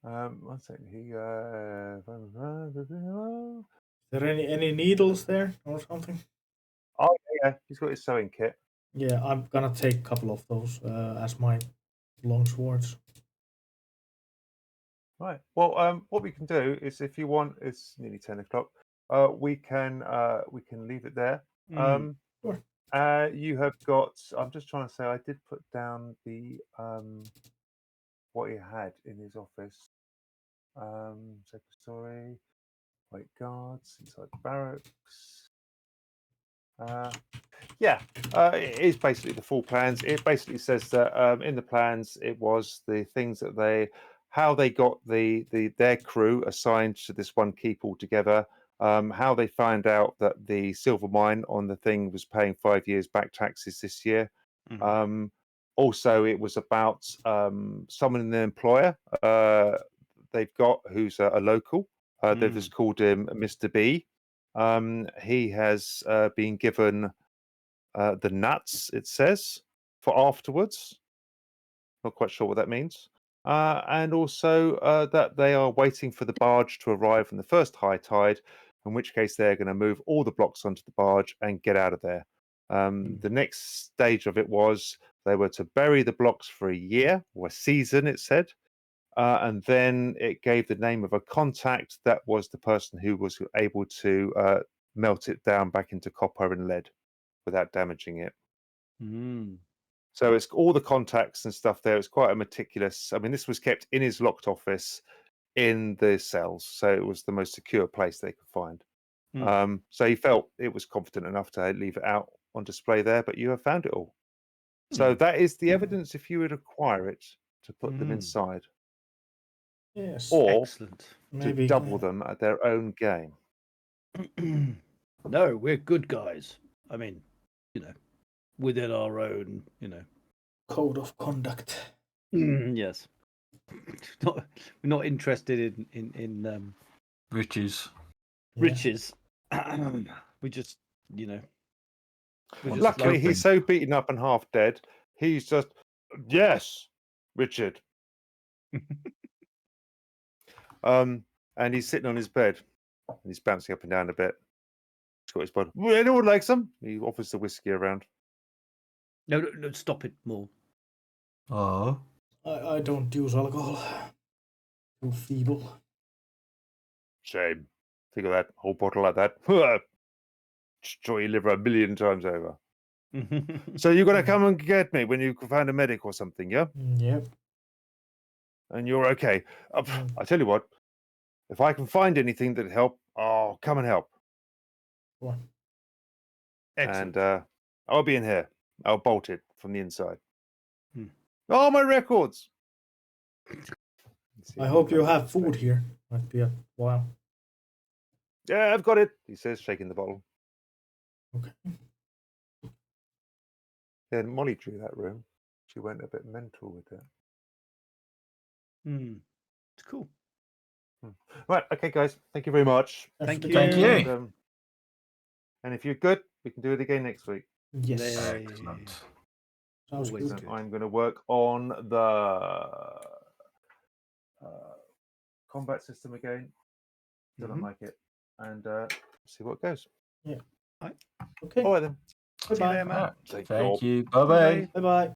One second. Is there any needles there or something? Oh, yeah. He's got his sewing kit. Yeah, I'm gonna take a couple of those as my long swords. Right. Well, what we can do is, if you want, it's nearly 10 o'clock. We can leave it there. Sure. You have got. I'm just trying to say. I did put down the what he had in his office. Secretary, white guards inside the barracks. It is basically the full plans. It basically says that in the plans, it was the things that how they got their crew assigned to this one keep altogether. how they found out that the silver mine on the thing was paying 5 years back taxes this year. Also, it was about someone in the employer they've got who's a local. They've just called him Mr. B. He has been given the nuts, it says, for afterwards. Not quite sure what that means. And also that they are waiting for the barge to arrive on the first high tide, in which case they're going to move all the blocks onto the barge and get out of there. The next stage of it was they were to bury the blocks for a year or a season, it said. And then it gave the name of a contact that was the person who was able to melt it down back into copper and lead without damaging it. So it's all the contacts and stuff there. It's quite a meticulous. I mean, this was kept in his locked office in the cells, so it was the most secure place they could find. So he felt it was confident enough to leave it out on display there, but you have found it all. So that is the evidence if you would acquire it to put them inside. Yes. Or Excellent. to double them at their own game. No, we're good guys. I mean, within our own, Code of conduct. yes. We're not interested in Riches. riches. We just, Luckily, he's so beaten up and half dead. He's just, yes, Richard. And he's sitting on his bed. And he's bouncing up and down a bit. He's got his body. Well, anyone like some? He offers the whiskey around. No, stop it, Maul. Oh. I don't use alcohol. Too feeble. Shame. Think of that whole bottle like that. Destroy your liver 1,000,000 times over. So you're gonna come and get me when you find a medic or something, yeah? Yep. And you're okay. I tell you what, if I can find anything that help, I'll come and help. What? Excellent. And I'll be in here. I'll bolt it from the inside. Oh, my records! I hope you have food here. Might be a while. Yeah, I've got it, he says, shaking the bottle. Okay. Yeah, Molly drew that room. She went a bit mental with it. It's cool. Right, okay, guys. Thank you very much. Thank you. Thank you. And if you're good, we can do it again next week. Yes. Excellent. Sounds Always good. good. I'm going to work on the combat system again. Still don't like it. And see what goes. Yeah. Okay. All right, then. Goodbye. Matt. Thank you. Bye-bye. Bye-bye.